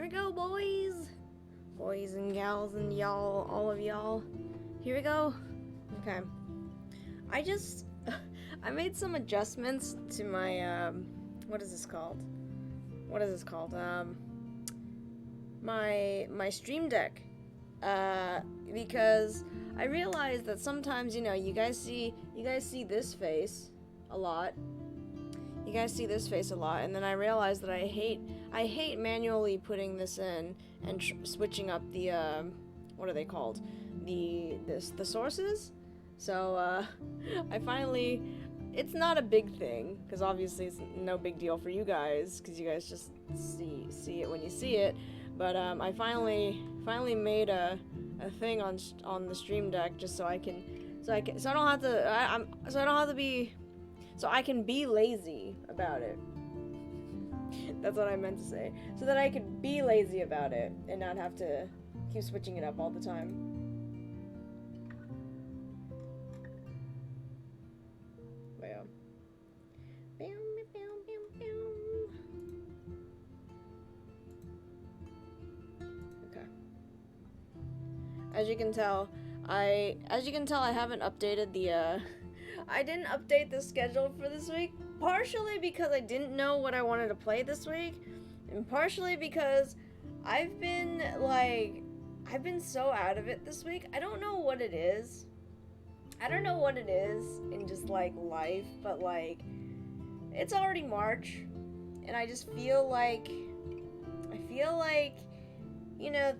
we go, boys! Boys and gals and y'all, all of y'all. Here we go. Okay. I just... I made some adjustments to my, what is this called? My Stream Deck. Because I realized that sometimes, you know, you guys see this face a lot. You guys see this face a lot, and then I realized that I hate manually putting this in and switching up the what are they called? The sources. So I finally, it's not a big thing because obviously it's no big deal for you guys because you guys just see it when you see it. But I finally made a thing on the Stream Deck just so I can be lazy about it. That's what I meant to say. So that I could be lazy about it and not have to keep switching it up all the time. Well. Okay. As you can tell, I haven't updated the I didn't update the schedule for this week, partially because I didn't know what I wanted to play this week, and partially because I've been so out of it this week. I don't know what it is. I don't know what it is in just like life, but like it's already March, and I just feel like you know,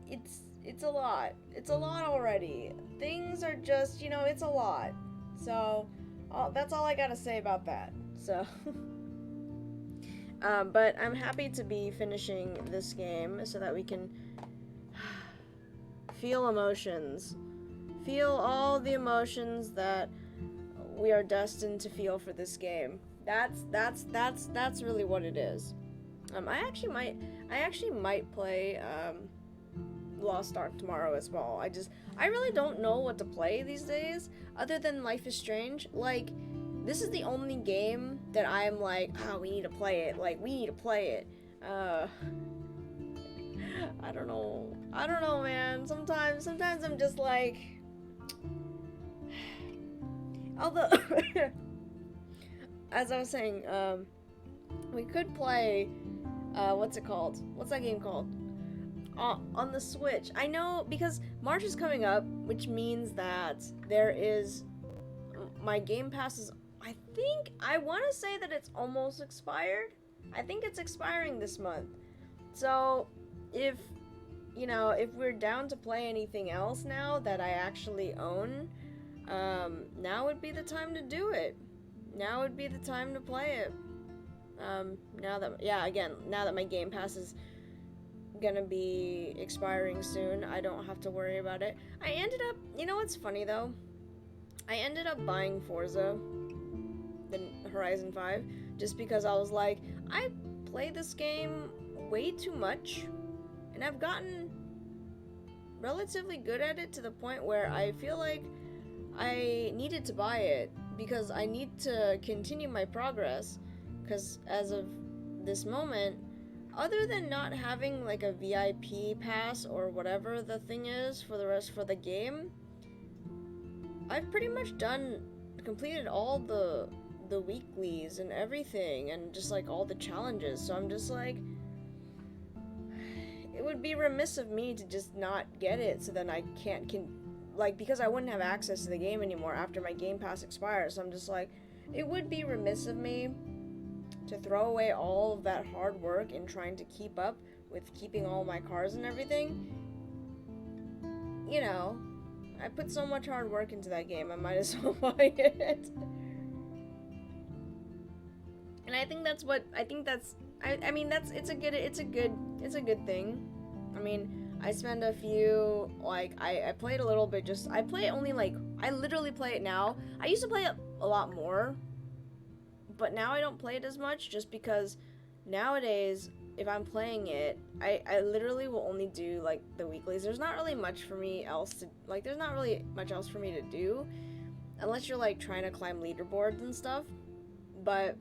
it's a lot. It's a lot already. Things are just, you know, it's a lot. So, that's all I gotta say about that. So, but I'm happy to be finishing this game so that we can feel emotions. Feel all the emotions that we are destined to feel for this game. That's really what it is. I actually might play, Lost Ark tomorrow as well. I really don't know what to play these days other than Life is Strange. Like, this is the only game that I'm like, oh, we need to play it. Like, we need to play it. I don't know, man. Sometimes I'm just like, although as I was saying, we could play what's it called? What's that game called? On the Switch. I know because March is coming up, which means that there is my Game Pass is, I want to say that it's almost expired. I think it's expiring this month. So if we're down to play anything else now that I actually own, now would be the time to do it. Now would be the time to play it. Now that my Game Pass is gonna be expiring soon, I don't have to worry about it. I ended up, you know what's funny though? I ended up buying Forza, the Horizon 5, just because I was like, I play this game way too much, and I've gotten relatively good at it to the point where I feel like I needed to buy it, because I need to continue my progress, because as of this moment, other than not having like a VIP pass or whatever the thing is for the game, I've pretty much completed all the weeklies and everything, and just like all the challenges. So I'm just like, it would be remiss of me to just not get it, so then I because I wouldn't have access to the game anymore after my Game Pass expires. So I'm just like, it would be remiss of me to throw away all of that hard work in trying to keep up with keeping all my cars and everything. You know, I put so much hard work into that game, I might as well buy it. And I think it's a good thing. I mean, I spend a few, I played a little bit, I literally play it now. I used to play it a lot more, but now I don't play it as much, just because nowadays, if I'm playing it, I literally will only do, like, the weeklies. There's not really much for me else to, there's not really much else for me to do, unless you're, like, trying to climb leaderboards and stuff. But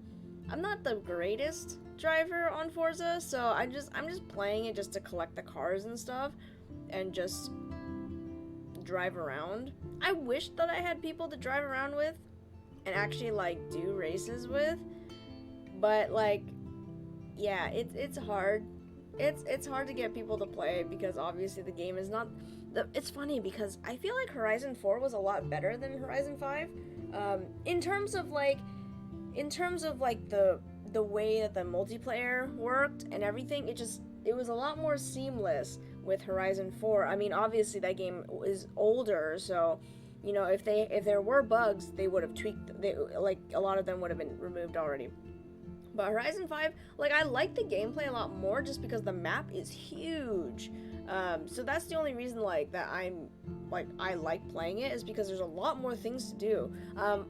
I'm not the greatest driver on Forza, so I'm just playing it just to collect the cars and stuff and just drive around. I wish that I had people to drive around with and actually like do races with, but like yeah, it's hard. It's hard to get people to play because obviously the game is not. It's funny because I feel like Horizon 4 was a lot better than Horizon 5, in terms of like the way that the multiplayer worked and everything. It was a lot more seamless with Horizon 4. I mean, obviously that game is older, so you know if there were bugs, they would have tweaked. They like a lot of them would have been removed already. But Horizon 5, like, I like the gameplay a lot more just because the map is huge. So that's the only reason, like, that I like playing it, is because there's a lot more things to do.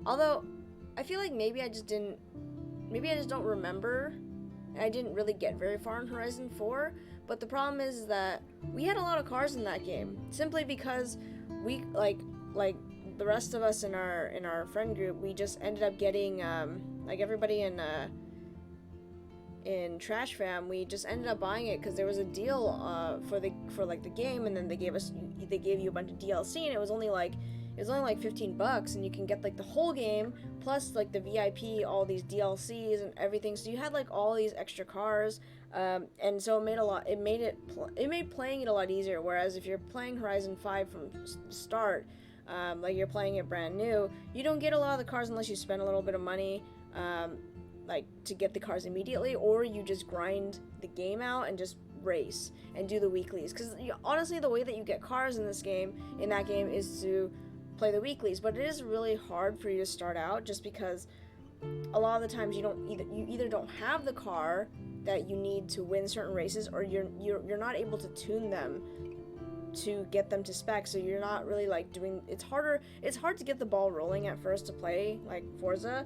Although, I feel like maybe I just don't remember, and I didn't really get very far in Horizon 4. But the problem is that we had a lot of cars in that game, simply because we, like the rest of us in our friend group, we just ended up getting, like, everybody in Trash Fam, we just ended up buying it because there was a deal for the game, and then they gave you a bunch of DLC, and it was only like $15, and you can get like the whole game plus like the VIP, all these DLCs and everything. So you had like all these extra cars, and so it made playing it a lot easier. Whereas if you're playing Horizon 5 from the start, like you're playing it brand new, you don't get a lot of the cars unless you spend a little bit of money. Like to get the cars immediately, or you just grind the game out and just race and do the weeklies, because honestly the way that you get cars in that game is to play the weeklies. But it is really hard for you to start out, just because a lot of the times you either don't have the car that you need to win certain races, or you're not able to tune them to get them to spec, so you're not really like doing. It's hard to get the ball rolling at first to play like Forza,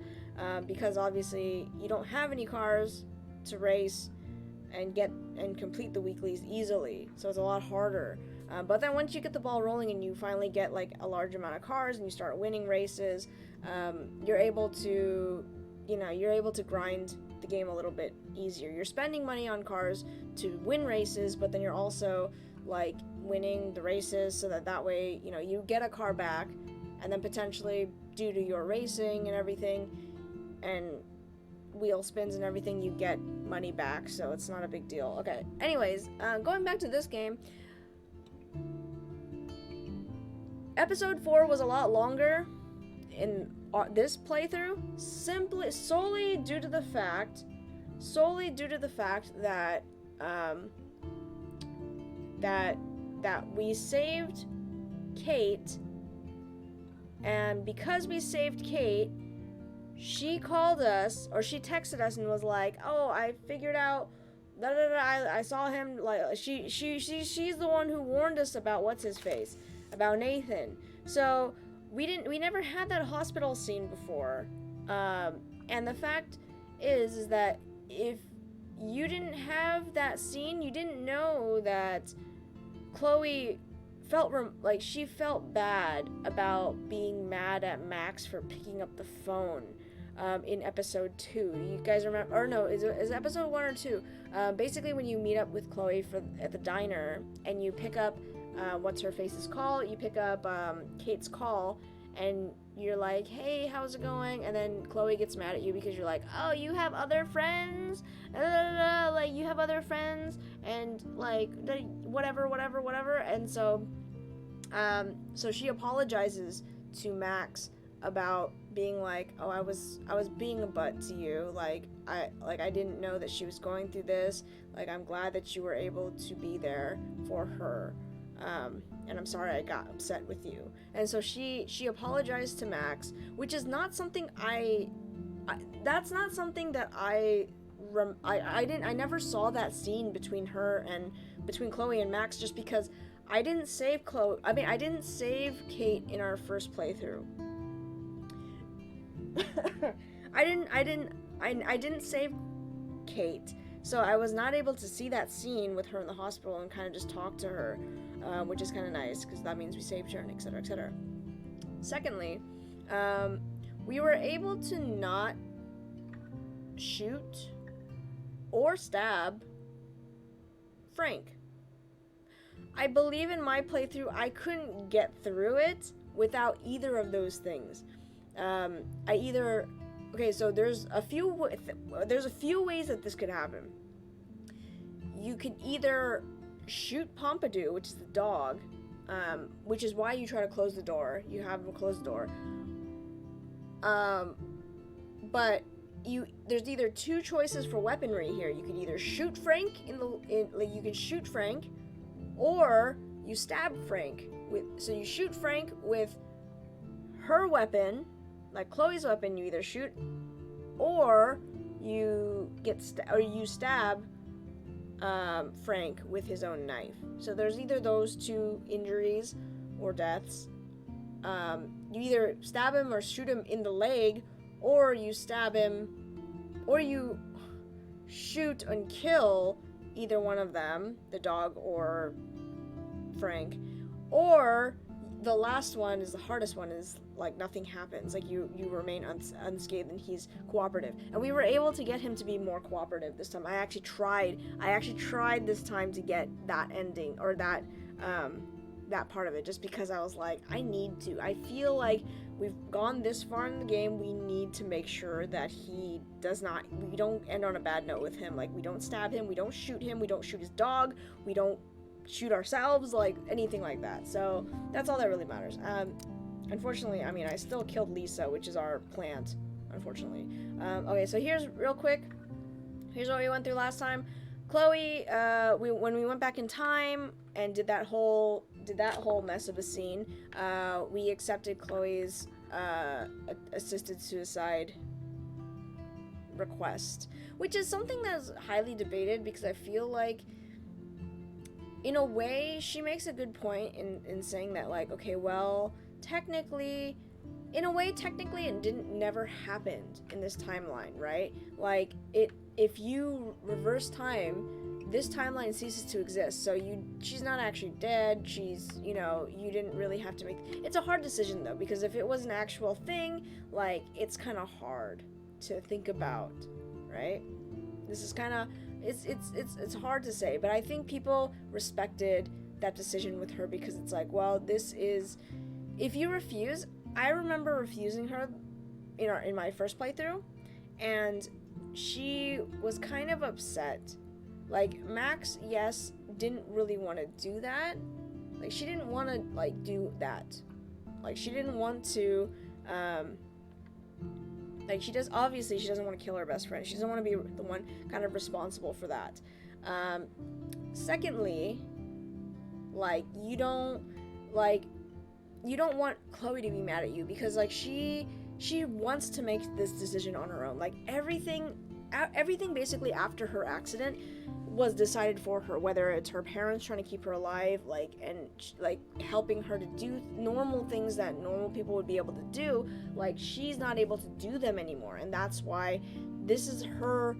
because obviously you don't have any cars to race and complete the weeklies easily, so it's a lot harder. But then once you get the ball rolling and you finally get like a large amount of cars and you start winning races, you're able to grind the game a little bit easier. You're spending money on cars to win races, but then you're also like winning the races, so that way you get a car back, and then potentially due to your racing and everything and wheel spins and everything, you get money back, so it's not a big deal. Okay, anyways, going back to this game, episode 4 was a lot longer in this playthrough, solely due to the fact that that we saved Kate, and because we saved Kate, she called us, or she texted us and was like, "Oh, I figured out I saw him, like she's the one who warned us about what's his face, about Nathan." So we never had that hospital scene before, and the fact is that if you didn't have that scene, you didn't know that Chloe she felt bad about being mad at Max for picking up the phone in episode 2. You guys remember? Or no, is it episode 1 or 2? Basically, when you meet up with Chloe at the diner and you pick up what's her face's call, you pick up Kate's call, and you're like, "Hey, how's it going?" And then Chloe gets mad at you because you're like, "Oh, you have other friends? Like, you have other friends?" And like, whatever. And so she apologizes to Max about being like, "Oh, I was being a butt to you. I didn't know that she was going through this. Like, I'm glad that you were able to be there for her. And I'm sorry I got upset with you." And so she apologized to Max, which is not something that's not something that I never saw that scene between Chloe and Max, just because I didn't save Kate in our first playthrough. I didn't save Kate, so I was not able to see that scene with her in the hospital and kind of just talk to her, which is kind of nice because that means we saved her, and etc., etc. Secondly, we were able to not shoot or stab Frank. I believe in my playthrough, I couldn't get through it without either of those things. Okay, so there's a few ways that this could happen. You can either shoot Pompidou, which is the dog, which is why you try to close the door. You have him close the door. But there's either two choices for weaponry here. You can either shoot Frank you can shoot Frank, or you stab Frank. So you shoot Frank with her weapon, like Chloe's weapon. You either shoot, or you stab Frank with his own knife. So there's either those two injuries or deaths. You either stab him or shoot him in the leg, or you stab him, or you shoot and kill either one of them, the dog or Frank, or the last one is the hardest one, is like nothing happens, like you remain unscathed and he's cooperative. And we were able to get him to be more cooperative this time. I actually tried this time to get that ending, or that part of it, just because I was like, I feel like we've gone this far in the game, we need to make sure that we don't end on a bad note with him. Like, we don't stab him, we don't shoot him, we don't shoot his dog, we don't shoot ourselves, like anything like that. So that's all that really matters. Unfortunately, I mean, I still killed Lisa, which is our plant, unfortunately. Okay, so here's what we went through last time. Chloe, when we went back in time and did that whole mess of a scene, we accepted Chloe's assisted suicide request, which is something that's highly debated, because I feel like, in a way, she makes a good point in saying that, like, okay, well, technically it never happened in this timeline, right? Like, if you reverse time, this timeline ceases to exist. So she's not actually dead. She's, you didn't really have to make. It's a hard decision though, because if it was an actual thing, like, it's kind of hard to think about, right? This is kind of it's hard to say, but I think people respected that decision with her, because it's like, well, this is, if you refuse. I remember refusing her in my first playthrough, and she was kind of upset. Like, Max, yes, didn't really want to do that. Like, she didn't want to, like, do that. Like, she didn't want to, obviously she doesn't want to kill her best friend. She doesn't want to be the one kind of responsible for that. Secondly, like, you don't want Chloe to be mad at you, because, like, she wants to make this decision on her own. Like, everything basically after her accident was decided for her, whether it's her parents trying to keep her alive, like, and like helping her to do normal things that normal people would be able to do. Like, she's not able to do them anymore, and that's why this is her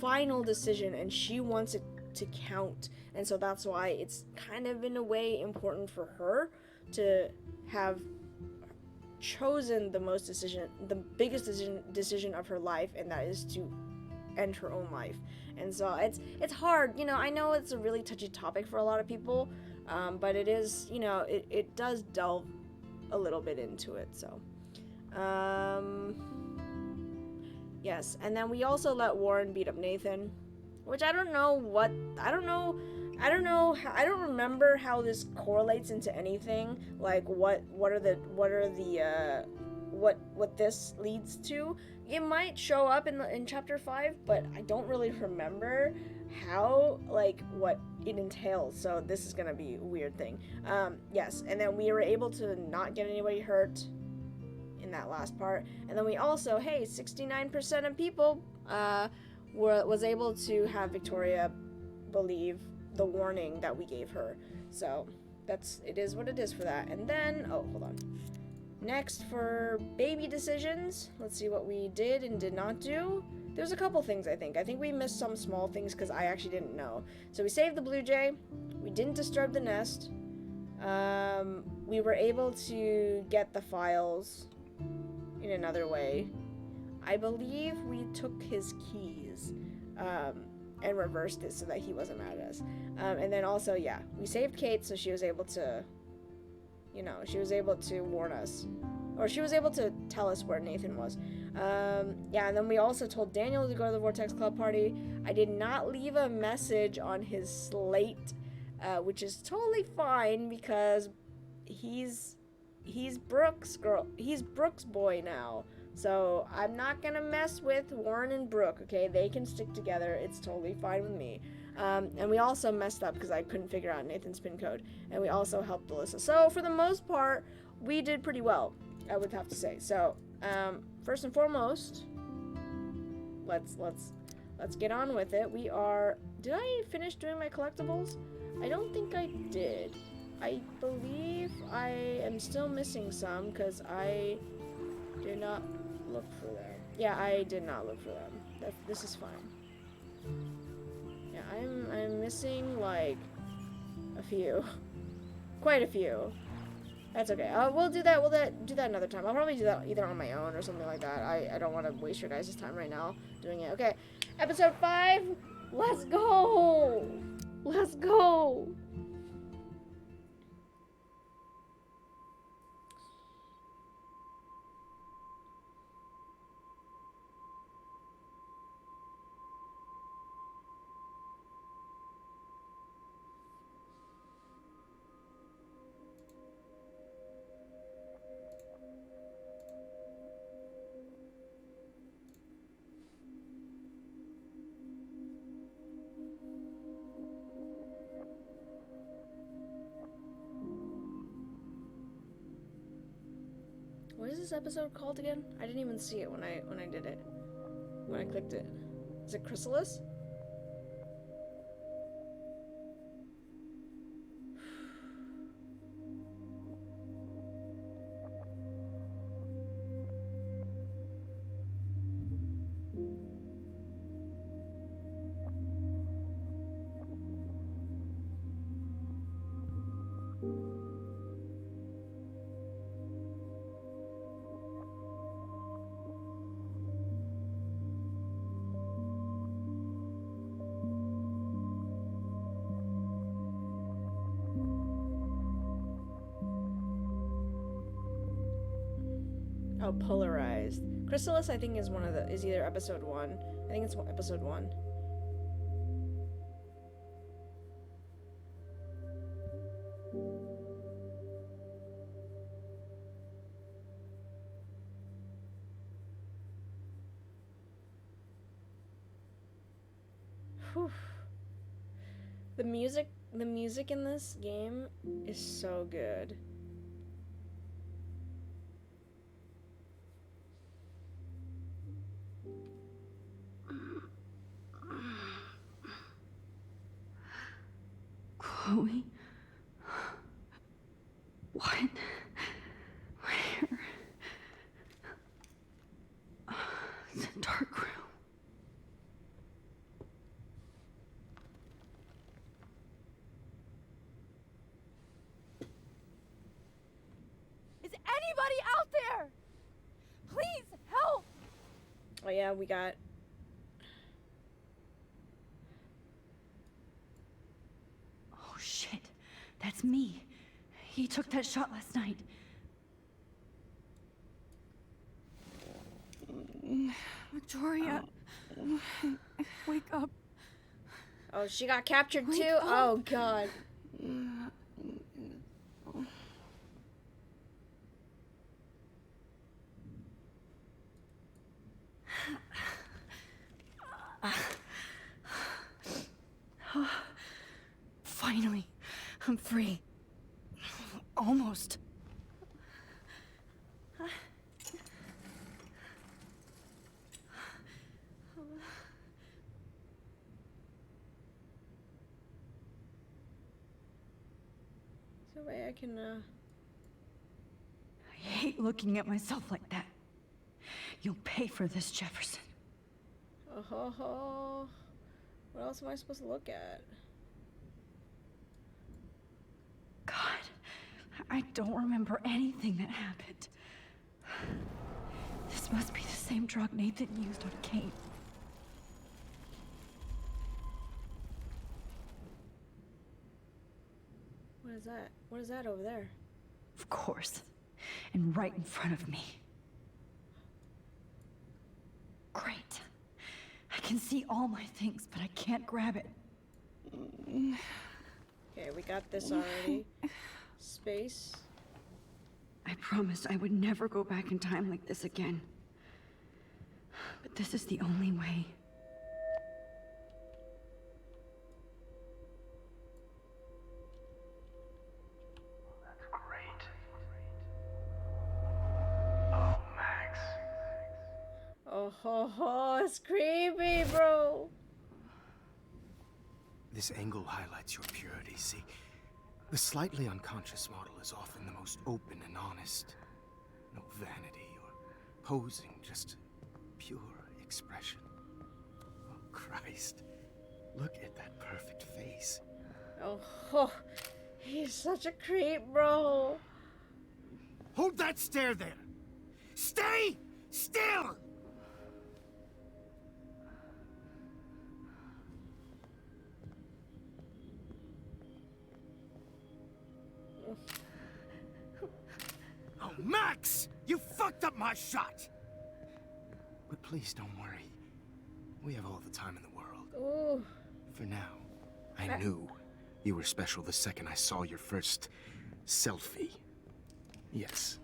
final decision, and she wants it to count. And so that's why it's kind of, in a way, important for her to have chosen the biggest decision of her life, and that is to end her own life. And so it's hard, I know it's a really touchy topic for a lot of people, but it is, it does delve a little bit into it. So yes, and then we also let Warren beat up Nathan, which I don't remember how this correlates into anything. Like, what this leads to. It might show up in chapter 5, but I don't really remember how, like, what it entails. So this is gonna be a weird thing. Yes, and then we were able to not get anybody hurt in that last part. And then we also, 69% of people was able to have Victoria believe the warning that we gave her. So it is what it is for that. And then, hold on. Next, for baby decisions, let's see what we did and did not do. There's a couple things, I think. I think we missed some small things because I actually didn't know. So we saved the blue jay. We didn't disturb the nest. We were able to get the files in another way. I believe we took his keys and reversed it so that he wasn't mad at us. And then also, yeah, we saved Kate so she was able to, you know, she was able to warn us. Or she was able to tell us where Nathan was. Yeah, and then we also told Daniel to go to the Vortex Club party. I did not leave a message on his slate, which is totally fine because he's Brooke's girl. He's Brooke's boy now. So I'm not gonna mess with Warren and Brooke, okay? They can stick together. It's totally fine with me. And we also messed up because I couldn't figure out Nathan's pin code. And we also helped Alyssa. So for the most part, we did pretty well, I would have to say. So first and foremost, let's get on with it. We are. Did I finish doing my collectibles? I don't think I did. I believe I am still missing some because I did not look for them. Yeah, I did not look for them. This is fine. Yeah, I'm missing like a few, quite a few. That's okay. We'll do that. We'll do that another time. I'll probably do that either on my own or something like that. I don't want to waste your guys' time right now doing it. Okay, episode 5. Let's go. Let's go. What is this episode called again? I didn't even see it when I did it. When I clicked it. Is it Chrysalis? Oh, Polarized. Chrysalis, I think, is either episode 1. I think it's episode 1. Whew. The music in this game is so good. Chloe? What? Where? It's a dark room. Is anybody out there? Please help! Oh yeah, we got... Oh shit, that's me. He took that shot last night. Victoria, wake up. Oh, she got captured Wake too? up. Oh god. Finally, I'm free. Almost. Is there a way I can, I hate looking at myself like that. You'll pay for this, Jefferson. Oh ho ho. What else am I supposed to look at? God, I don't remember anything that happened. This must be the same drug Nathan used on Kate. What is that? What is that over there? Of course. And right in front of me. Great. I can see all my things, but I can't grab it. Okay, we got this already. Space. I promised I would never go back in time like this again. But this is the only way. That's great. Oh, Max. Oh ho ho, it's creepy, bro. This angle highlights your purity, see? The slightly unconscious model is often the most open and honest. No vanity or posing, just pure expression. Oh, Christ. Look at that perfect face. Oh ho, he's such a creep, bro. Hold that stare there! Stay still! Oh, Max! You fucked up my shot! But please don't worry. We have all the time in the world. Ooh. For now, I knew you were special the second I saw your first selfie. Yes,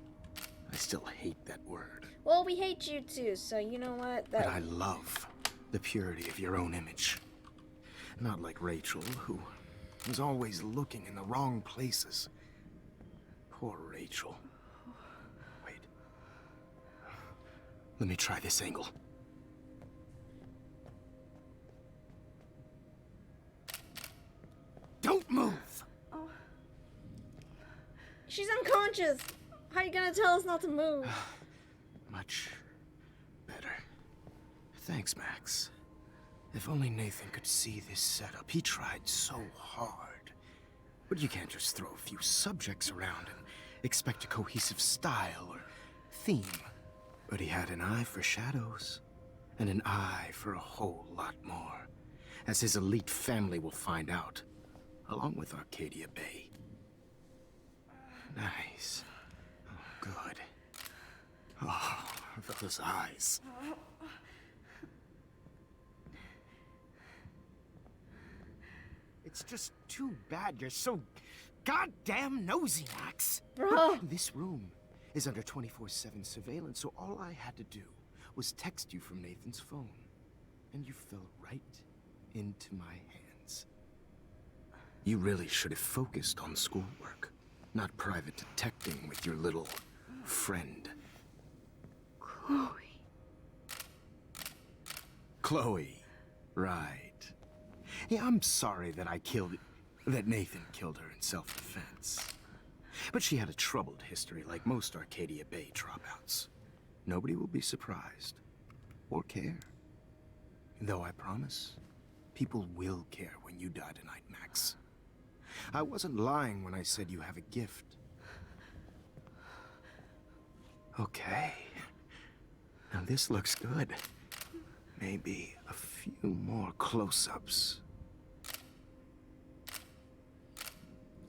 I still hate that word. Well, we hate you too, so you know what? But I love the purity of your own image. Not like Rachel, who was always looking in the wrong places. Poor Rachel. Wait. Let me try this angle. Don't move! She's unconscious. How are you gonna tell us not to move? Much better. Thanks, Max. If only Nathan could see this setup. He tried so hard. But you can't just throw a few subjects around and expect a cohesive style or theme. But he had an eye for shadows, and an eye for a whole lot more, as his elite family will find out, along with Arcadia Bay. Nice. Oh, good. Oh, those eyes. It's just too bad you're so goddamn nosy, Max. Bro. This room is under 24/7 surveillance, so all I had to do was text you from Nathan's phone. And you fell right into my hands. You really should have focused on schoolwork, not private detecting with your little friend. Chloe. Chloe, right. Yeah, I'm sorry that Nathan killed her in self-defense. But she had a troubled history like most Arcadia Bay dropouts. Nobody will be surprised, or care. Though I promise, people will care when you die tonight, Max. I wasn't lying when I said you have a gift. Okay. Now this looks good. Maybe a few more close-ups.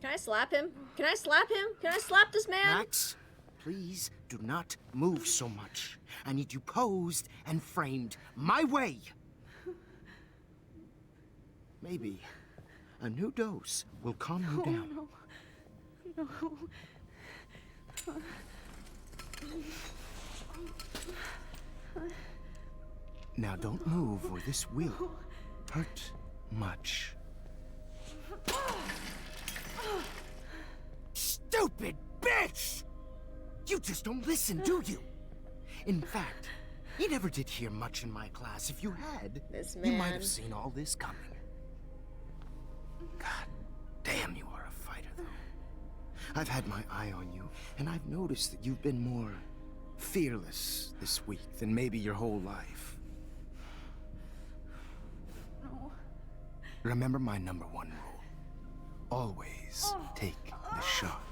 Can I slap him? Can I slap him? Can I slap this man? Max, please do not move so much. I need you posed and framed my way. Maybe a new dose will calm you down. No. Now don't move or this will hurt much. Stupid bitch! You just don't listen, do you? In fact, you never did hear much in my class. If you had, This you might man. have seen all this coming. God damn, you are a fighter, though. I've had my eye on you, and I've noticed that you've been more fearless this week than maybe your whole life. No. Remember my #1 rule. Always take the shot.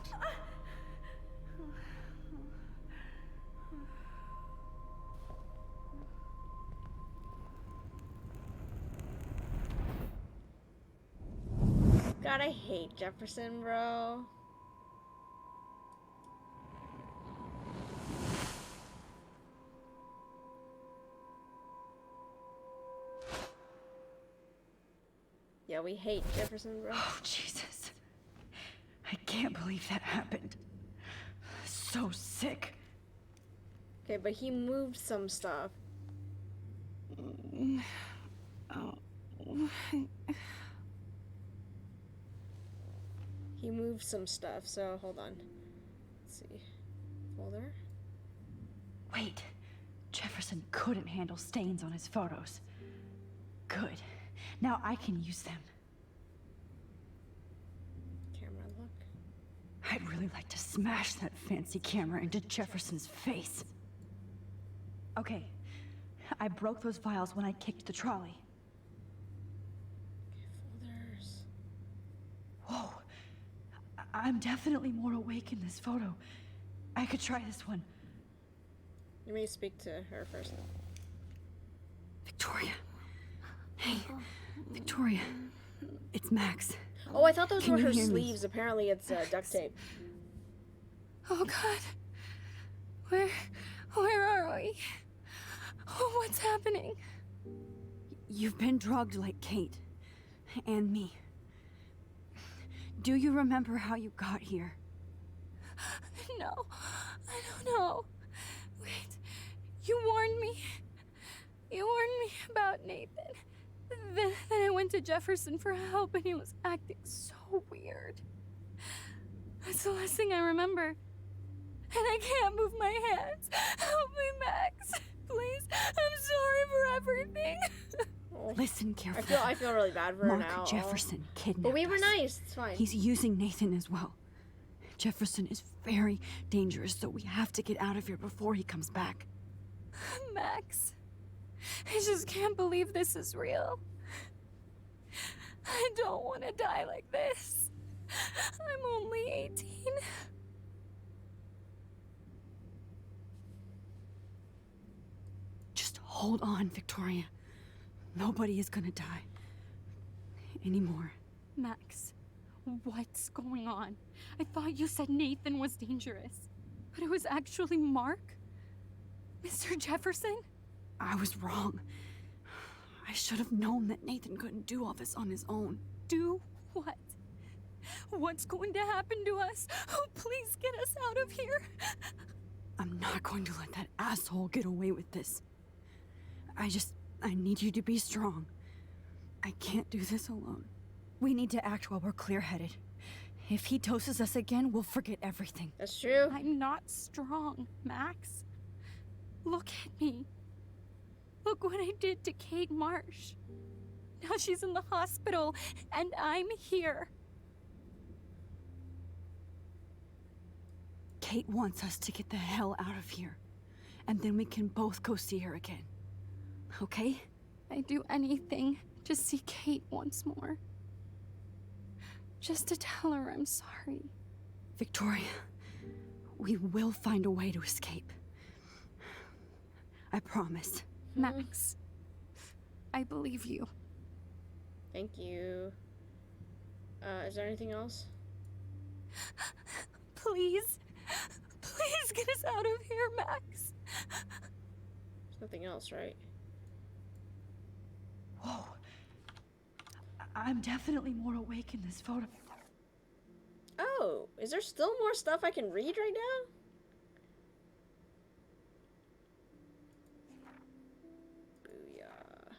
hate Jefferson, bro. Yeah, we hate Jefferson, bro. Oh, Jesus. I can't believe that happened. So sick. Okay, but he moved some stuff. He moved some stuff, so hold on. Let's see. Folder? Wait. Jefferson couldn't handle stains on his photos. Good. Now I can use them. Camera look. I'd really like to smash that fancy camera into Jefferson's face. Okay. I broke those files when I kicked the trolley. Okay, folders. Whoa. I'm definitely more awake in this photo. I could try this one. You may speak to her first. Victoria. Hey, Victoria. It's Max. Oh, I thought those Can were you her hear me? sleeves. Apparently it's duct tape. Oh God. Where are we? Oh, what's happening? You've been drugged like Kate. And me. Do you remember how you got here? No, I don't know. Wait, you warned me. You warned me about Nathan. Then I went to Jefferson for help and he was acting so weird. That's the last thing I remember. And I can't move my hands. Help me, Max. Please, I'm sorry for everything. Oh, Listen carefully. I feel really bad for her Mark now. Jefferson kidnapped But we were us. nice. It's fine. He's using Nathan as well. Jefferson is very dangerous, so we have to get out of here before he comes back. Max, I just can't believe this is real. I don't want to die like this. I'm only 18. Just hold on, Victoria. Nobody is gonna die. Anymore. Max, what's going on? I thought you said Nathan was dangerous, but it was actually Mark? Mr. Jefferson? I was wrong. I should have known that Nathan couldn't do all this on his own. Do what? What's going to happen to us? Oh, please get us out of here. I'm not going to let that asshole get away with this. I need you to be strong. I can't do this alone. We need to act while we're clear-headed. If he doses us again, we'll forget everything. That's true. I'm not strong, Max. Look at me. Look what I did to Kate Marsh. Now she's in the hospital, and I'm here. Kate wants us to get the hell out of here. And then we can both go see her again. Okay? I'd do anything to see Kate once more. Just to tell her I'm sorry. Victoria, we will find a way to escape. I promise. Max, I believe you. Thank you. Is there anything else? Please, please get us out of here, Max. There's nothing else, right? Whoa. I'm definitely more awake in this photo. Oh, is there still more stuff I can read right now? Booyah.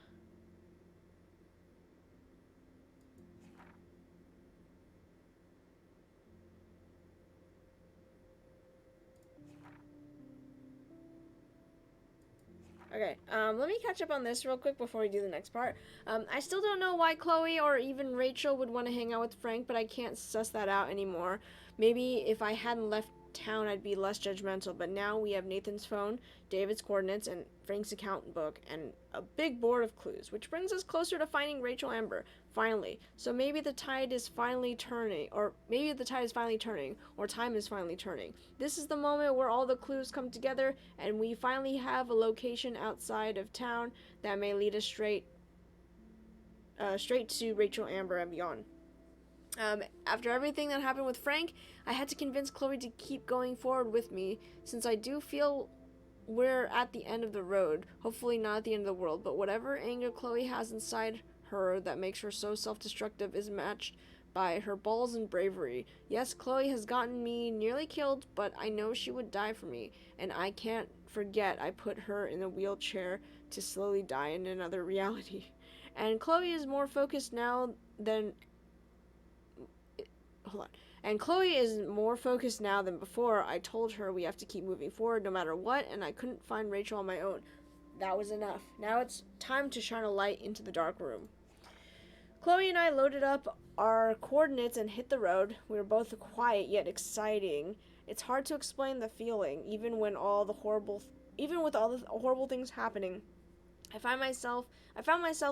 Okay, let me catch up on this real quick before we do the next part. I still don't know why Chloe or even Rachel would want to hang out with Frank, but I can't suss that out anymore. Maybe if I hadn't left town, I'd be less judgmental, but now we have Nathan's phone, David's coordinates, and Frank's account book, and a big board of clues, which brings us closer to finding Rachel Amber, finally. So maybe the tide is finally turning, or time is finally turning. This is the moment where all the clues come together, and we finally have a location outside of town that may lead us straight to Rachel Amber and beyond. After everything that happened with Frank, I had to convince Chloe to keep going forward with me, since I do feel we're at the end of the road. Hopefully not at the end of the world, but whatever anger Chloe has inside her that makes her so self-destructive is matched by her balls and bravery. Yes, Chloe has gotten me nearly killed, but I know she would die for me, and I can't forget I put her in a wheelchair to slowly die in another reality. And Chloe is more focused now than hold on. And Chloe is more focused now than before. I told her we have to keep moving forward no matter what, and I couldn't find Rachel on my own. That was enough. Now it's time to shine a light into the dark room. Chloe and I loaded up our coordinates and hit the road. We were both quiet yet exciting. It's hard to explain the feeling, even with all the horrible things happening. I found myself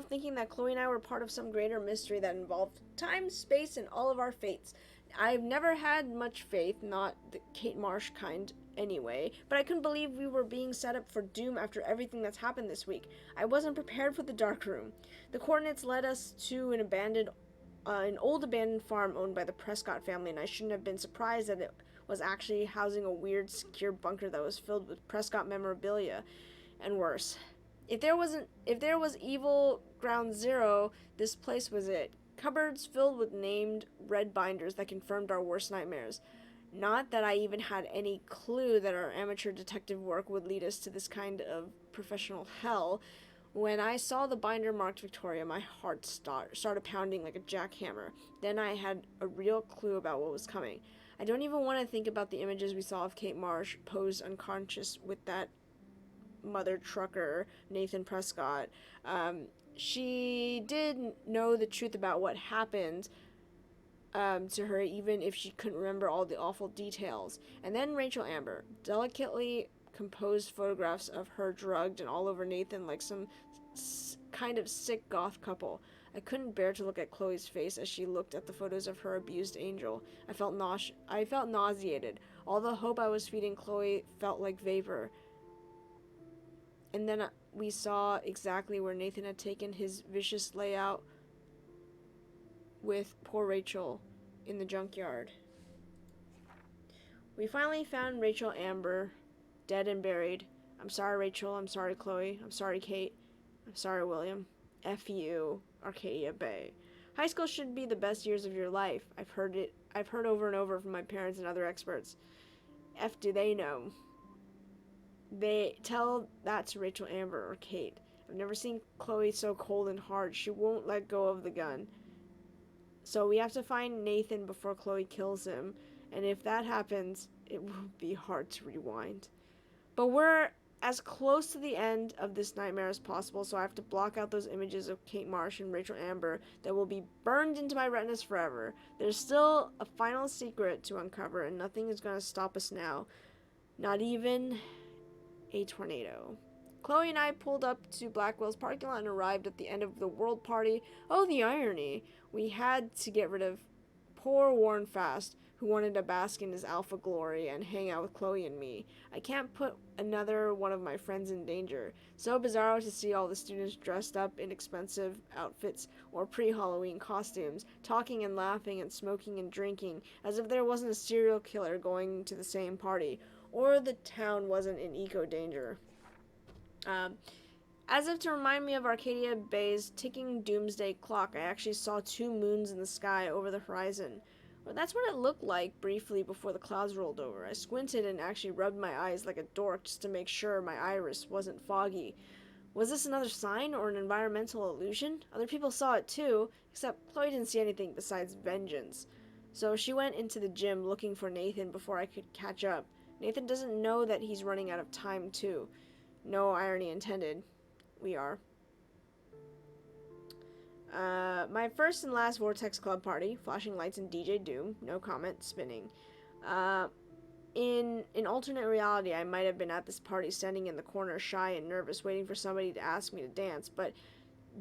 thinking that Chloe and I were part of some greater mystery that involved time, space, and all of our fates. I've never had much faith, not the Kate Marsh kind anyway, but I couldn't believe we were being set up for doom after everything that's happened this week. I wasn't prepared for the dark room. The coordinates led us to an old abandoned farm owned by the Prescott family, and I shouldn't have been surprised that it was actually housing a weird, secure bunker that was filled with Prescott memorabilia, and worse. If there was evil ground zero, this place was it. Cupboards filled with named red binders that confirmed our worst nightmares. Not that I even had any clue that our amateur detective work would lead us to this kind of professional hell. When I saw the binder marked Victoria, my heart started pounding like a jackhammer. Then I had a real clue about what was coming. I don't even want to think about the images we saw of Kate Marsh posed unconscious with that mother trucker, Nathan Prescott. She did know the truth about what happened to her, even if she couldn't remember all the awful details. And then Rachel Amber, delicately composed photographs of her drugged and all over Nathan like some kind of sick goth couple. I couldn't bear to look at Chloe's face as she looked at the photos of her abused angel. I felt nauseated. All the hope I was feeding Chloe felt like vapor. And then we saw exactly where Nathan had taken his vicious layout with poor Rachel in the junkyard. We finally found Rachel Amber, dead and buried. I'm sorry, Rachel. I'm sorry, Chloe. I'm sorry, Kate. I'm sorry, William. F you, Arcadia Bay. High school should be the best years of your life. I've heard over and over from my parents and other experts. F do they know? They tell that to Rachel Amber or Kate. I've never seen Chloe so cold and hard. She won't let go of the gun. So we have to find Nathan before Chloe kills him. And if that happens, it will be hard to rewind. But we're as close to the end of this nightmare as possible, so I have to block out those images of Kate Marsh and Rachel Amber that will be burned into my retinas forever. There's still a final secret to uncover, and nothing is going to stop us now. Not even a tornado. Chloe and I pulled up to Blackwell's parking lot and arrived at the end of the world party. Oh, the irony. We had to get rid of poor Warren Fast, who wanted to bask in his alpha glory and hang out with Chloe and me. I can't put another one of my friends in danger. So bizarro to see all the students dressed up in expensive outfits or pre-Halloween costumes, talking and laughing and smoking and drinking, as if there wasn't a serial killer going to the same party, or the town wasn't in eco-danger. As if to remind me of Arcadia Bay's ticking doomsday clock, I actually saw 2 moons in the sky over the horizon. Well, that's what it looked like briefly before the clouds rolled over. I squinted and actually rubbed my eyes like a dork just to make sure my iris wasn't foggy. Was this another sign or an environmental illusion? Other people saw it too, except Chloe didn't see anything besides vengeance. So she went into the gym looking for Nathan before I could catch up. Nathan doesn't know that he's running out of time too. No irony intended. We are. My first and last Vortex Club party, flashing lights and DJ Doom, no comment, spinning. In an alternate reality, I might have been at this party standing in the corner, shy and nervous, waiting for somebody to ask me to dance, but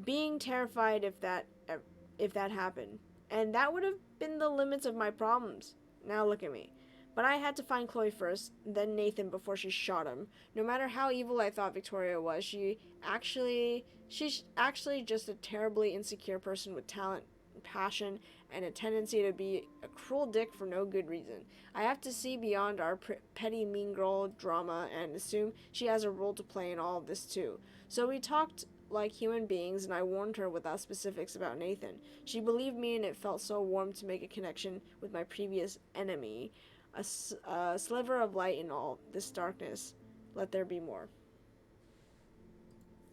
being terrified if that happened. And that would have been the limits of my problems. Now look at me. But I had to find Chloe first, then Nathan before she shot him. No matter how evil I thought Victoria was, she's actually just a terribly insecure person with passion and a tendency to be a cruel dick for no good reason. I have to see beyond our petty mean girl drama and assume she has a role to play in all of this too. So we talked like human beings, and I warned her without specifics about Nathan. She believed me, and it felt so warm to make a connection with my previous enemy. A sliver of light in all this darkness. Let there be more.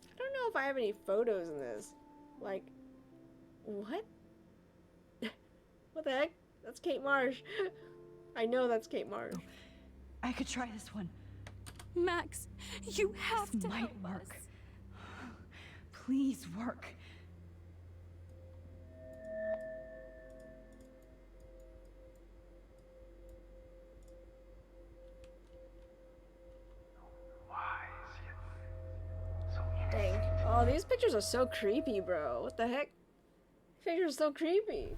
I don't know if I have any photos in this. Like, what? What the heck? That's Kate Marsh. I know that's Kate Marsh. I could try this one. Max, you have This to might help work. us. Please work. Wise yet so Dang. Oh, these pictures are so creepy, bro. What the heck? Pictures are so creepy.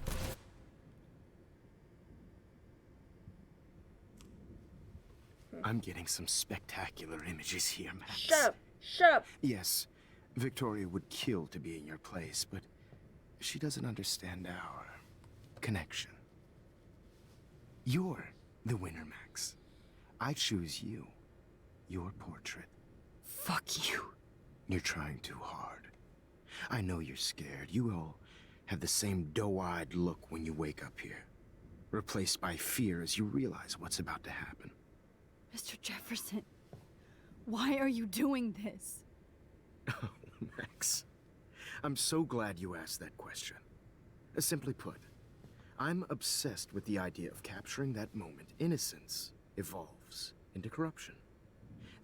I'm getting some spectacular images here, Max. Shut up. Shut up. Yes, Victoria would kill to be in your place, but she doesn't understand our connection. You're the winner, Max. I choose you. Your portrait. Fuck you. You're trying too hard. I know you're scared. You all have the same doe-eyed look when you wake up here, replaced by fear as you realize what's about to happen. Mr. Jefferson, why are you doing this? Oh, Max. I'm so glad you asked that question. Simply put, I'm obsessed with the idea of capturing that moment innocence evolves into corruption.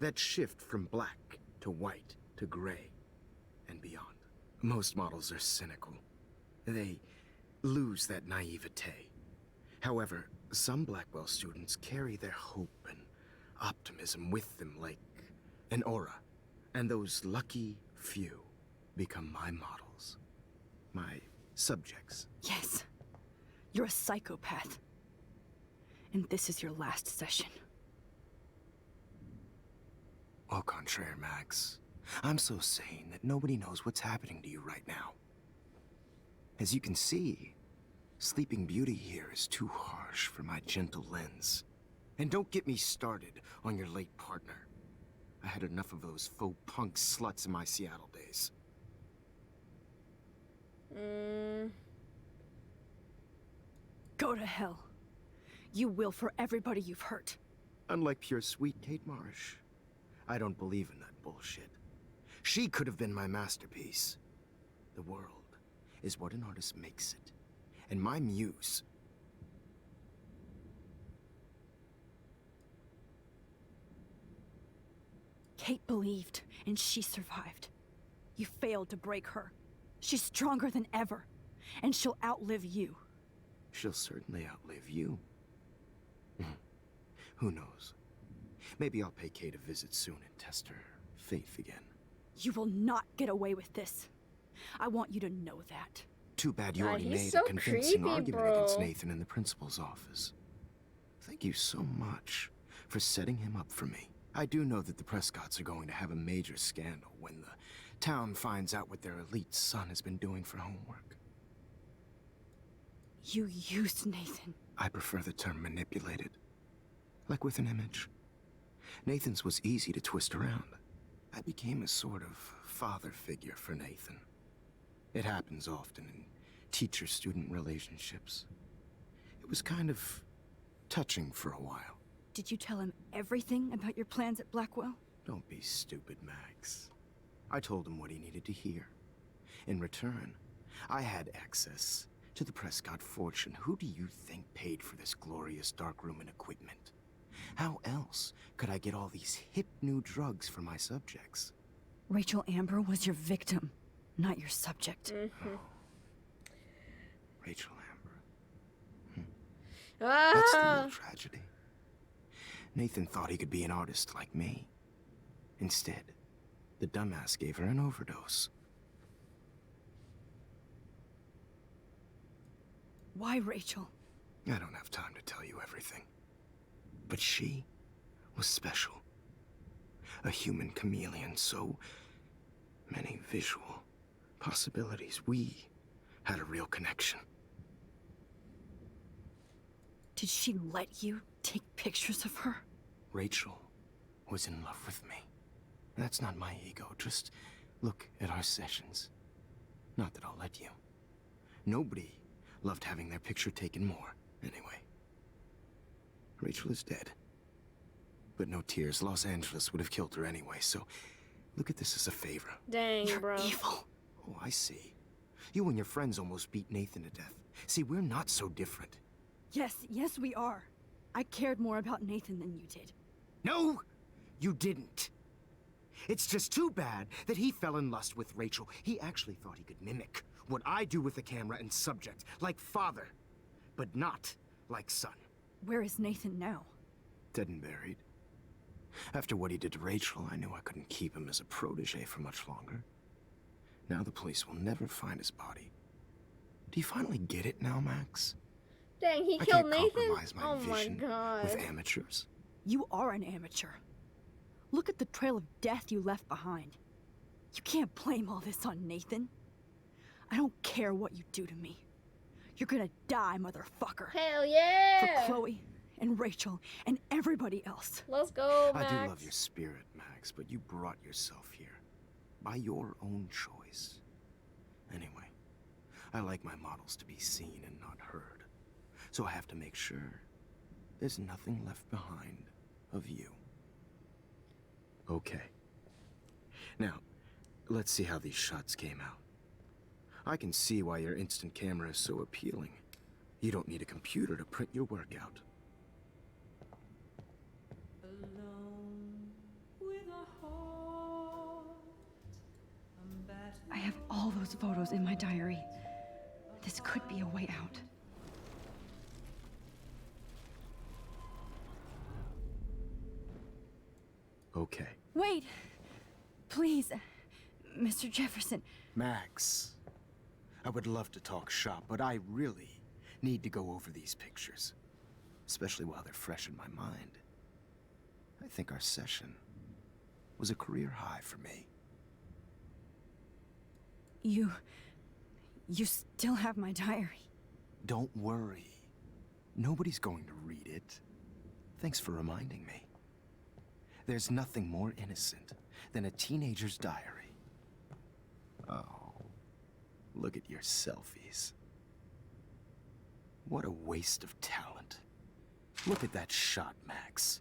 That shift from black to white to gray and beyond. Most models are cynical. They lose that naivete. However, some Blackwell students carry their hope and optimism with them like an aura. And those lucky few become my models. My subjects. Yes, you're a psychopath. And this is your last session. Au contraire, Max. I'm so sane that nobody knows what's happening to you right now. As you can see, Sleeping Beauty here is too harsh for my gentle lens. And don't get me started on your late partner. I had enough of those faux punk sluts in my Seattle days. Go to hell. You will for everybody you've hurt. Unlike pure sweet Kate Marsh, I don't believe in that bullshit. She could have been my masterpiece. The world is what an artist makes it. And my muse... Kate believed, and she survived. You failed to break her. She's stronger than ever, and she'll outlive you. She'll certainly outlive you. Who knows? Maybe I'll pay Kate a visit soon and test her faith again. You will not get away with this. I want you to know that. Too bad you God, already he's made so a convincing creepy, argument bro. against Nathan in the principal's office. Thank you so much for setting him up for me. I do know that the Prescotts are going to have a major scandal when the town finds out what their elite son has been doing for homework. You used Nathan. I prefer the term manipulated. Like with an image. Nathan's was easy to twist around. I became a sort of father figure for Nathan. It happens often in teacher-student relationships. It was kind of touching for a while. Did you tell him everything about your plans at Blackwell? Don't be stupid, Max. I told him what he needed to hear. In return, I had access to the Prescott fortune. Who do you think paid for this glorious darkroom and equipment? How else could I get all these hip new drugs for my subjects? Rachel Amber was your victim, not your subject. Rachel Amber. That's the real tragedy. Nathan thought he could be an artist like me. Instead, the dumbass gave her an overdose. Why Rachel? I don't have time to tell you everything. But she was special. A human chameleon, so many visual possibilities. We had a real connection. Did she let you take pictures of her? Rachel was in love with me. That's not my ego. Just look at our sessions. Not that I'll let you. Nobody loved having their picture taken more, anyway. Rachel is dead. But no tears. Los Angeles would have killed her anyway, so look at this as a favor. Dang, You're bro. evil. Oh, I see. You and your friends almost beat Nathan to death. See, we're not so different. Yes, we are. I cared more about Nathan than you did. No, you didn't. It's just too bad that he fell in lust with Rachel. He actually thought he could mimic what I do with the camera and subject, like father, but not like son. Where is Nathan now? Dead and buried. After what he did to Rachel, I knew I couldn't keep him as a protege for much longer. Now the police will never find his body. Do you finally get it now, Max? Dang, he I killed can't Nathan? compromise my Oh my vision god. with amateurs. You are an amateur. Look at the trail of death you left behind. You can't blame all this on Nathan. I don't care what you do to me. You're gonna die, motherfucker. Hell yeah! For Chloe and Rachel and everybody else. Let's go, Max. I do love your spirit, Max, but you brought yourself here by your own choice. Anyway, I like my models to be seen and not heard, so I have to make sure there's nothing left behind of you. Okay. Now, let's see how these shots came out. I can see why your instant camera is so appealing. You don't need a computer to print your work out. I have all those photos in my diary. This could be a way out. Okay. Wait! Please, Mr. Jefferson. Max, I would love to talk shop, but I really need to go over these pictures. Especially while they're fresh in my mind. I think our session was a career high for me. You still have my diary. Don't worry. Nobody's going to read it. Thanks for reminding me. There's nothing more innocent than a teenager's diary. Oh, look at your selfies. What a waste of talent. Look at that shot, Max.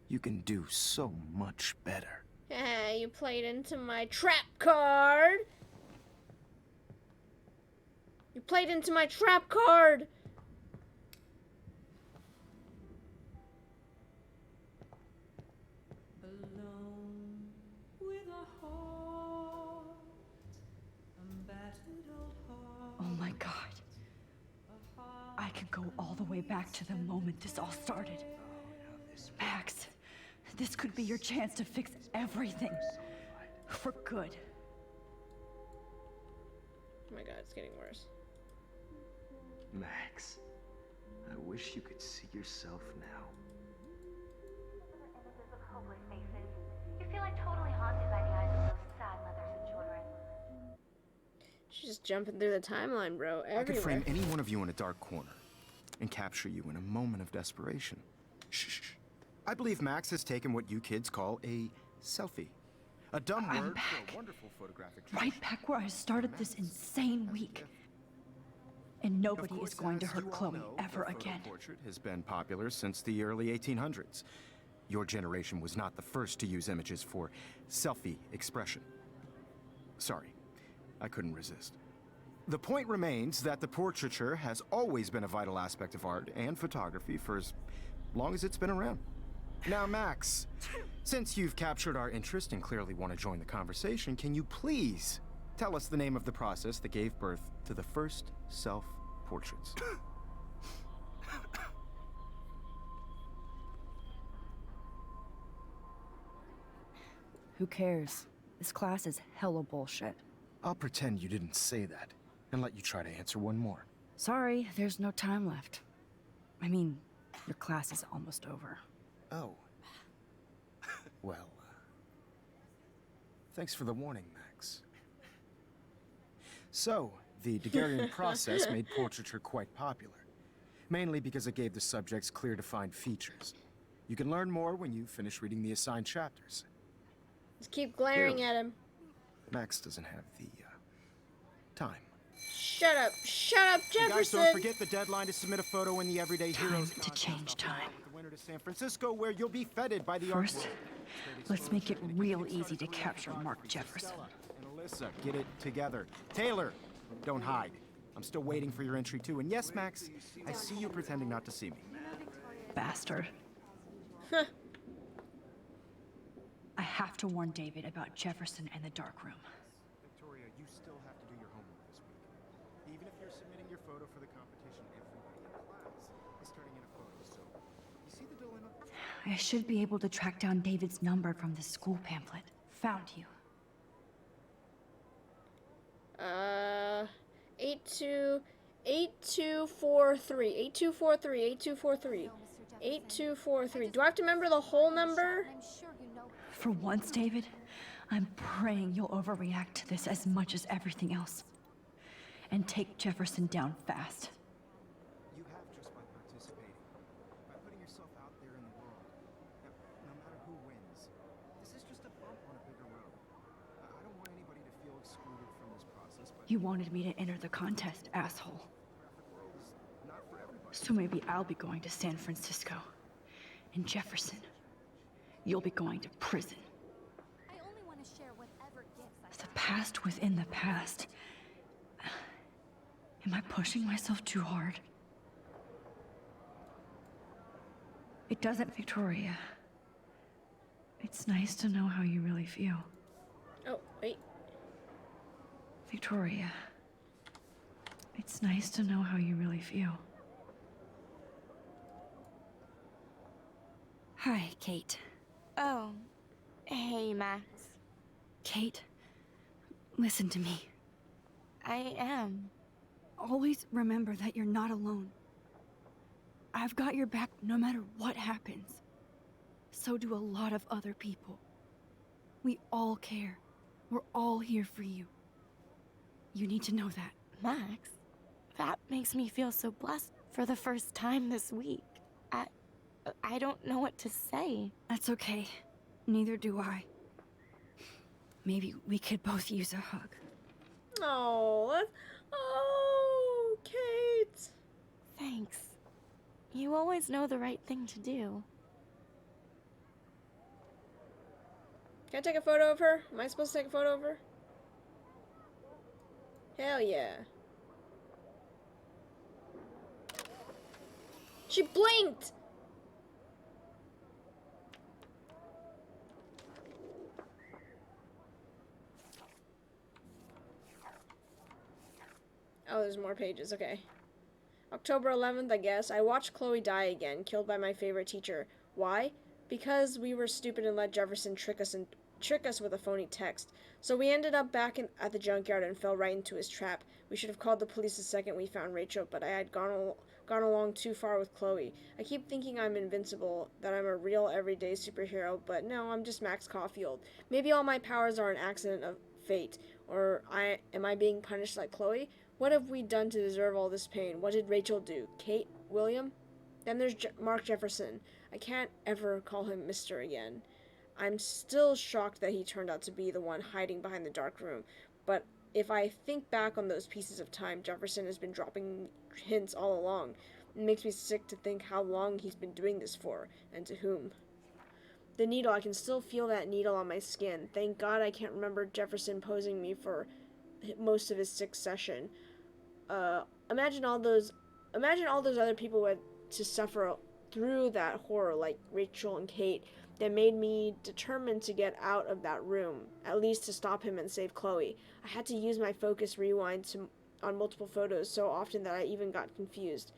You can do so much better. Yeah, you played into my trap card. You played into my trap card. Oh my god. I could go all the way back to the moment this all started. Max, this could be your chance to fix everything. For good. Oh my god, it's getting worse. Max, I wish you could see yourself now. Images of hopeless faces. You feel like totally haunted by the eyes of those sad mothers and children. She's just jumping through the timeline, bro. Everywhere. I could frame any one of you in a dark corner and capture you in a moment of desperation. Shh. I believe Max has taken what you kids call a selfie. A dumb I'm word back. for a wonderful photographic Right back where I started this insane week. And nobody is going to hurt Chloe ever again. Portrait has been popular since the early 1800s. Your generation was not the first to use images for selfie expression. Sorry, I couldn't resist. The point remains that the portraiture has always been a vital aspect of art and photography for as long as it's been around. Now, Max, since you've captured our interest and clearly want to join the conversation, can you please tell us the name of the process that gave birth to the first self-portraits? Who cares? This class is hella bullshit. I'll pretend you didn't say that and let you try to answer one more. Sorry, there's no time left. I mean, your class is almost over. Oh. Well, thanks for the warning, Max. So, the Daguerrean process made portraiture quite popular. mainly because it gave the subjects clear defined features. You can learn more when you finish reading the assigned chapters. Just keep glaring Clearly, at him. Max doesn't have the, time. Shut up, Hey guys, Jefferson! don't forget the deadline to submit a photo in the Everyday Heroes Time to contest. change time. With the winner to San Francisco, where you'll be feted by the First, art world. let's make it real easy to capture Mark Jefferson. And Alyssa, get it together. Taylor, don't hide. I'm still waiting for your entry too. And yes, Max, I see you pretending not to see me. Bastard. Huh. I have to warn David about Jefferson and the dark room. Victoria, you still have to do your homework this week. Even if you're submitting your photo for the competition, everybody in class is turning in a photo. So, you see the dilemma? I should be able to track down David's number from the school pamphlet. Found you. 8243. Do I have to remember the whole number? For once, David, I'm praying you'll overreact to this as much as everything else. And take Jefferson down fast. You have just by participating, by putting yourself out there in the world. Now, no matter who wins, this is just a bump on a bigger road. I don't want anybody to feel excluded from this process, but You wanted me to enter the contest, asshole. the world is not for everybody. So maybe I'll be going to San Francisco. And Jefferson, you'll be going to prison. I only want to share whatever gifts I The past within the past. Am I pushing myself too hard? It doesn't, Victoria. It's nice to know how you really feel. Oh, wait. Victoria. It's nice to know how you really feel. Hi, Kate. Oh, hey, Max. Kate, listen to me. I am. Always remember that you're not alone. I've got your back no matter what happens. So do a lot of other people. We all care. We're all here for you. You need to know that. Max, that makes me feel so blessed for the first time this week. I don't know what to say. That's okay. Neither do I. Maybe we could both use a hug. Oh, Kate. Thanks. You always know the right thing to do. Can I take a photo of her? Am I supposed to take a photo of her? Hell yeah. She blinked! Oh, there's more pages, okay. October 11th, I guess. I watched Chloe die again, killed by my favorite teacher. Why? Because we were stupid and let Jefferson trick us with a phony text. So we ended up back at the junkyard and fell right into his trap. We should have called the police the second we found Rachel, but I had gone along too far with Chloe. I keep thinking I'm invincible, that I'm a real everyday superhero, but no, I'm just Max Caulfield. Maybe all my powers are an accident of fate, or am I being punished like Chloe? What have we done to deserve all this pain? What did Rachel do? Kate? William? Then there's Mark Jefferson. I can't ever call him Mr. again. I'm still shocked that he turned out to be the one hiding behind the dark room, but if I think back on those pieces of time, Jefferson has been dropping hints all along. It makes me sick to think how long he's been doing this for, and to whom. The needle, I can still feel that needle on my skin. Thank God I can't remember Jefferson posing me for most of his sixth session. Imagine all those other people who had to suffer through that horror, like Rachel and Kate, that made me determined to get out of that room, at least to stop him and save Chloe. I had to use my focus rewind on multiple photos so often that I even got confused.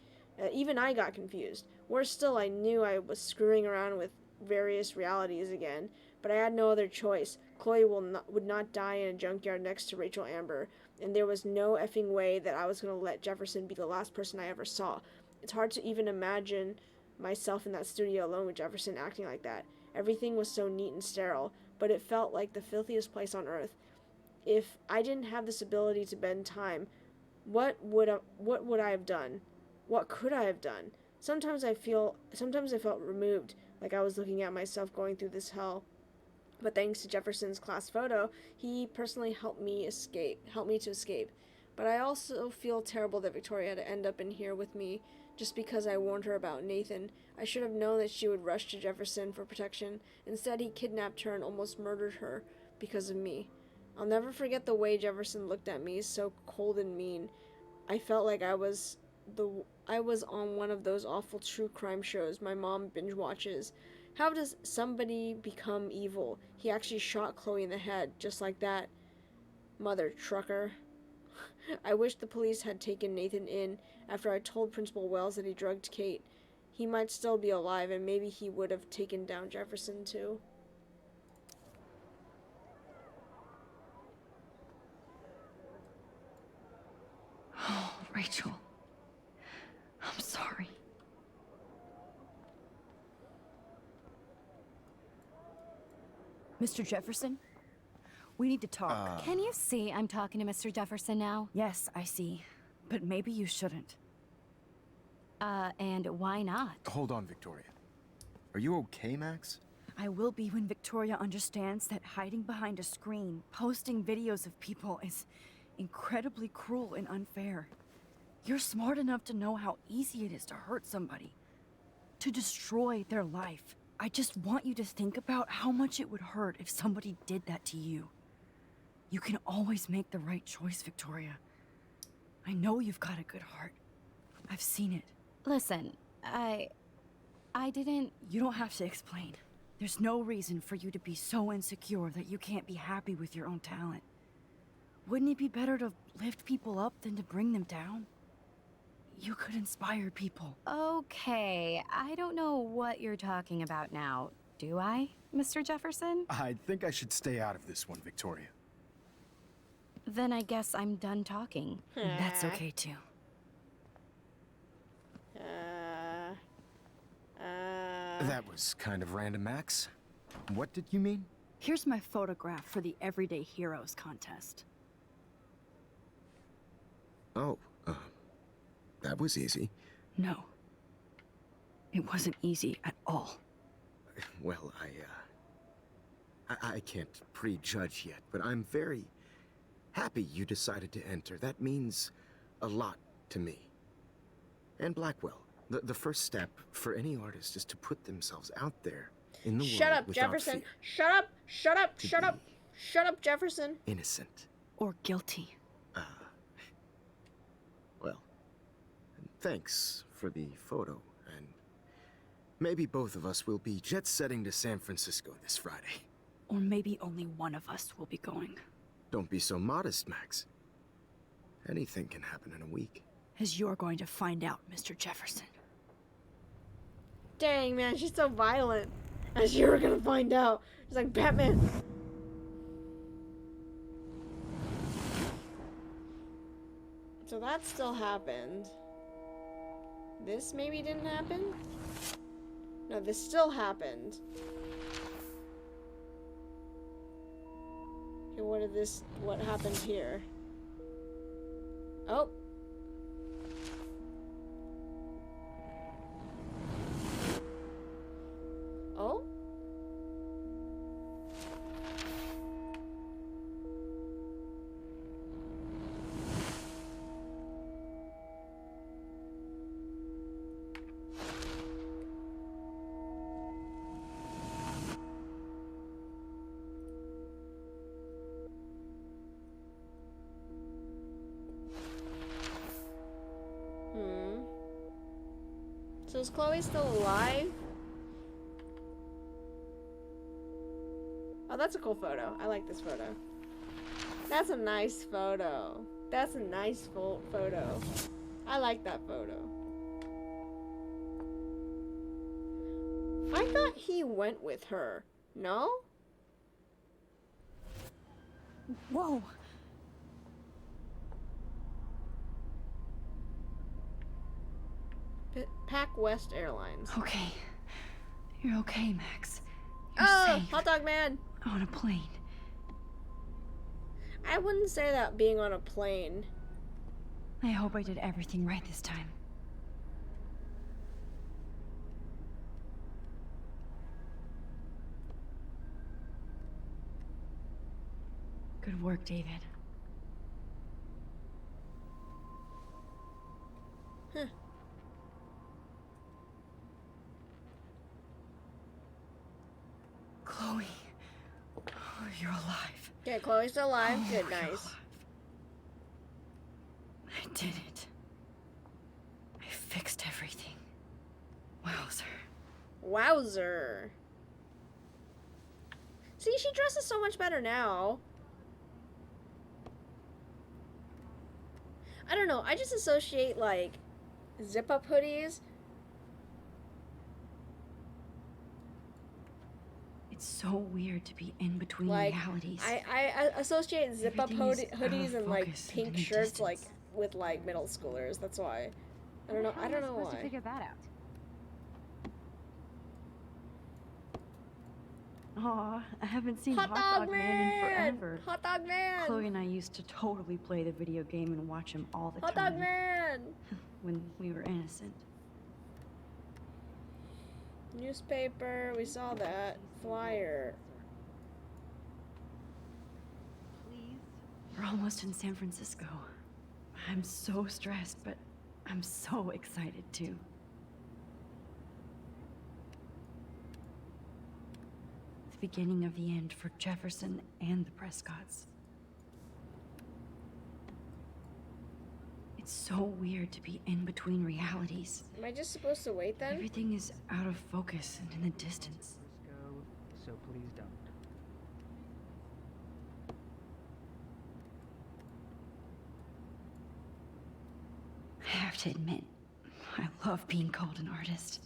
Even I got confused. Worse still, I knew I was screwing around with various realities again, but I had no other choice. Chloe would not die in a junkyard next to Rachel Amber, and there was no effing way that I was going to let Jefferson be the last person I ever saw. It's hard to even imagine myself in that studio alone with Jefferson acting like that. Everything was so neat and sterile, but it felt like the filthiest place on earth. If I didn't have this ability to bend time, what would I have done? What could I have done? Sometimes I felt removed, like I was looking at myself going through this hell. But thanks to Jefferson's class photo, he personally helped me to escape. But I also feel terrible that Victoria had to end up in here with me just because I warned her about Nathan. I should have known that she would rush to Jefferson for protection. Instead, he kidnapped her and almost murdered her because of me. I'll never forget the way Jefferson looked at me, so cold and mean. I felt like I was on one of those awful true crime shows my mom binge watches. How does somebody become evil? He actually shot Chloe in the head, just like that. Mother trucker. I wish the police had taken Nathan in after I told Principal Wells that he drugged Kate. He might still be alive, and maybe he would have taken down Jefferson too. Oh, Rachel. I'm sorry. Mr. Jefferson? We need to talk. Can you see I'm talking to Mr. Jefferson now? Yes, I see. But maybe you shouldn't. And why not? Hold on, Victoria. Are you okay, Max? I will be when Victoria understands that hiding behind a screen, posting videos of people is incredibly cruel and unfair. You're smart enough to know how easy it is to hurt somebody, to destroy their life. I just want you to think about how much it would hurt if somebody did that to you. You can always make the right choice, Victoria. I know you've got a good heart. I've seen it. Listen, I didn't... You don't have to explain. There's no reason for you to be so insecure that you can't be happy with your own talent. Wouldn't it be better to lift people up than to bring them down? You could inspire people. Okay, I don't know what you're talking about now, do I, Mr. Jefferson? I think I should stay out of this one, Victoria. Then I guess I'm done talking. That's okay too. That was kind of random, Max. What did you mean? Here's my photograph for the Everyday Heroes contest. Oh, that was easy. No. It wasn't easy at all. Well, I can't prejudge yet, but I'm very happy you decided to enter. That means a lot to me. And Blackwell. The first step for any artist is to put themselves out there in the Shut world up, without Jefferson. fear. Shut up. Shut up. To Shut up. be Shut up, Jefferson. Innocent. Or guilty. Well, thanks for the photo, and maybe both of us will be jet-setting to San Francisco this Friday. Or maybe only one of us will be going. Don't be so modest, Max. Anything can happen in a week. As you're going to find out, Mr. Jefferson. Dang, man, she's so violent. As you were gonna find out. She's like Batman. So that still happened. This maybe didn't happen? No, this still happened. Okay, what happened here? Oh. Oh? So is Chloe still alive? Oh, that's a cool photo. I like this photo. That's a nice photo. That's a nice photo. I like that photo. I thought he went with her. No? Whoa! Pac West Airlines. Okay. You're okay, Max. You're Oh, safe. hot dog man. On a plane. I wouldn't say that being on a plane. I hope I did everything right this time. Good work, David. Huh. Chloe. Oh, you're alive. Okay, Chloe's still alive. Oh, Good, you're nice. alive. I did it. I fixed everything. Wowzer. Wowzer. See, she dresses so much better now. I don't know, I just associate, like, zip-up hoodies. It's so weird to be in between Like, realities. I associate zip-up Everything is out hoodies of and, like, focus and pink in the shirts, like, distance. with, like, middle schoolers. That's why. I don't know supposed to why. figure that out? Aw, I haven't seen Hot Dog Man in Man! forever. Hot Dog Man! Chloe and I used to totally play the video game and watch him all the Hot time. Dog Man! When we were innocent. Newspaper, we saw that. Flyer. We're almost in San Francisco. I'm so stressed, but I'm so excited too. The beginning of the end for Jefferson and the Prescotts. It's so weird to be in between realities. Am I just supposed to wait then? Everything is out of focus and in the distance. So please don't. I have to admit, I love being called an artist.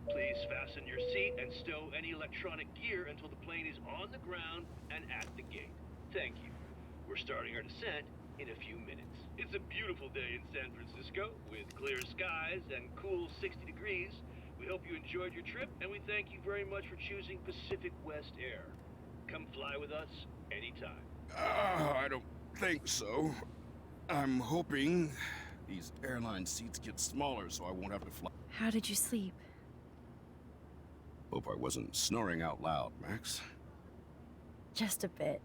Please fasten your seat and stow any electronic gear until the plane is on the ground and at the gate. Thank you. We're starting our descent in a few minutes. It's a beautiful day in San Francisco with clear skies and cool 60 degrees. We hope you enjoyed your trip, and we thank you very much for choosing Pacific West Air. Come fly with us anytime. I don't think so. I'm hoping these airline seats get smaller so I won't have to fly. How did you sleep? Hope I wasn't snoring out loud, Max. Just a bit.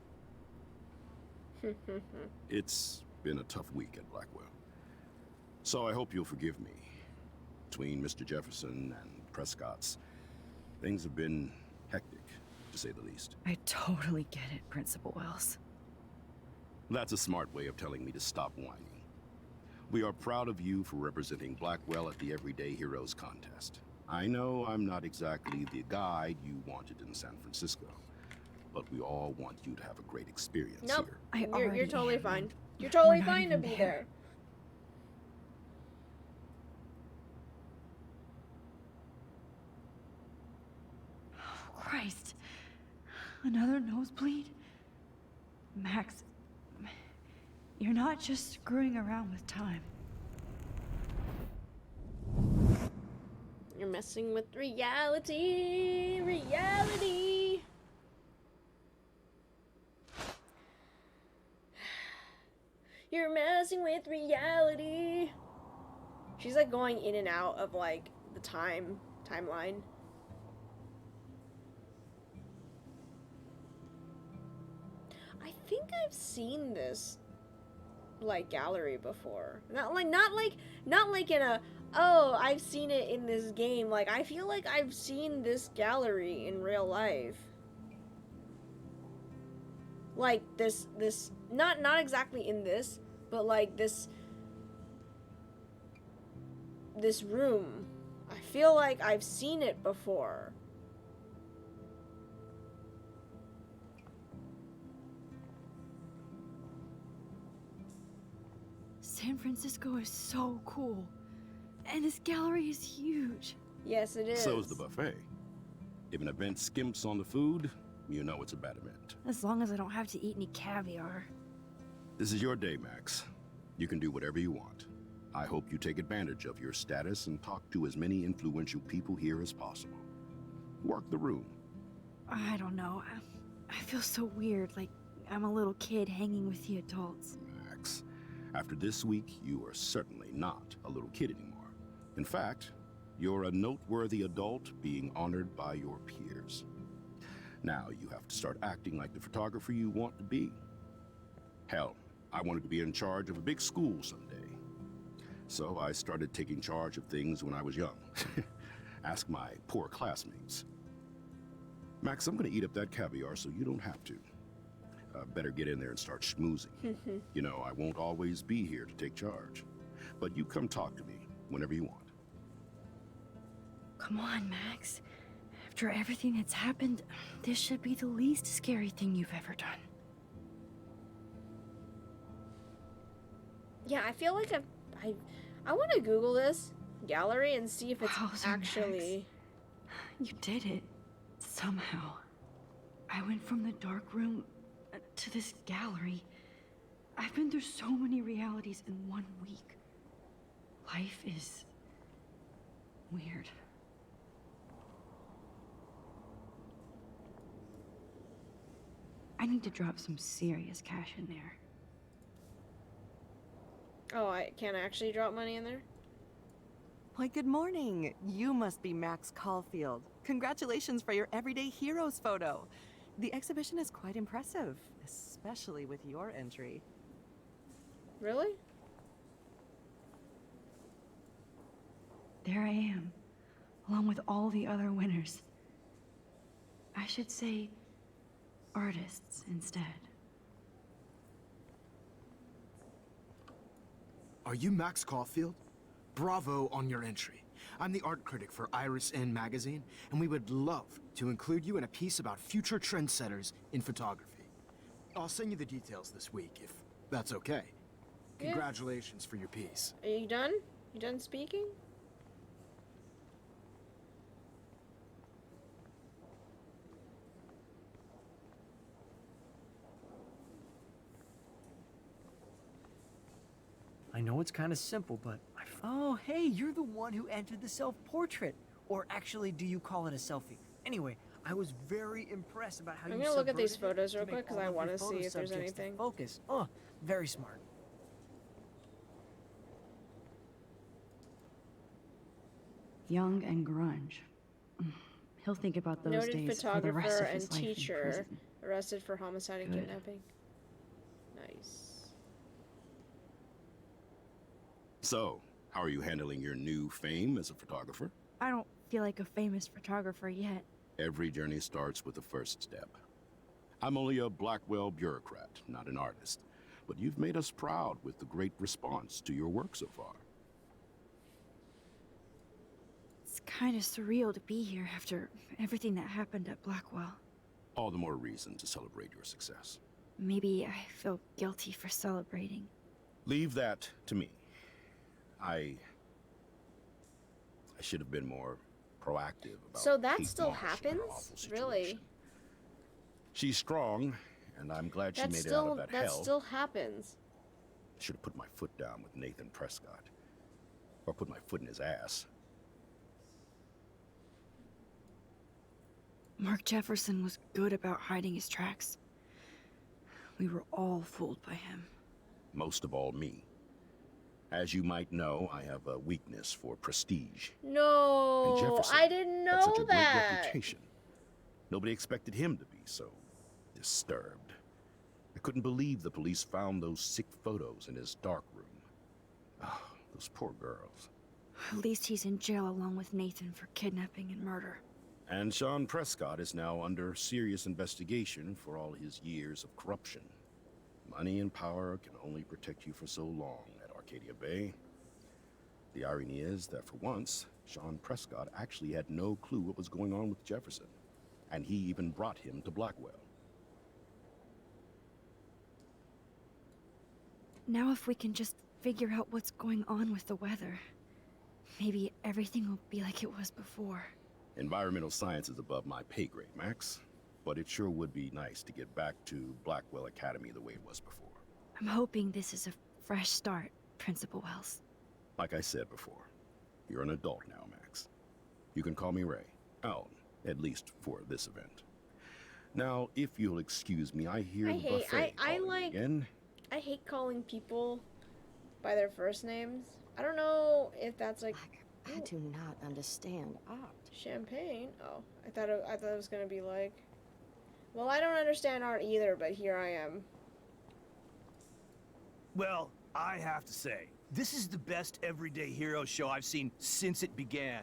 It's been a tough week at Blackwell. So I hope you'll forgive me. Between Mr. Jefferson and Prescott's, things have been hectic, to say the least. I totally get it, Principal Wells. That's a smart way of telling me to stop whining. We are proud of you for representing Blackwell at the Everyday Heroes contest. I know I'm not exactly the guide you wanted in San Francisco, but we all want you to have a great experience Nope. here. You're totally fine. You're We're totally not fine to even be there. there. Oh, Christ. Another nosebleed? Max, you're not just screwing around with time. You're messing with reality. Reality. You're messing with reality. She's like going in and out of like the timeline. I think I've seen this like gallery before. Not like in a, oh, I've seen it in this game. Like I feel like I've seen this gallery in real life. Like this not exactly in this, but like this room. I feel like I've seen it before. San Francisco is so cool. And this gallery is huge. Yes, it is. So is the buffet. If an event skimps on the food, you know it's a bad event. As long as I don't have to eat any caviar. This is your day, Max. You can do whatever you want. I hope you take advantage of your status and talk to as many influential people here as possible. Work the room. I don't know. I feel so weird, like I'm a little kid hanging with the adults. Max, after this week, you are certainly not a little kid anymore. In fact, you're a noteworthy adult being honored by your peers. Now you have to start acting like the photographer you want to be. Hell, I wanted to be in charge of a big school someday. So I started taking charge of things when I was young. Ask my poor classmates. Max, I'm gonna eat up that caviar so you don't have to. Better get in there and start schmoozing. You know, I won't always be here to take charge. But you come talk to me whenever you want. Come on, Max. After everything that's happened, this should be the least scary thing you've ever done. Yeah, I feel like I want to Google this gallery and see if it's Wowzer, actually... You did it. Somehow. I went from the dark room to this gallery. I've been through so many realities in 1 week. Life is... weird. I need to drop some serious cash in there. Oh, I can't actually drop money in there? Why, good morning. You must be Max Caulfield. Congratulations for your Everyday Heroes photo. The exhibition is quite impressive, especially with your entry. Really? There I am, along with all the other winners. I should say artists instead. Are you Max Caulfield? Bravo on your entry. I'm the art critic for Iris N magazine, and we would love to include you in a piece about future trendsetters in photography. I'll send you the details this week, if that's okay. Yeah. Congratulations for your piece. Are you done? You done speaking? I know it's kind of simple, but oh, hey, you're the one who entered the self-portrait. Or actually, do you call it a selfie? Anyway, I was very impressed about how I'm you gonna look at these subverted it photos to real make quick, 'cause all I of your wanna photo see if there's subjects the anything. focus. Oh, very smart. Young and grunge. He'll think about those Noted days for the rest photographer of his and life in teacher prison. arrested for homicide and Good. kidnapping. Nice. So, how are you handling your new fame as a photographer? I don't feel like a famous photographer yet. Every journey starts with the first step. I'm only a Blackwell bureaucrat, not an artist. But you've made us proud with the great response to your work so far. It's kind of surreal to be here after everything that happened at Blackwell. All the more reason to celebrate your success. Maybe I feel guilty for celebrating. Leave that to me. I should have been more proactive about So that Kate still Marsh and her happens? awful Really? situation. She's strong, and I'm glad she That made it out still of that that hell. still happens. Should have put my foot down with Nathan Prescott. Or put my foot in his ass. Mark Jefferson was good about hiding his tracks. We were all fooled by him. Most of all, me. As you might know, I have a weakness for prestige. And No, Jefferson I didn't had such know a great that. reputation. Nobody expected him to be so disturbed. I couldn't believe the police found those sick photos in his dark room. Oh, those poor girls. At least he's in jail along with Nathan for kidnapping and murder. And Sean Prescott is now under serious investigation for all his years of corruption. Money and power can only protect you for so long at Arcadia Bay. The irony is that for once, Sean Prescott actually had no clue what was going on with Jefferson. And he even brought him to Blackwell. Now if we can just figure out what's going on with the weather, maybe everything will be like it was before. Environmental science is above my pay grade, Max. But it sure would be nice to get back to Blackwell Academy the way it was before. I'm hoping this is a fresh start, Principal Wells. Like I said before, you're an adult now, Max. You can call me Ray. Alan, at least for this event. Now, if you'll excuse me, I hear the buffet calling again. I hate calling people by their first names. I don't know if that's like I do not understand art. champagne. Oh, I thought it was gonna be like Well, I don't understand art either, but here I am. Well, I have to say, this is the best everyday hero show I've seen since it began.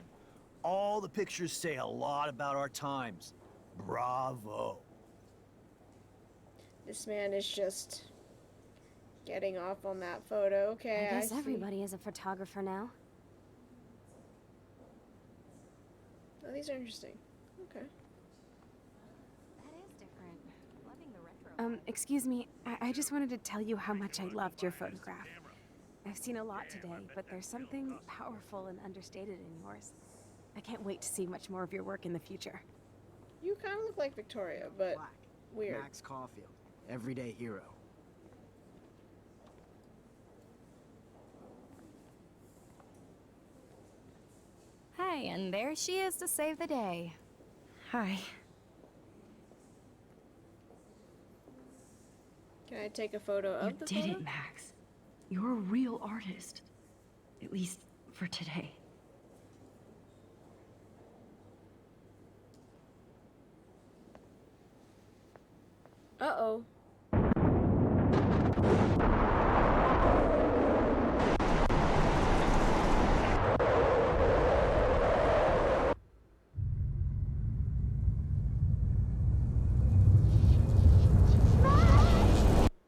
All the pictures say a lot about our times. Bravo. This man is just getting off on that photo. Okay, I guess see. everybody is a photographer now. Oh, these are interesting. Okay. That is different. Loving the retro. Excuse me. I just wanted to tell you how much I loved your photograph. I've seen a lot today, but there's something powerful and understated in yours. I can't wait to see much more of your work in the future. You kind of look like Victoria, but Black. weird. Max Caulfield, everyday hero. Hi, and there she is to save the day. Hi. Can I take a photo of You the did photo? it, Max. You're a real artist. At least for today. Uh-oh.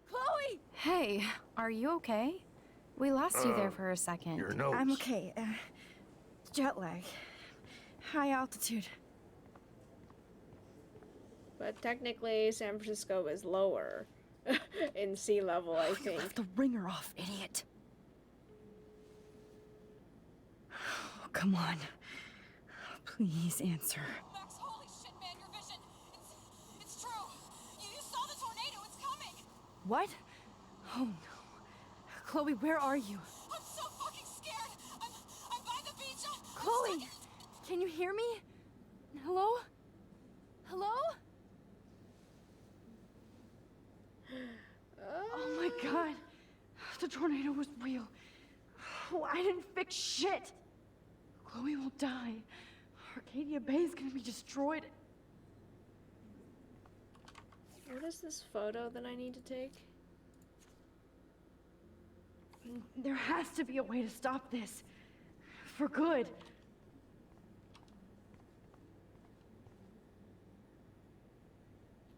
Chloe! Hey, are you okay? We lost you there for a second. Your nose. I'm okay. Jet lag. High altitude. But technically, San Francisco is lower in sea level, I You think. left the ringer off, idiot. Oh, come on. Please answer. Max, holy shit, man, your vision. It's true. You saw the tornado. It's coming. What? Oh no. Chloe, where are you? I'm so fucking scared. I'm by the beach. I'm Chloe! stuck. Can you hear me? Hello? Hello? Oh my god. The tornado was real. Oh, I didn't fix shit. Chloe will die. Arcadia Bay is gonna be destroyed. What is this photo that I need to take? There has to be a way to stop this. For good.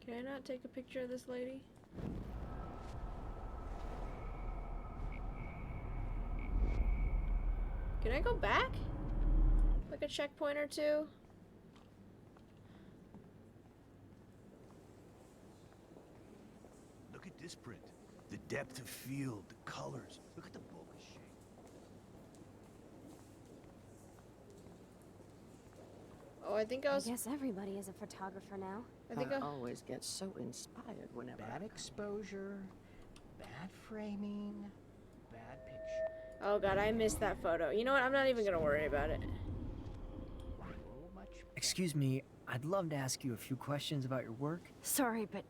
Can I not take a picture of this lady? Can I go back? Like a checkpoint or two? Look at this print. The depth of field, the colors. Look at the bokeh shape. Oh, I think I I was. guess everybody is a photographer now. I think I. always get so inspired whenever. Bad exposure, bad framing, bad picture. Oh god, I missed that photo. You know what? I'm not even gonna worry about it. So much Excuse me, I'd love to ask you a few questions about your work. Sorry, but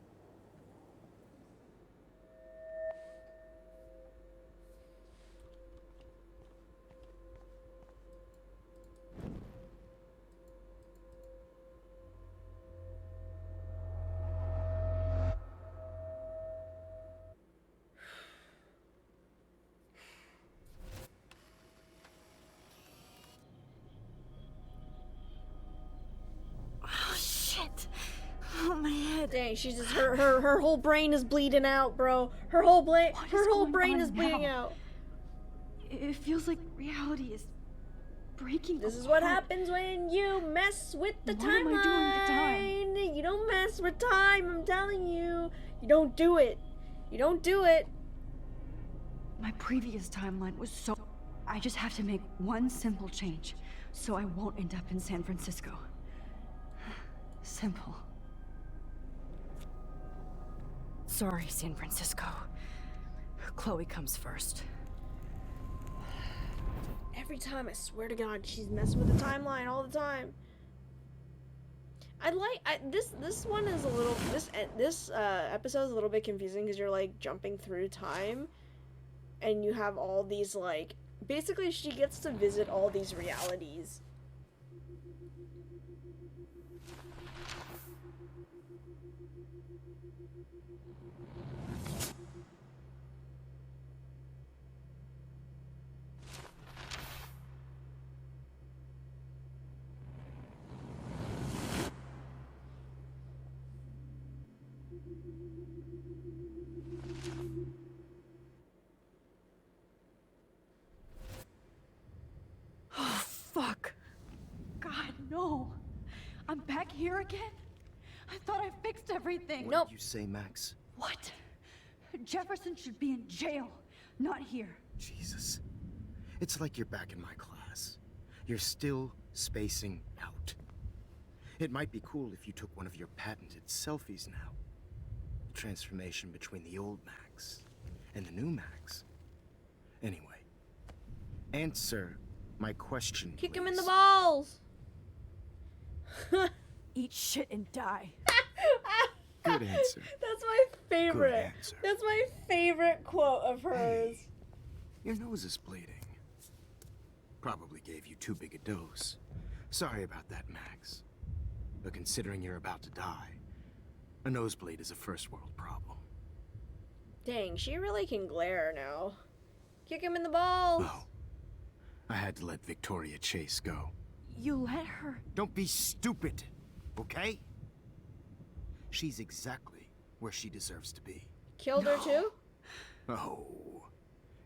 oh shit. Oh my head. Dang, she's just her whole brain is bleeding out, bro. Her whole What her is whole going brain on is bleeding now? out. It feels like reality is breaking This is what apart. happens when you mess with the What am I doing with the time? You don't mess with time, I'm telling you. You don't do it. You don't do it. My previous timeline was so... I just have to make one simple change, so I won't end up in San Francisco. Simple. Sorry, San Francisco. Chloe comes first. Every time, I swear to God, she's messing with the timeline all the time. This one is a little, this episode is a little bit confusing because you're like jumping through time, and you have all these like, basically she gets to visit all these realities. Oh, fuck. God, no. I'm back here again? I thought I fixed everything. Nope. You say, Max? What? Jefferson should be in jail, not here. Jesus. It's like you're back in my class. You're still spacing out. It might be cool if you took one of your patented selfies now. The transformation between the old Max and the new Max. Anyway, answer my question, Kick him in the please. balls. Eat shit and die. Good answer. That's my favorite. Good answer. That's my favorite quote of hers. Your nose is bleeding. Probably gave you too big a dose. Sorry about that, Max. But considering you're about to die, a nosebleed is a first world problem. Dang, she really can glare now. Kick him in the balls. Oh. I had to let Victoria Chase go. You let her. Don't be stupid, okay? She's exactly where she deserves to be. Killed her too? Oh,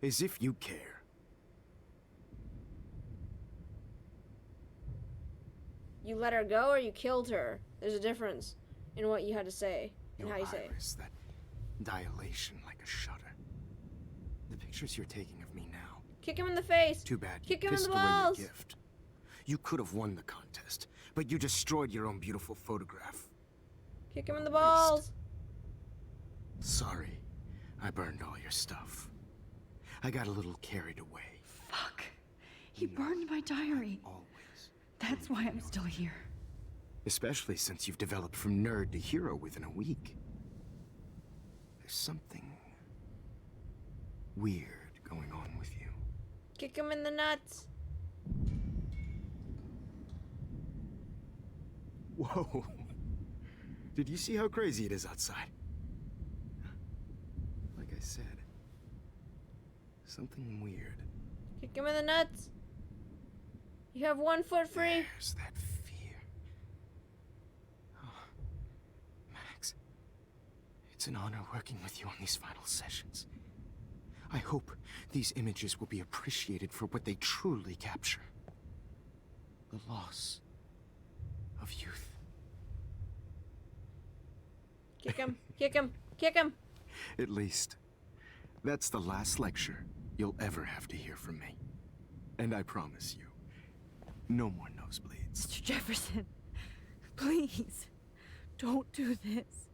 as if you care. You let her go or you killed her? There's a difference in what you had to say and Your how you say it. iris, that dilation like a shutter. The pictures you're taking of me now. Kick him in the face. Too bad you Kick him in pissed the away your balls. gift. You could have won the contest, but you destroyed your own beautiful photograph. Kick him in the balls. Sorry, I burned all your stuff. I got a little carried away. Fuck. He burned my diary. Always. That's why I'm still here. Especially since you've developed from nerd to hero within a week. There's something weird going on with you. Kick him in the nuts. Whoa. Did you see how crazy it is outside? Like I said, something weird. Kick him in the nuts. You have 1 foot free. There's that fear. Oh, Max, it's an honor working with you on these final sessions. I hope these images will be appreciated for what they truly capture. The loss of youth. Kick him. Kick him. Kick him. At least, that's the last lecture you'll ever have to hear from me. And I promise you, no more nosebleeds. Mr. Jefferson, please, don't do this.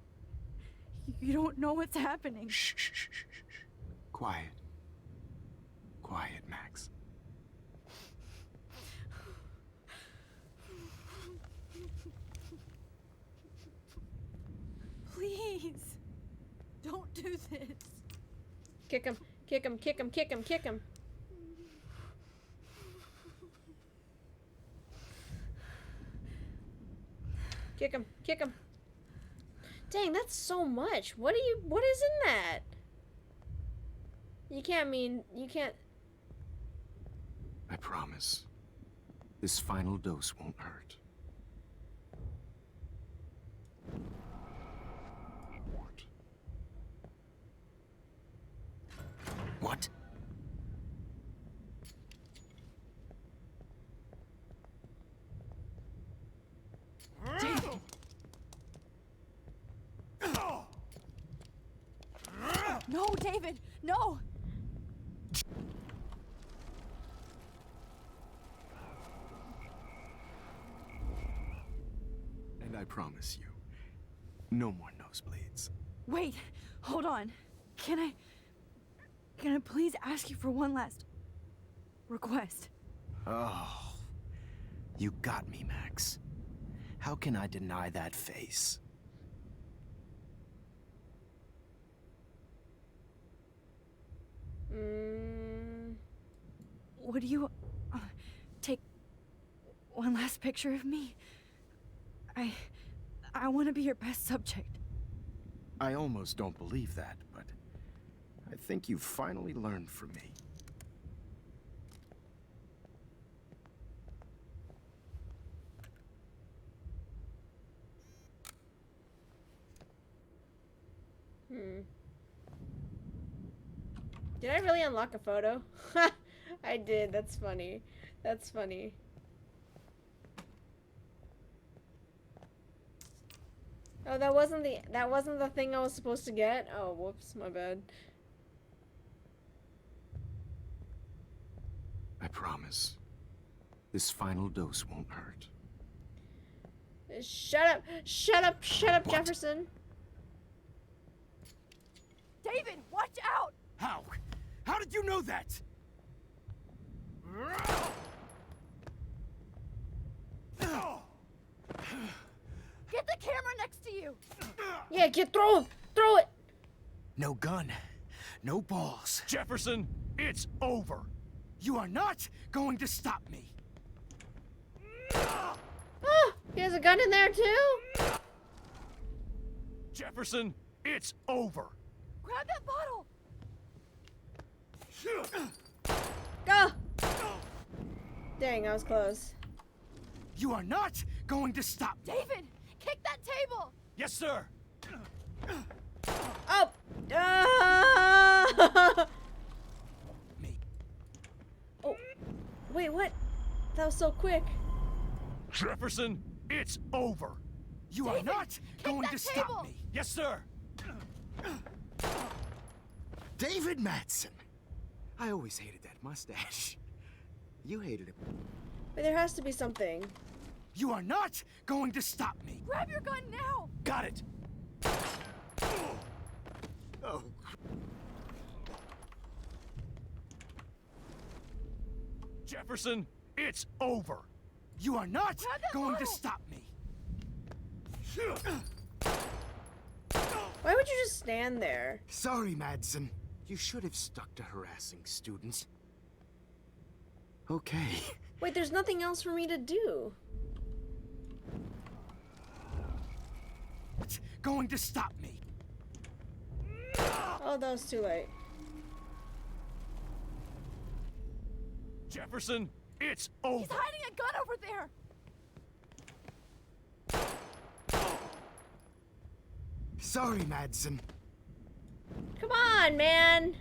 You don't know what's happening. Shh, shh, shh, shh, shh. Quiet. Quiet, Max. Please, don't do this. Kick him. Kick him. Kick him. Kick him. Kick him. Kick him. Kick him. Dang, that's so much. What is in that? You can't. I promise. This final dose won't hurt. What? David. No, David, no! And I promise you, no more nosebleeds. Wait, hold on. Can I please ask you for one last request? Oh, you got me, Max. How can I deny that face? Would you take one last picture of me? I want to be your best subject. I almost don't believe that, but I think you've finally learned from me. Did I really unlock a photo? I did. That's funny. That's funny. Oh, that wasn't the thing I was supposed to get? Oh, whoops, my bad. I promise. This final dose won't hurt. Shut up! Shut up! Shut up, What? Jefferson! David, watch out! How? How did you know that? Get the camera next to you! Yeah, throw him! Throw it! No gun. No balls. Jefferson, it's over. You are not going to stop me. Ah! He has a gun in there too? Jefferson, it's over. Grab that bottle! Go! Dang, I was close. You are not going to stop me. David, kick that table! Yes, sir. Oh! Ah! Me. Oh, wait, what? That was so quick. Jefferson, it's over. You are David, not kick going that to table. stop me. Yes, sir. David Madsen. I always hated that mustache. You hated it. Wait, there has to be something. You are not going to stop me. Grab your gun now! Got it. Oh. Jefferson, it's over. You are not Grab that going to bottle. stop me. Why would you just stand there? Sorry, Madsen. You should have stuck to harassing students. Okay. Wait, there's nothing else for me to do. Not going to stop me. Oh, that was too late. Jefferson, it's over. He's hiding a gun over there! Sorry, Madsen. Come on, man!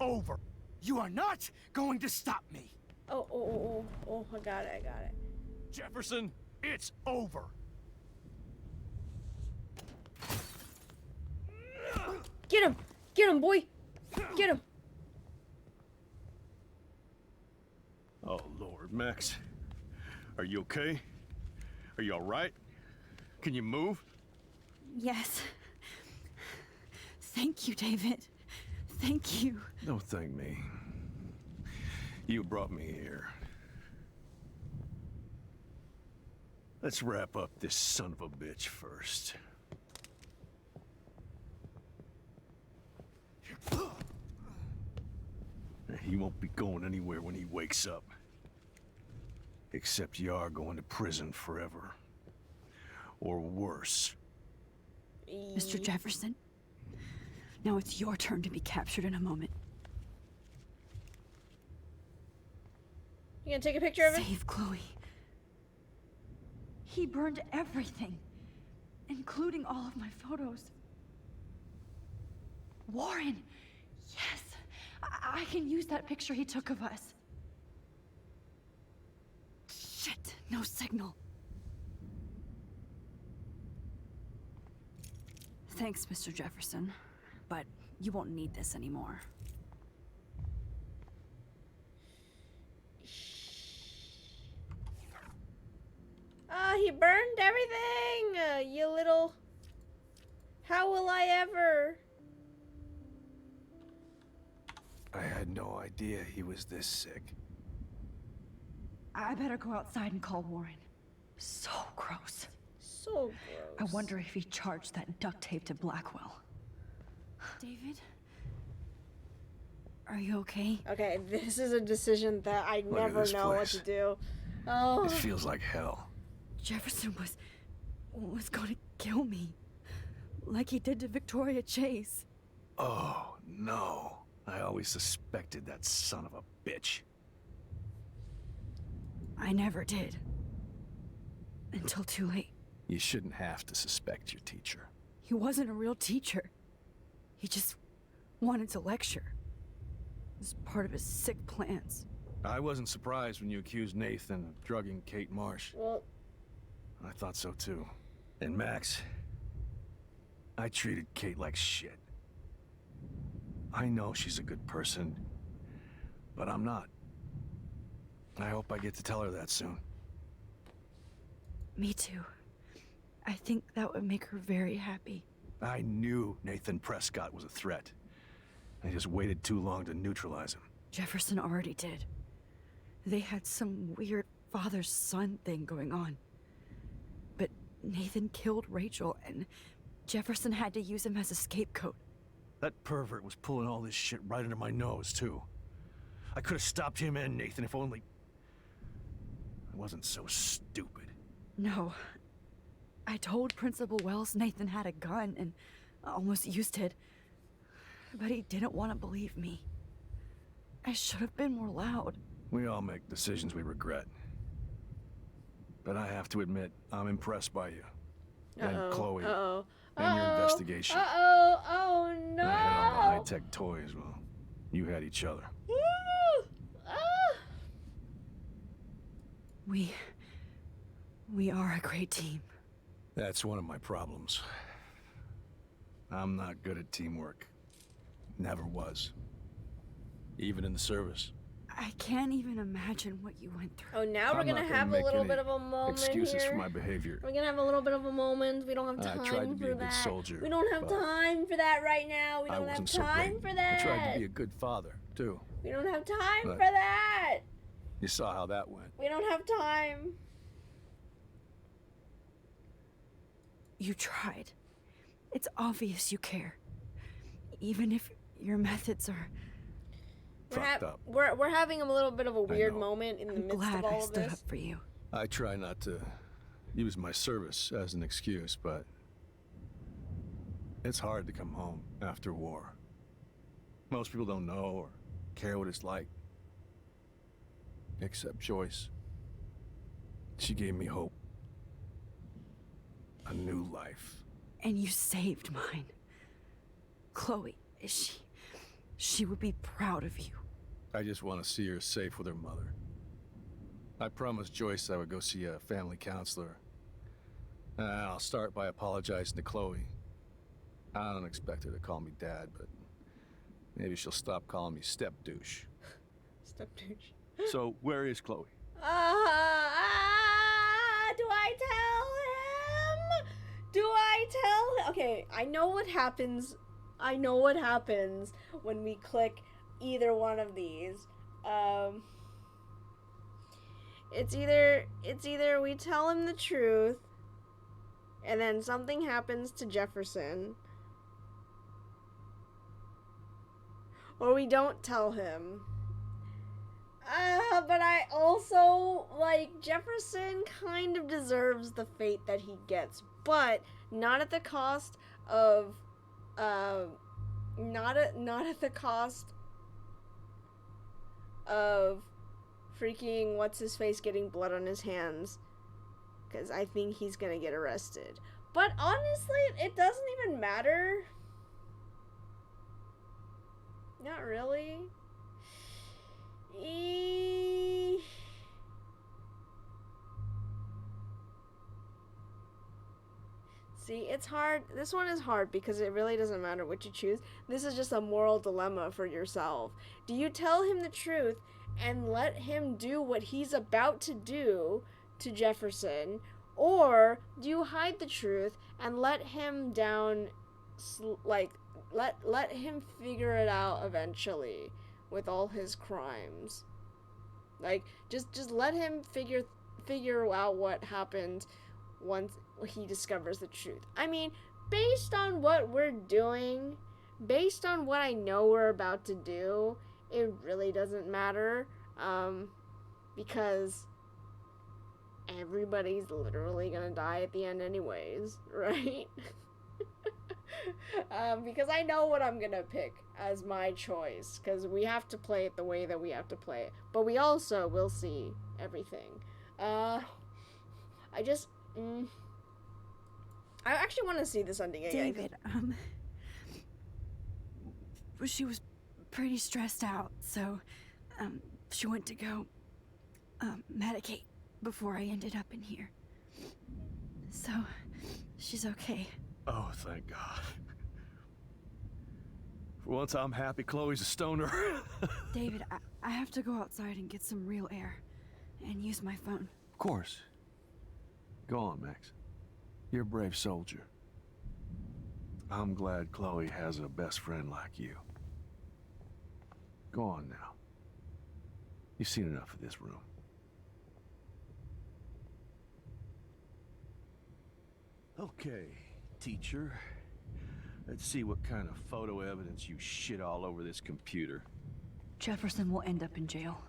Over. You are not going to stop me. Oh, I got it, Jefferson, it's over. Get him, boy! Get him! Oh, Lord, Max. Are you okay? Are you all right? Can you move? Yes. Thank you, David. Thank you. Don't thank me. You brought me here. Let's wrap up this son of a bitch first. He won't be going anywhere when he wakes up. Except you are going to prison forever. Or worse. Mr. Jefferson, now it's your turn to be captured in a moment. You gonna take a picture of it? Save Chloe. He burned everything, including all of my photos. Warren! Yes! I can use that picture he took of us. Shit, no signal. Thanks, Mr. Jefferson, but you won't need this anymore. Ah, he burned everything! You little... How will I ever? I had no idea he was this sick. I better go outside and call Warren. So gross. So I gross. wonder if he charged that duct tape to Blackwell. David? Are you okay? Okay, this is a decision that I Look at never this know what place. to do. Oh. It feels like hell. Jefferson was going to kill me. like he did to Victoria Chase. Oh, no. I always suspected that son of a bitch. I never did. Until too late. You shouldn't have to suspect your teacher. He wasn't a real teacher. He just wanted to lecture. It was part of his sick plans. I wasn't surprised when you accused Nathan of drugging Kate Marsh. Well, I thought so too. And Max, I treated Kate like shit. I know she's a good person, but I'm not. I hope I get to tell her that soon. Me too. I think that would make her very happy. I knew Nathan Prescott was a threat. I just waited too long to neutralize him. Jefferson already did. They had some weird father-son thing going on. But Nathan killed Rachel, and Jefferson had to use him as a scapegoat. That pervert was pulling all this shit right under my nose, too. I could have stopped him and Nathan if only... I wasn't so stupid. No. I told Principal Wells Nathan had a gun and almost used it. But he didn't want to believe me. I should have been more loud. We all make decisions we regret. But I have to admit, I'm impressed by you. And Chloe. And your investigation. Oh no! I had all the high-tech toys, well, you had each other. We are a great team. That's one of my problems. I'm not good at teamwork. Never was. Even in the service. I can't even imagine what you went through. Oh, now we're I'm gonna not have a make little any bit of a moment excuses here. for my behavior. We're gonna have a little bit of a moment. We don't have time I tried to be for a good that. soldier, We don't have but time for that right now. We I don't have wasn't so time great. for that. I tried to be a good father, too. We don't have time But- for that. You saw how that went. We don't have time. You tried. It's obvious you care. Even if your methods are... Fucked up. We're having a little bit of a weird know. moment in the I'm midst glad of I all of stood this. up for you. I try not to use my service as an excuse, but it's hard to come home after war. Most people don't know or care what it's like. Except Joyce. She gave me hope. A new life. And you saved mine. Chloe, she would be proud of you. I just want to see her safe with her mother. I promised Joyce I would go see a family counselor. I'll start by apologizing to Chloe. I don't expect her to call me Dad, but maybe she'll stop calling me step douche. Step douche. So, where is Chloe? Do I tell him? Do I tell him? Okay, I know what happens. I know what happens when we click either one of these. It's either we tell him the truth and then something happens to Jefferson, or we don't tell him. But I also, like, Jefferson kind of deserves the fate that he gets, but not at the cost of, not at the cost of freaking what's-his-face getting blood on his hands, because I think he's gonna get arrested. But honestly, it doesn't even matter. Not really. See, it's hard. This one is hard because it really doesn't matter what you choose. This is just a moral dilemma for yourself. Do you tell him the truth and let him do what he's about to do to Jefferson, or do you hide the truth and let him down, like, let him figure it out eventually with all his crimes? Like, just let him figure out what happened once he discovers the truth. I mean, based on what we're doing, based on what I know we're about to do, it really doesn't matter, because everybody's literally gonna die at the end anyways, right? Because I know what I'm gonna pick as my choice, because we have to play it the way that we have to play it, but we also will see everything. I just I actually want to see this ending again. David, she was pretty stressed out, so she went to go medicate before I ended up in here. So she's okay. Oh, thank God. For once, I'm happy Chloe's a stoner. David, I have to go outside and get some real air and use my phone. Of course. Go on, Max. You're a brave soldier. I'm glad Chloe has a best friend like you. Go on now. You've seen enough of this room. Okay, teacher. Let's see what kind of photo evidence you shit all over this computer. Jefferson will end up in jail.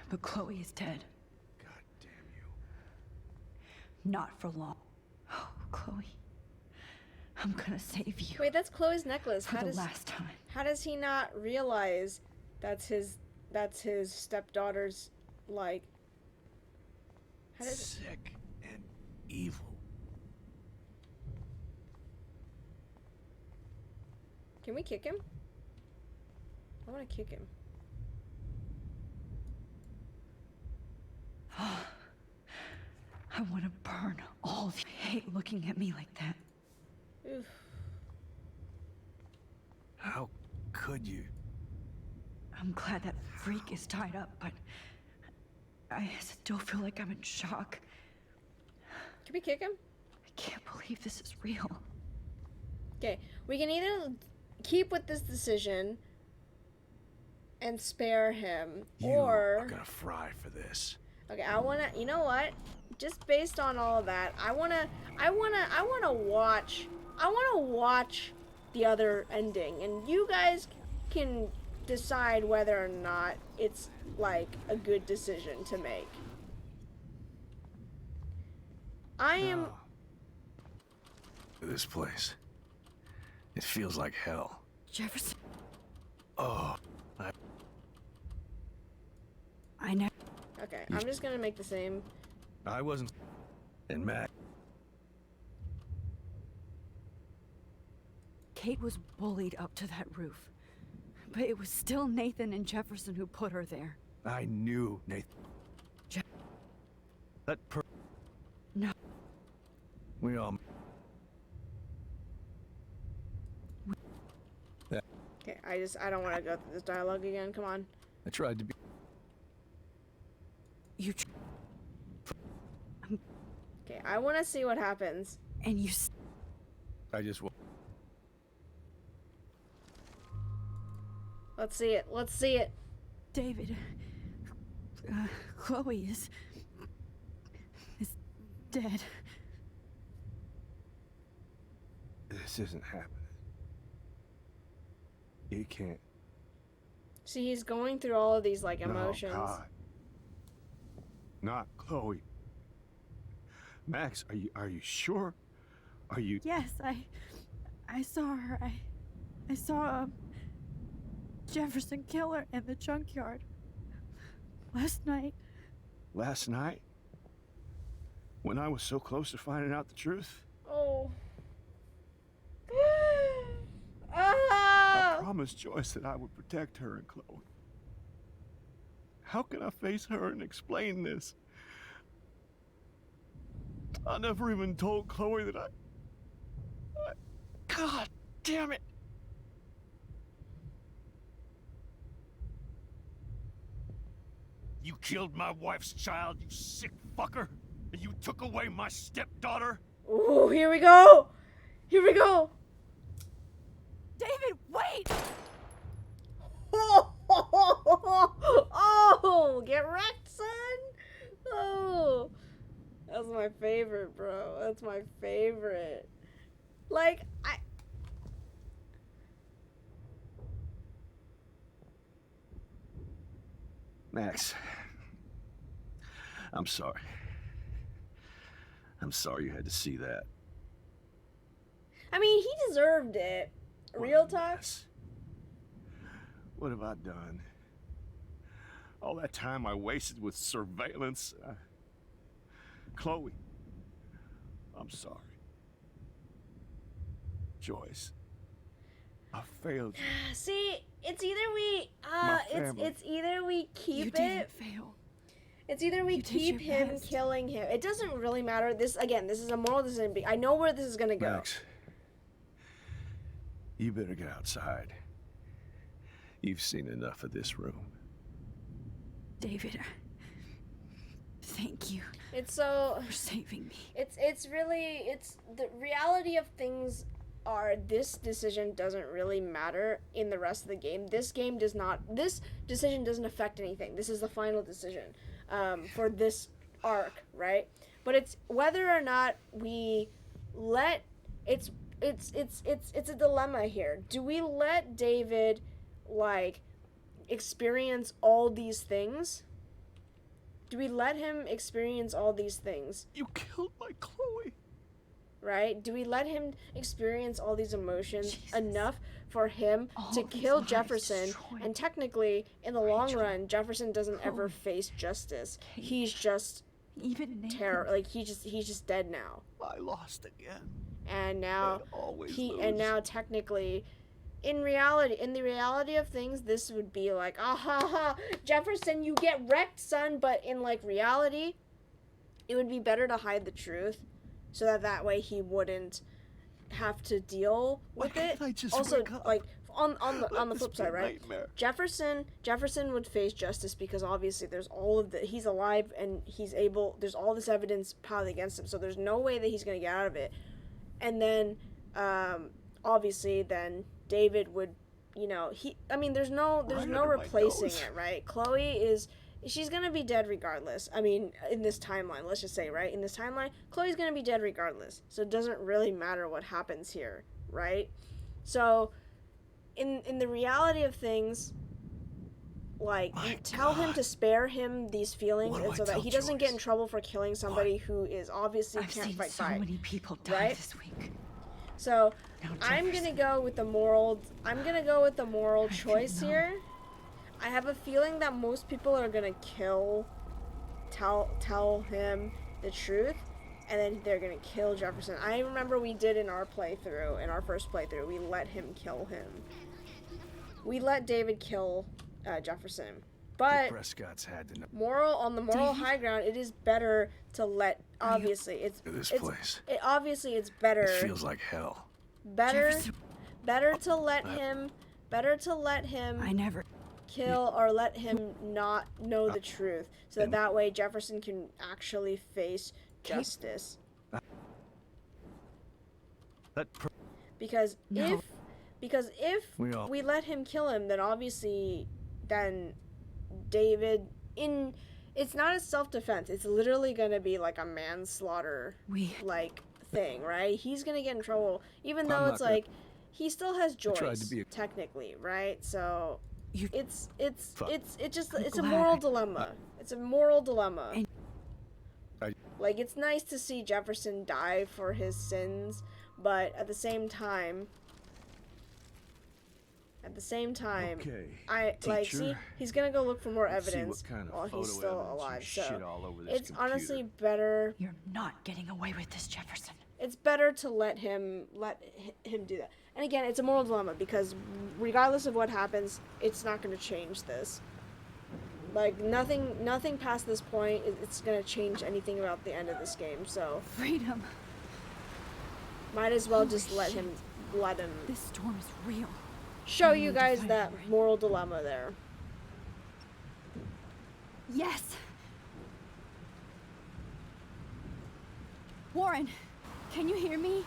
But Chloe is dead. God damn you. Not for long. Oh, Chloe. I'm gonna save you. Wait, that's Chloe's necklace. For the last time. How does he not realize that's his stepdaughter's, like... How does... Sick and evil. Can we kick him? I want to kick him. I want to burn all of you. I hate looking at me like that. Oof. How could you? I'm glad that freak is tied up, but I still feel like I'm in shock. Can we kick him? I can't believe this is real. Okay, we can either keep with this decision and spare him, You or... are gonna fry for this. Okay, I wanna... You know what? Just based on all of that, I wanna watch the other ending, and you guys can decide whether or not it's, like, a good decision to make. I am... This place. It feels like hell. Jefferson. Oh, I know. Okay, I'm just gonna make the same. I wasn't. And Matt. Kate was bullied up to that roof. But it was still Nathan and Jefferson who put her there. I knew Nathan. No. We all. Okay, I don't want to go through this dialogue again. Come on. I tried to be. You. Okay, I want to see what happens. And you. I just. Let's see it. Let's see it. David. Chloe is dead. This isn't happening. You can't. See, he's going through all of these, like, emotions. No, God. Not Chloe. Max, are you sure? Are you? Yes, I saw her. I saw Jefferson kill her in the junkyard last night. Last night? When I was so close to finding out the truth? Oh. I promised Joyce that I would protect her and Chloe. How can I face her and explain this? I never even told Chloe that I... God damn it! You killed my wife's child, you sick fucker! And you took away my stepdaughter? Ooh, here we go! Here we go! David, wait! Oh, get wrecked, son! Oh, that's my favorite, bro. That's my favorite. Like, Max, I'm sorry. I'm sorry you had to see that. I mean, he deserved it. Real talk. Mess. What have I done? All that time I wasted with surveillance. Chloe, I'm sorry. Joyce, I failed you. See, it's either we My family. it's either we You keep didn't it. fail. It's either we You did keep your him best. killing him. It doesn't really matter. This is a moral decision. I know where this is gonna go. Max, you better get outside. You've seen enough of this room. David, thank you It's so for saving me. it's really the reality of things are this decision doesn't really matter in the rest of the game. This decision doesn't affect anything. This is the final decision for this arc, right? But it's whether or not we let it's a dilemma here. Do we let David like experience all these things? Do we let him experience all these things? You killed my Chloe. Right? Do we let him experience all these emotions Jesus. enough for him All to of his kill lives Jefferson? destroyed. And technically, in the long Rachel. run, Jefferson doesn't ever Chloe. face justice. Kate. He's just Even Nathan. terror. Like he's just dead now. I lost again. And now I'd always and lose. now technically, in the reality of things, this would be like, ah ha ha, Jefferson, you get wrecked, son. But in like reality, it would be better to hide the truth, so that way he wouldn't have to deal Why with it. can't I just Also, wake up? like on the Let this flip be side, a right? nightmare. Jefferson would face justice because obviously there's all of the he's alive and there's all this evidence piled against him, so there's no way that he's gonna get out of it. And then obviously then David would, there's no Right no under my replacing nose. it, right? She's gonna be dead regardless. I mean, in this timeline, let's just say, right? In this timeline, Chloe's gonna be dead regardless. So it doesn't really matter what happens here, right? So in the reality of things, like, My you tell him God. to spare him these feelings What do and I so that tell he doesn't get in Joyce? trouble for killing somebody who is obviously I've can't seen fight so back. many people die right? this week. So Now I'm Jefferson. gonna go with the moral I choice don't know. here. I have a feeling that most people are gonna tell him the truth, and then they're gonna kill Jefferson. I remember we did in our first playthrough, we let him kill him. We let David kill Jefferson, but Prescott's had to know on the moral David? high ground, it is better to let. Obviously, it's this it's place. obviously it's better. It feels like hell. Jefferson. Better to let him I never. kill or let him not know the truth, so that way Jefferson can actually face justice. Because No. if We all- we let him kill him, then obviously then David it's not a self-defense. It's literally gonna be like a manslaughter We. like thing, right? He's gonna get in trouble, even I'm though not it's gonna- like he still has tried to Joyce be a- technically, right? So You. it's Fuck. it's a glad moral I- dilemma. It's a moral dilemma. And- Like, it's nice to see Jefferson die for his sins, but at the same time, Okay, I like see teacher. he's gonna go look for more Let's see evidence what kind of while photo he's still evidence you alive. shit So all over this it's honestly computer. better. You're not getting away with this, Jefferson. It's better to let him do that. And again, it's a moral dilemma because regardless of what happens, it's not going to change this. Like nothing past this point it's going to change anything about the end of this game. So Freedom. might as well Holy just let him This storm is real. show I you need to guys find that out, right? moral dilemma there. Yes. Warren, can you hear me?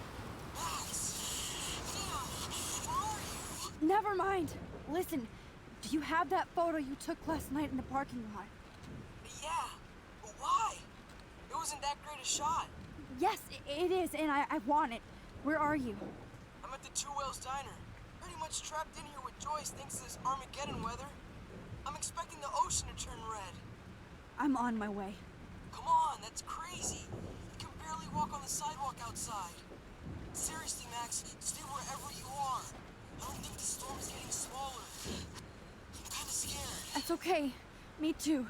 Never mind. Listen, do you have that photo you took last night in the parking lot? Yeah, but why? It wasn't that great a shot. Yes, it is, and I want it. Where are you? I'm at the Two Whales Diner. Pretty much trapped in here with Joyce thanks to this Armageddon weather. I'm expecting the ocean to turn red. I'm on my way. Come on, that's crazy. You can barely walk on the sidewalk outside. Seriously, Max, stay wherever you are. I don't think the storm is getting smaller. I'm kind of scared. That's okay. Me too.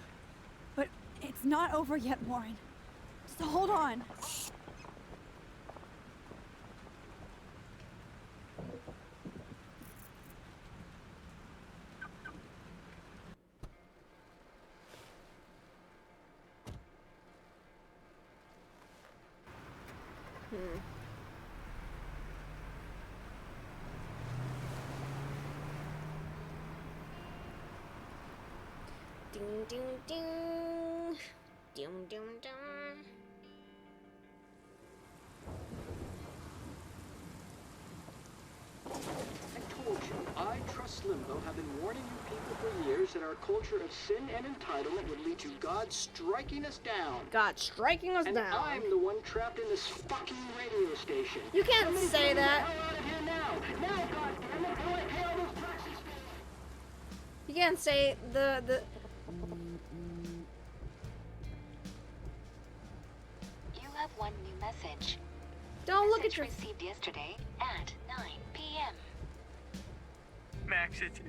But it's not over yet, Warren. Just hold on. Ding ding ding. Dum dum dum. I told you, I Trust Limbo have been warning you people for years that our culture of sin and entitlement would lead to God striking us down. God striking us And down. I'm the one trapped in this fucking radio station. You can't say that. Get the hell out of here now! Now, goddammit, I want to pay all those taxes. You can't say the. You have one new message. Don't look at Message your. received yesterday at 9 p.m. Max, it's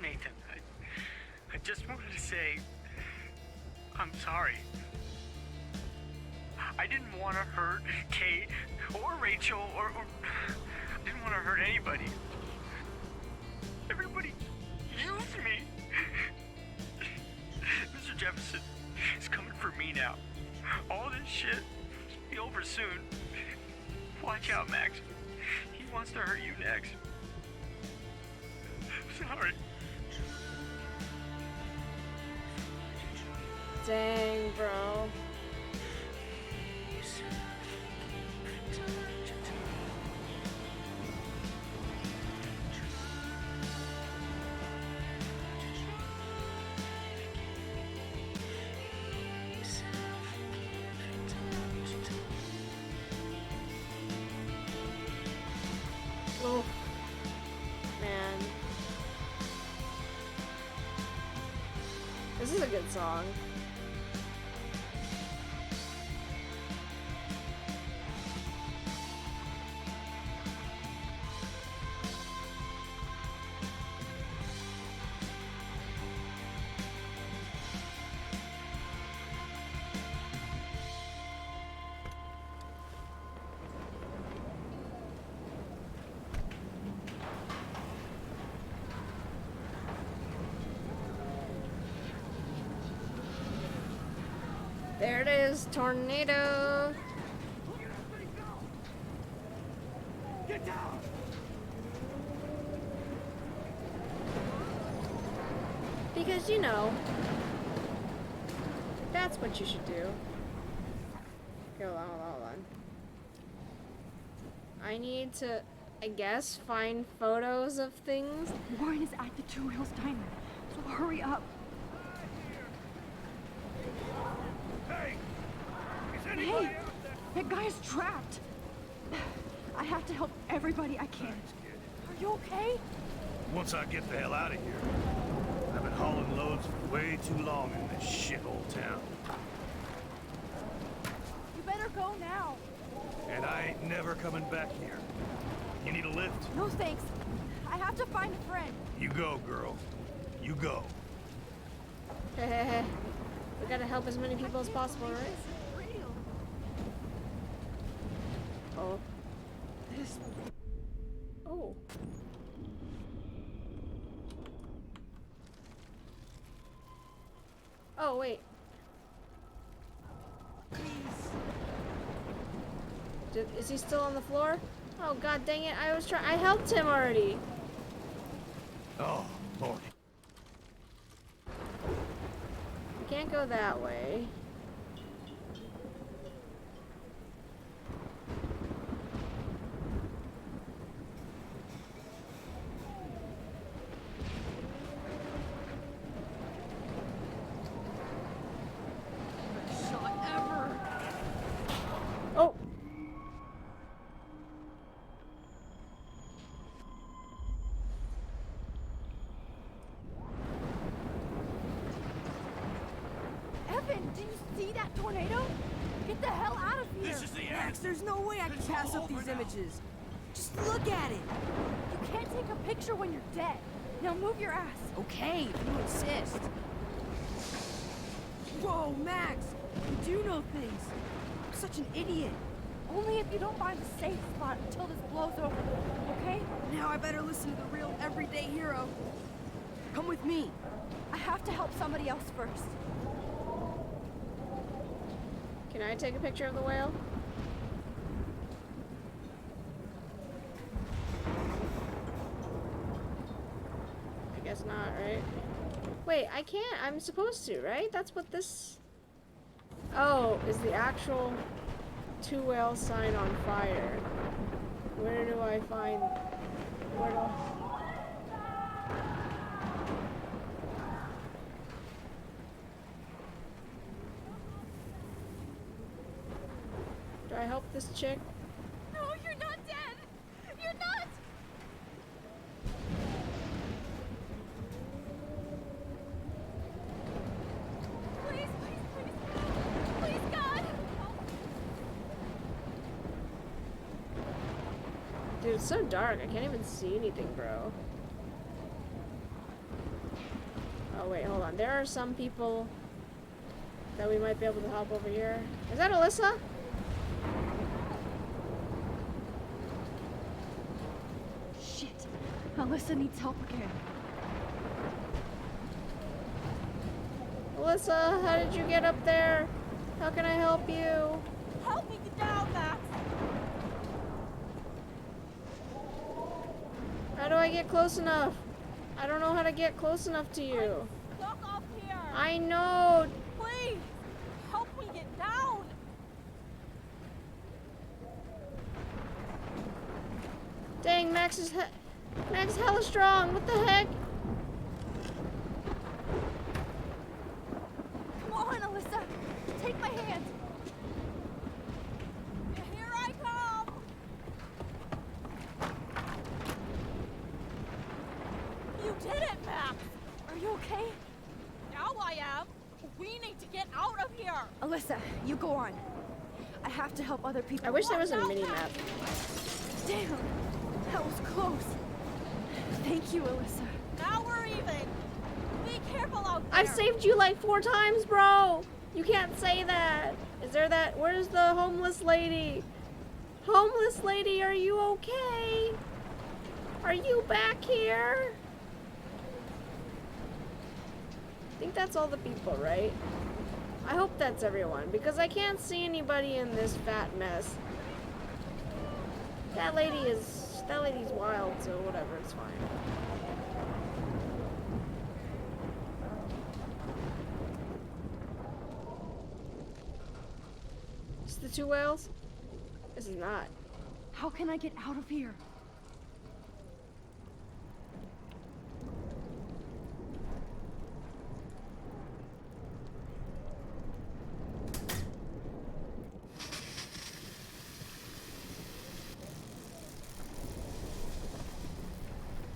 Nathan. I just wanted to say, I'm sorry. I didn't want to hurt Kate or Rachel or I didn't want to hurt anybody. Everybody used me. Mr. Jefferson is coming for me now. All this shit will be over soon. Watch out, Max. He wants to hurt you next. Sorry. Dang, bro. Oh, man. This is a good song. There it is, tornado. Get down! Because, you know, that's what you should do. Okay, hold on. I need to, I guess, find photos of things. Warren is at the Two Wheels Diner, so hurry up. Hey, that guy is trapped. I have to help everybody I can. Are you okay? Once I get the hell out of here. I've been hauling loads for way too long in this shithole town. You better go now. And I ain't never coming back here. You need a lift? No thanks. I have to find a friend. You go, girl. You go. We gotta help as many people as possible, right? Oh. Oh. Oh, wait. Is he still on the floor? Oh, god dang it. I helped him already. Oh, Lord. We can't go that way. Oh! Evan, did you see that tornado? Get the hell out of here! here. Max, there's no way I can pass up these images. Just look at it. You can't take a picture when you're dead. Now move your ass. Okay, if you insist. Whoa, Max! You do know things. I'm such an idiot. Only if you don't find a safe spot until this blows over, okay? Now I better listen to the real everyday hero. Come with me. I have to help somebody else first. Can I take a picture of the whale? I guess not, right? Wait, I can't. I'm supposed to, right? That's what this... Oh, is the actual two whale sign on fire. Where do I find... Where do I... Do I help this chick? No, you're not dead. You're not. Please, please, please. Please, God. Dude, it's so dark. I can't even see anything, bro. Oh, wait, hold on. There are some people that we might be able to help over here. Is that Alyssa? Shit. Alyssa needs help again. Alyssa, how did you get up there? How can I help you? Help me get down, Max. How do I get close enough? I don't know how to get close enough to you. Stuck up here. I know. Please, help me get down. Dang, Max is hella strong. What the heck? Come on, Alyssa. Take my hand. Here I come. You did it, Max. Are you okay? Now I am. We need to get out of here. Alyssa, you go on. I have to help other people. I wish there was a mini map. Damn, that was close. Thank you, Alyssa. Now we're even. Be careful out there. I've saved you like 4 times, bro. You can't say that. Is there that? Where's the homeless lady? Homeless lady, are you okay? Are you back here? I think that's all the people, right? I hope that's everyone, because I can't see anybody in this fat mess. That lady's wild, so whatever, it's fine. Is the 2 whales? This is not. How can I get out of here?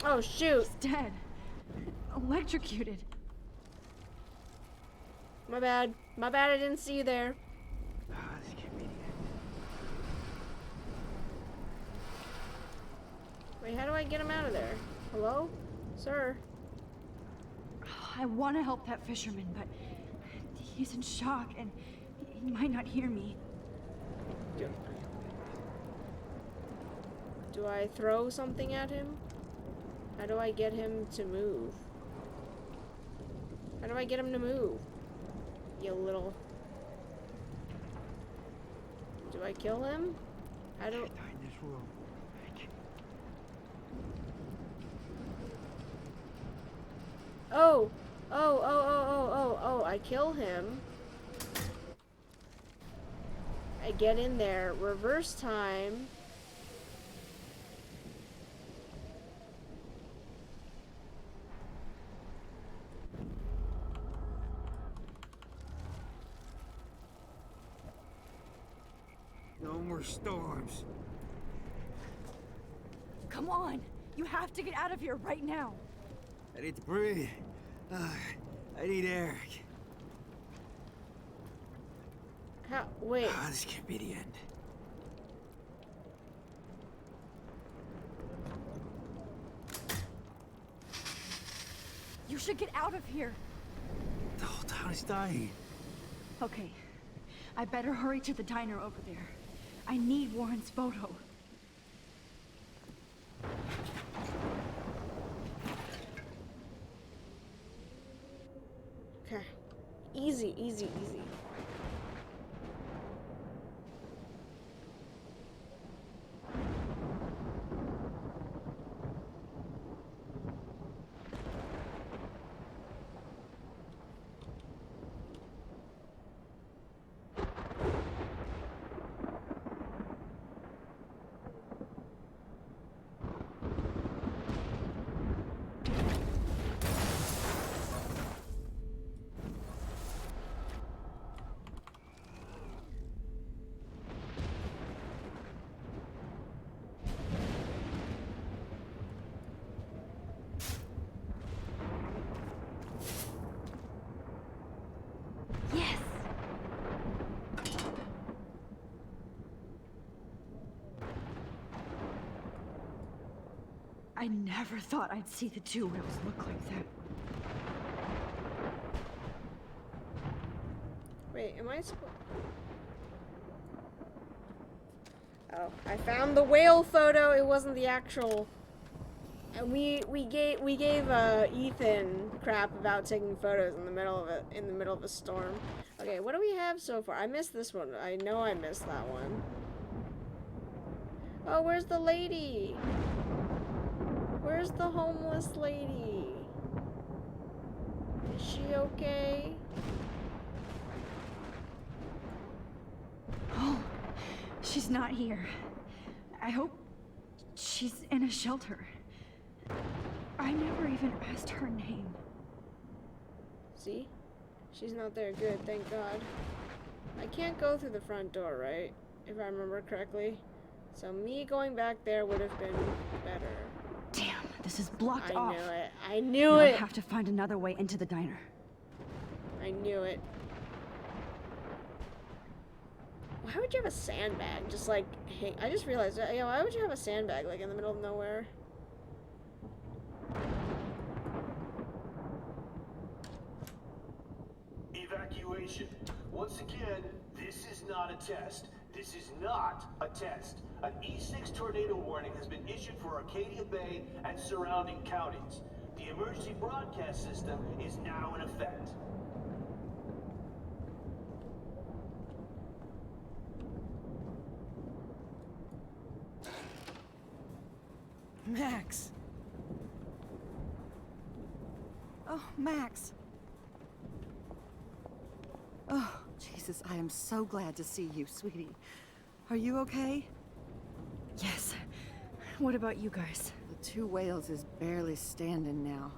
Oh, shoot. He's dead. Electrocuted. My bad. My bad, I didn't see you there. This can't be the end. Wait, how do I get him out of there? Hello? Sir? I want to help that fisherman, but he's in shock and he might not hear me. Do I throw something at him? How do I get him to move? How do I get him to move? You little... Do I kill him? I don't... Die in this room. Oh! Oh, I kill him. I get in there, reverse time. No more storms. Come on! You have to get out of here right now! I need to breathe. I need air. How? Wait. This can't be the end. You should get out of here. The whole town is dying. Okay. I better hurry to the diner over there. I need Warren's photo. Okay. Easy, easy, easy. Yes! I never thought I'd see the two wheels look like that. Wait, am I supposed... Oh, I found the whale photo. It wasn't the actual... And we gave Ethan crap about taking photos in the middle of a storm. Okay, what do we have so far? I missed this one. I know I missed that one. Oh, where's the lady? Where's the homeless lady? Is she okay? Oh, she's not here. I hope she's in a shelter. I never even asked her name. See? She's not there. Good, thank God. I can't go through the front door, right? If I remember correctly. So me going back there would have been better. Damn, this is blocked off. I knew it. I knew Now it. I have to find another way into the diner. I knew it. Why would you have a sandbag? Just like, hey, I just realized, yeah, why would you have a sandbag like in the middle of nowhere? Evacuation. Once again, this is not a test. This is not a test. An E6 tornado warning has been issued for Arcadia Bay and surrounding counties. The emergency broadcast system is now in effect. Max. Oh, Max. Oh, Jesus, I am so glad to see you, sweetie. Are you okay? Yes. What about you guys? The Two Whales is barely standing now.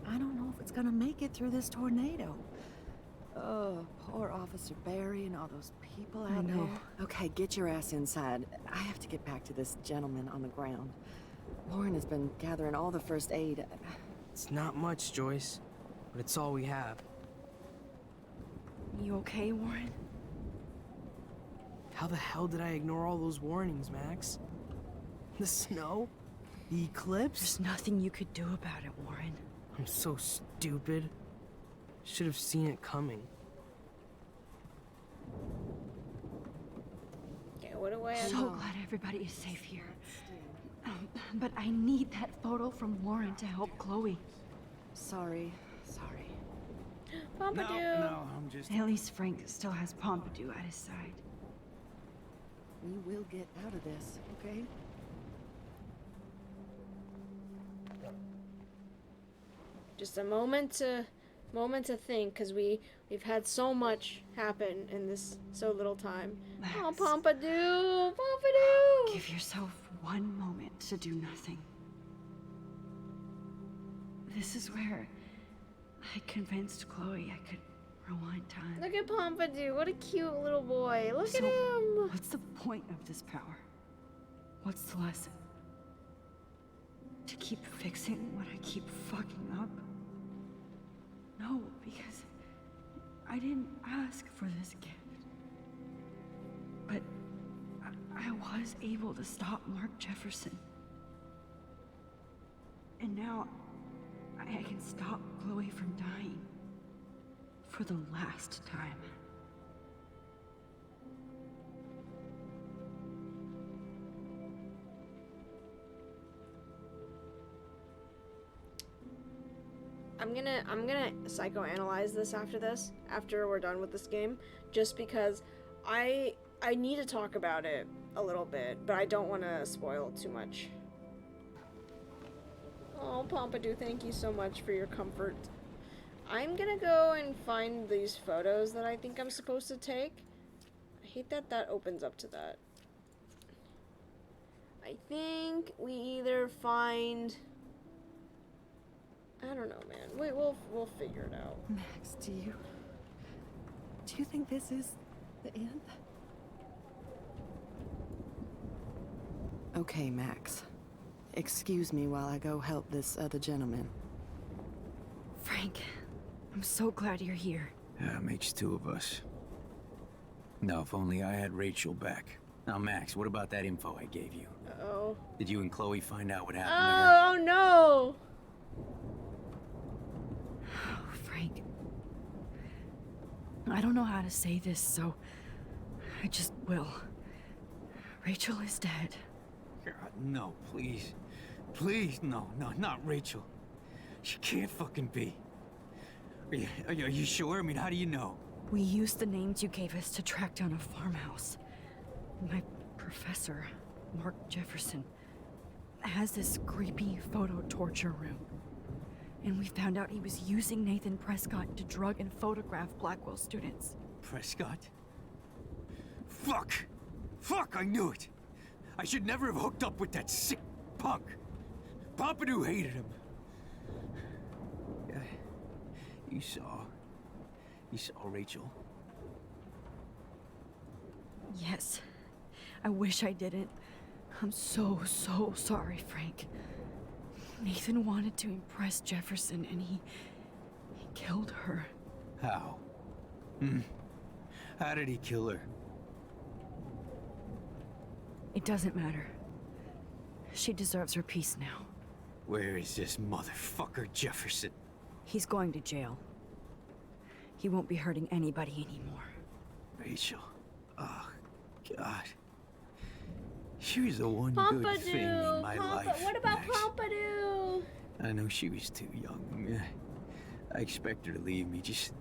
I don't know if it's gonna make it through this tornado. Oh, poor Officer Barry and all those people out there. Okay, get your ass inside. I have to get back to this gentleman on the ground. Warren has been gathering all the first aid. It's not much, Joyce, but it's all we have. You okay, Warren? How the hell did I ignore all those warnings, Max? The snow? The eclipse? There's nothing you could do about it, Warren. I'm so stupid. Should have seen it coming. Okay, what do I have? So glad everybody is safe here. But I need that photo from Warren to help Chloe. Sorry. Pompidou. No, I'm just... At least Frank still has Pompidou at his side. We will get out of this, okay? Just a moment to think, because we've had so much happen in this so little time. Max. Oh, Pompidou! Give yourself one moment to do nothing. This is where I convinced Chloe I could rewind time. Look at Pompidou. What a cute little boy. Look So, at him. what's the point of this power? What's the lesson? To keep fixing what I keep fucking up? No, because I didn't ask for this gift. But I was able to stop Mark Jefferson. And now I can stop Chloe from dying. For the last time. I'm gonna psychoanalyze this after we're done with this game, just because I need to talk about it a little bit, but I don't want to spoil too much. Oh, Pompidou, thank you so much for your comfort. I'm gonna go and find these photos that I think I'm supposed to take. I hate that that opens up to that. I think we either find... I don't know, man. Wait, we'll figure it out. Max, do you think this is the end? Okay, Max. Excuse me while I go help this other gentleman. Frank, I'm so glad you're here. Yeah, makes two of us. Now, if only I had Rachel back. Now, Max, what about that info I gave you? Uh-oh. Did you and Chloe find out what happened to her? Oh, no! Oh, Frank. I don't know how to say this, so I just will. Rachel is dead. God, no, please. Please, no, not Rachel. She can't fucking be. Are you sure? I mean, how do you know? We used the names you gave us to track down a farmhouse. My professor, Mark Jefferson, has this creepy photo torture room. And we found out he was using Nathan Prescott to drug and photograph Blackwell students. Prescott? Fuck! Fuck, I knew it! I should never have hooked up with that sick punk. Pompidou hated him. Yeah, you saw Rachel. Yes. I wish I didn't. I'm so sorry, Frank. Nathan wanted to impress Jefferson and he killed her. How? How did he kill her? It doesn't matter. She deserves her peace now. Where is this motherfucker Jefferson? He's going to jail. He won't be hurting anybody anymore. Rachel. Oh, God. She was the one good thing in my life. What about Max. Pompidou? I know she was too young. I expect her to leave me. Just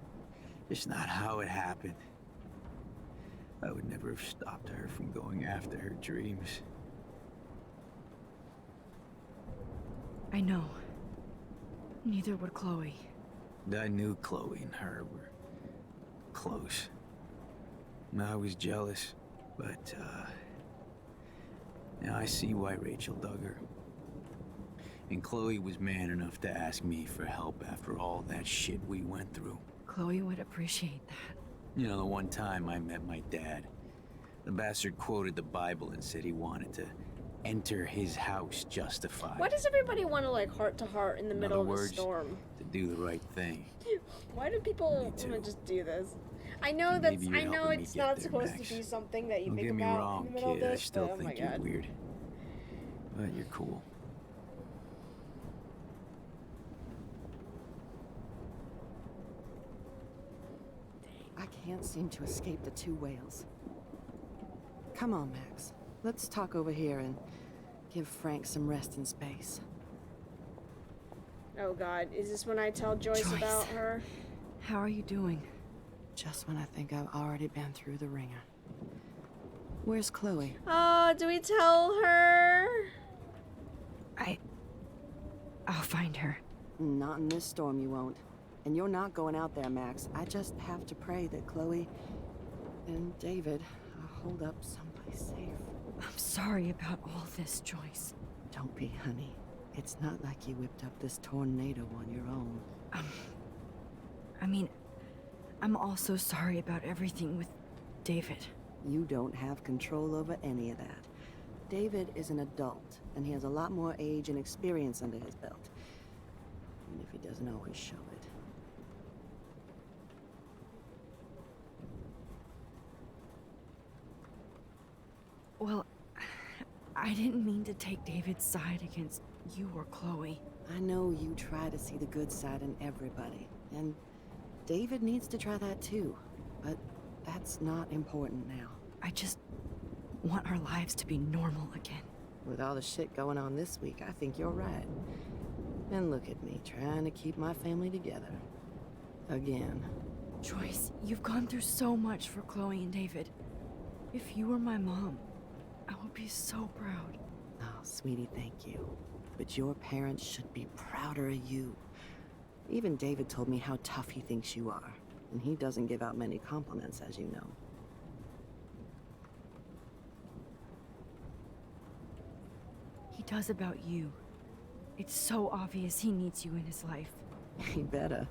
not how it happened. I would never have stopped her from going after her dreams. I know. Neither would Chloe. I knew Chloe and her were close. I was jealous, but now I see why Rachel dug her. And Chloe was man enough to ask me for help after all that shit we went through. Chloe would appreciate that. You know, the one time I met my dad, the bastard quoted the Bible and said he wanted to enter his house justified. Why does everybody want to like heart to heart in the middle of a storm? To do the right thing. Why do people want to just do this? I know that's I know it's not supposed to be something that you think about in the middle of this, I still but oh my think you're god. weird. But you're cool. I can't seem to escape the two whales. Come on, Max. Let's talk over here and give Frank some rest and space. Oh god, is this when I tell Joyce about her? How are you doing? Just when I think I've already been through the ringer. Where's Chloe? Oh, do we tell her? I'll find her. Not in this storm, you won't. And you're not going out there, Max. I just have to pray that Chloe and David hold up someplace safe. I'm sorry about all this, Joyce. Don't be, honey. It's not like you whipped up this tornado on your own. I mean, I'm also sorry about everything with David. You don't have control over any of that. David is an adult, and he has a lot more age and experience under his belt. Even if he doesn't always show it. I didn't mean to take David's side against you or Chloe. I know you try to see the good side in everybody, and David needs to try that too, but that's not important now. I just want our lives to be normal again. With all the shit going on this week, I think you're right. And look at me, trying to keep my family together. Again. Joyce, you've gone through so much for Chloe and David. If you were my mom, I would be so proud. Oh, sweetie, thank you. But your parents should be prouder of you. Even David told me how tough he thinks you are. And he doesn't give out many compliments, as you know. He does about you. It's so obvious he needs you in his life. He better.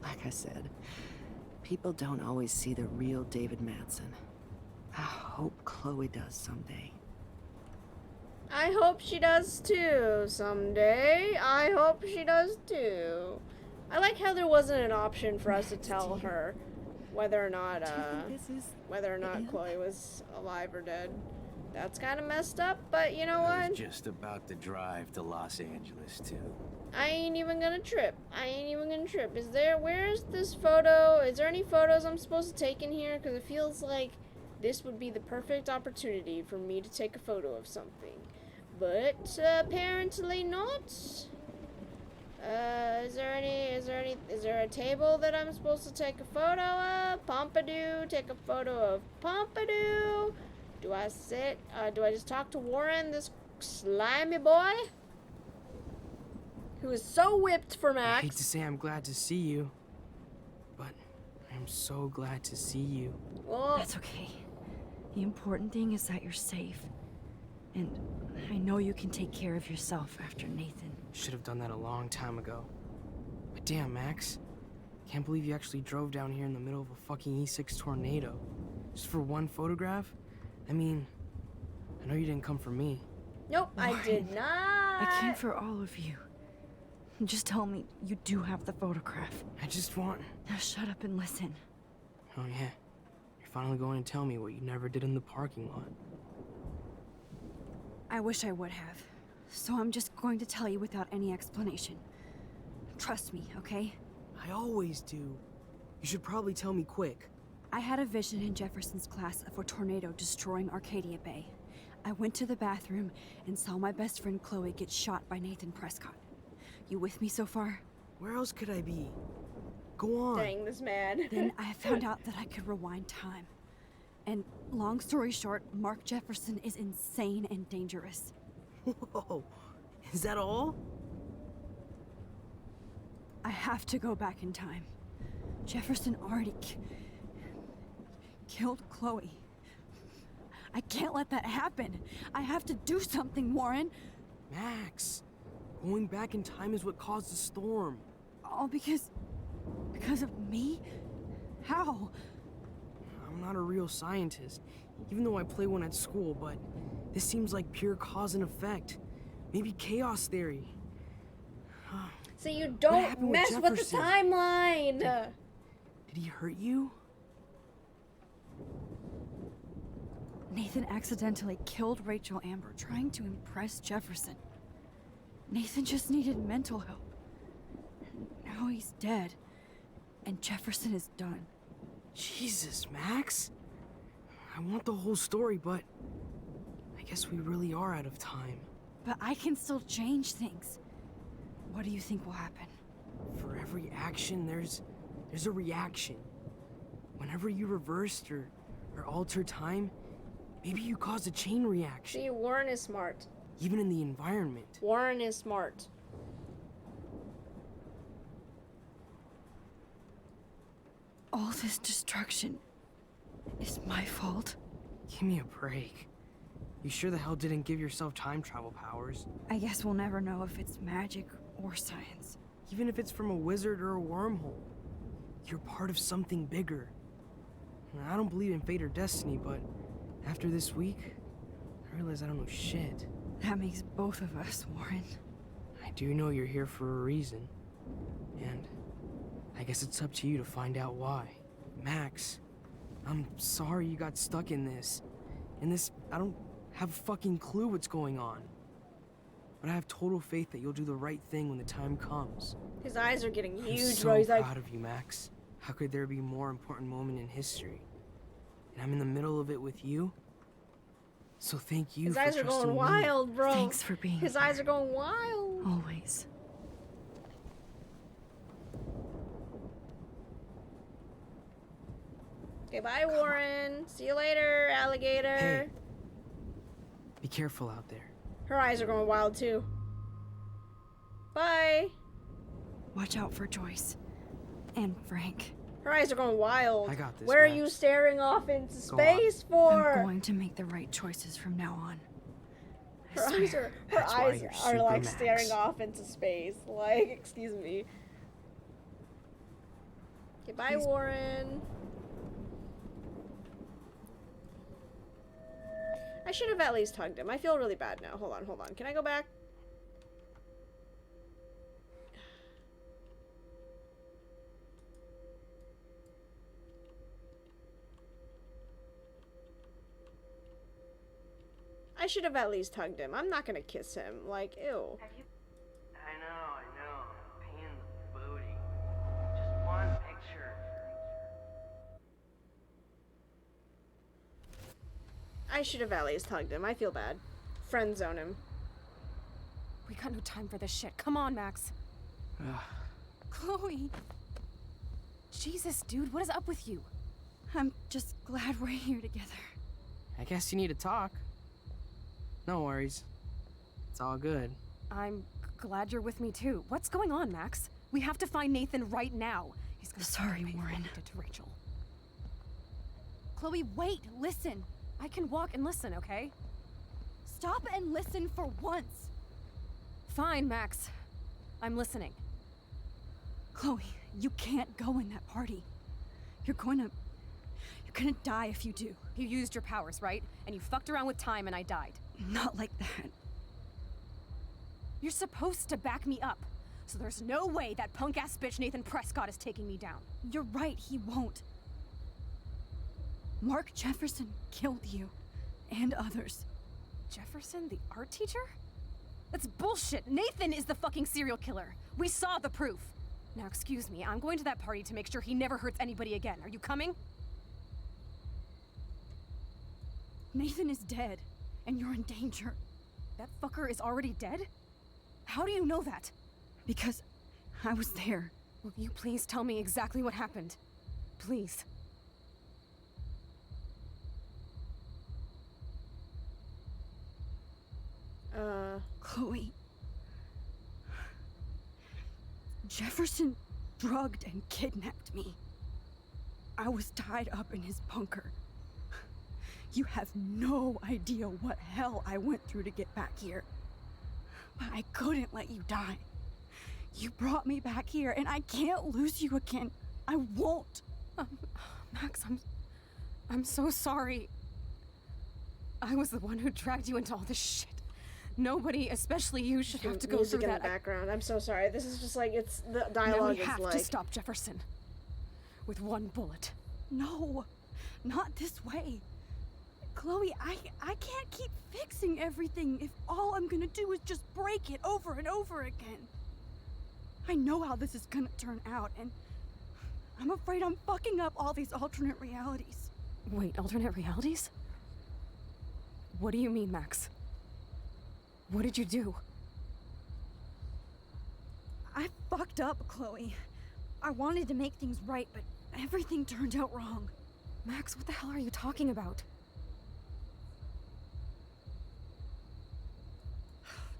Like I said, people don't always see the real David Madsen. I hope Chloe does someday. I hope she does too someday. I hope she does too. I like how there wasn't an option for us to tell her whether or not Chloe was alive or dead. That's kind of messed up, but you know I what? was just about to drive to Los Angeles, too. I ain't even gonna trip. Where's this photo? Is there any photos I'm supposed to take in here? Because it feels like this would be the perfect opportunity for me to take a photo of something. But apparently not. Is there a table that I'm supposed to take a photo of? Pompidou, take a photo of Pompidou. Do I just talk to Warren, this slimy boy? Who is so whipped for Max. I hate to say I'm glad to see you, but I'm so glad to see you. Well, that's okay. The important thing is that you're safe. And I know you can take care of yourself after Nathan. Should have done that a long time ago. But damn, Max. Can't believe you actually drove down here in the middle of a fucking E6 tornado. Just for one photograph? I mean, I know you didn't come for me. Nope, I did not. I came for all of you. Just tell me you do have the photograph. I just want... Now shut up and listen. Oh yeah. You're finally going to tell me what you never did in the parking lot. I wish I would have. So I'm just going to tell you without any explanation. Trust me, okay? I always do. You should probably tell me quick. I had a vision in Jefferson's class of a tornado destroying Arcadia Bay. I went to the bathroom and saw my best friend Chloe get shot by Nathan Prescott. You with me so far? Where else could I be? Go on. Dang, this man. Then I found out that I could rewind time. And long story short, Mark Jefferson is insane and dangerous. Whoa, is that all? I have to go back in time. Jefferson already killed Chloe. I can't let that happen. I have to do something, Warren. Max, going back in time is what caused the storm. All because of me? How? I'm not a real scientist, even though I play one at school, but this seems like pure cause and effect. Maybe chaos theory. So you don't mess with the timeline! Did he hurt you? Nathan accidentally killed Rachel Amber trying to impress Jefferson. Nathan just needed mental help. Now he's dead, and Jefferson is done. Jesus, Max. I want the whole story, but I guess we really are out of time. But I can still change things. What do you think will happen? For every action, there's a reaction. Whenever you reversed or altered time, maybe you caused a chain reaction. See, Warren is smart. Even in the environment. Warren is smart. All this destruction is my fault. Give me a break. You sure the hell didn't give yourself time travel powers? I guess we'll never know if it's magic or science. Even if it's from a wizard or a wormhole. You're part of something bigger. I don't believe in fate or destiny, but after this week, I realize I don't know shit. That makes both of us, Warren. I do know you're here for a reason. And I guess it's up to you to find out why. Max, I'm sorry you got stuck in this. I don't have a fucking clue what's going on. But I have total faith that you'll do the right thing when the time comes. His eyes are getting I'm huge, so bro. He's like, proud of you, Max. How could there be a more important moment in history? And I'm in the middle of it with you. So thank you his for eyes are trusting going me. wild, bro. Thanks for being His eyes are going wild. Always. Okay, bye, Warren. See you later, alligator. Hey, be careful out there. Her eyes are going wild too. Bye. Watch out for Joyce. And Frank. Her eyes are going wild. I got this, Where are Max. you staring off into Go on. space for? I'm going to make the right choices from now on. I Her eyes swear. are That's why you're are Super like Max. staring off into space. Like, excuse me. Okay, bye, Please. Warren. I should have at least hugged him. I feel really bad now. Hold on. Can I go back? I should have at least hugged him. I'm not gonna kiss him. Like, ew. I know. Pain in the booty. Just one picture. I should have at least hugged him. I feel bad. Friend zone him. We got no time for this shit. Come on, Max. Chloe. Jesus, dude, what is up with you? I'm just glad we're here together. I guess you need to talk. No worries. It's all good. I'm glad you're with me too. What's going on, Max? We have to find Nathan right now. He's gonna Sorry, pay for what Warren. he did to Rachel. Chloe, wait, listen. I can walk and listen, okay? Stop and listen for once. Fine, Max. I'm listening. Chloe, you can't go in that party. You're gonna die if you do. You used your powers, right? And you fucked around with time and I died. Not like that. You're supposed to back me up. So there's no way that punk-ass bitch Nathan Prescott is taking me down. You're right, he won't. Mark Jefferson killed you. And others. Jefferson, the art teacher? That's bullshit. Nathan is the fucking serial killer. We saw the proof. Now, excuse me, I'm going to that party to make sure he never hurts anybody again. Are you coming? Nathan is dead, and you're in danger. That fucker is already dead? How do you know that? Because I was there. Will you please tell me exactly what happened? Please. Chloe. Jefferson drugged and kidnapped me. I was tied up in his bunker. You have no idea what hell I went through to get back here. But I couldn't let you die. You brought me back here, and I can't lose you again. I won't. Max, I'm so sorry. I was the one who dragged you into all this shit. Nobody, especially you, should have to go Music through in that. the background. I'm so sorry. This is just like, it's the Now dialogue we is have like. to stop Jefferson. With one bullet. No, not this way. Chloe, I can't keep fixing everything if all I'm gonna do is just break it over and over again. I know how this is gonna turn out, and I'm afraid I'm fucking up all these alternate realities. Wait, alternate realities? What do you mean, Max? What did you do? I fucked up, Chloe. I wanted to make things right, but everything turned out wrong. Max, what the hell are you talking about?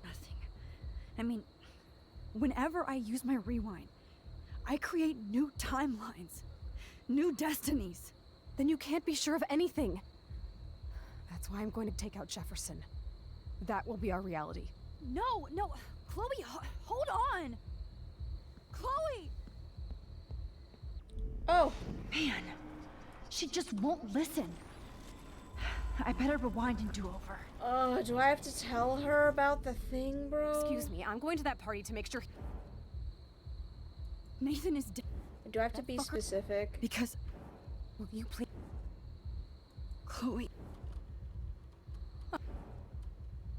Nothing. I mean, whenever I use my rewind, I create new timelines, new destinies. Then you can't be sure of anything. That's why I'm going to take out Jefferson. That will be our reality. No, Chloe, hold on. Chloe! Oh. Man, she just won't listen. I better rewind and do over. Do I have to tell her about the thing, bro? Excuse me, I'm going to that party to make sure. Nathan is dead. Do I have to be specific? Because. Will you please? Chloe.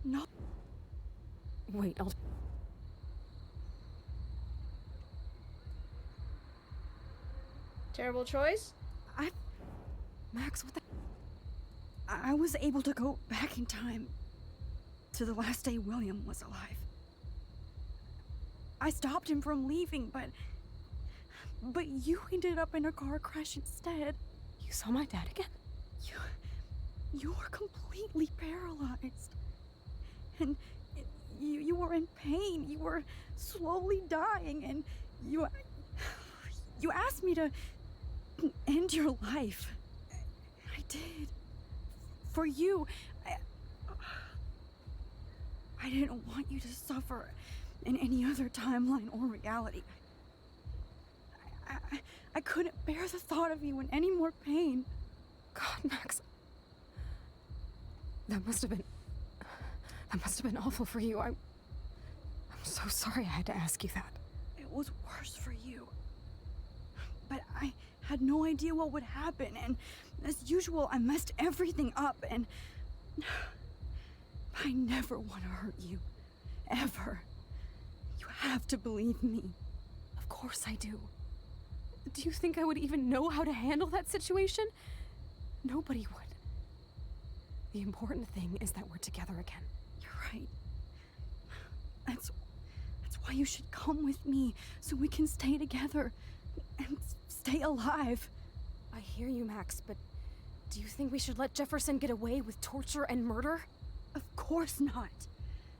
No. Wait, Terrible choice? Max, what the... I was able to go back in time to the last day William was alive. I stopped him from leaving, but you ended up in a car crash instead. You saw my dad again? You were completely paralyzed. And you were in pain. You were slowly dying, and you asked me to end your life. I did. For you. I didn't want you to suffer in any other timeline or reality. I couldn't bear the thought of you in any more pain. God, Max. That must have been awful for you. I'm so sorry I had to ask you that. It was worse for you. But I had no idea what would happen, and as usual, I messed everything up, and I never want to hurt you. Ever. You have to believe me. Of course I do. Do you think I would even know how to handle that situation? Nobody would. The important thing is that we're together again. You're right. That's why you should come with me, so we can stay together and stay alive. I hear you, Max, but do you think we should let Jefferson get away with torture and murder? Of course not.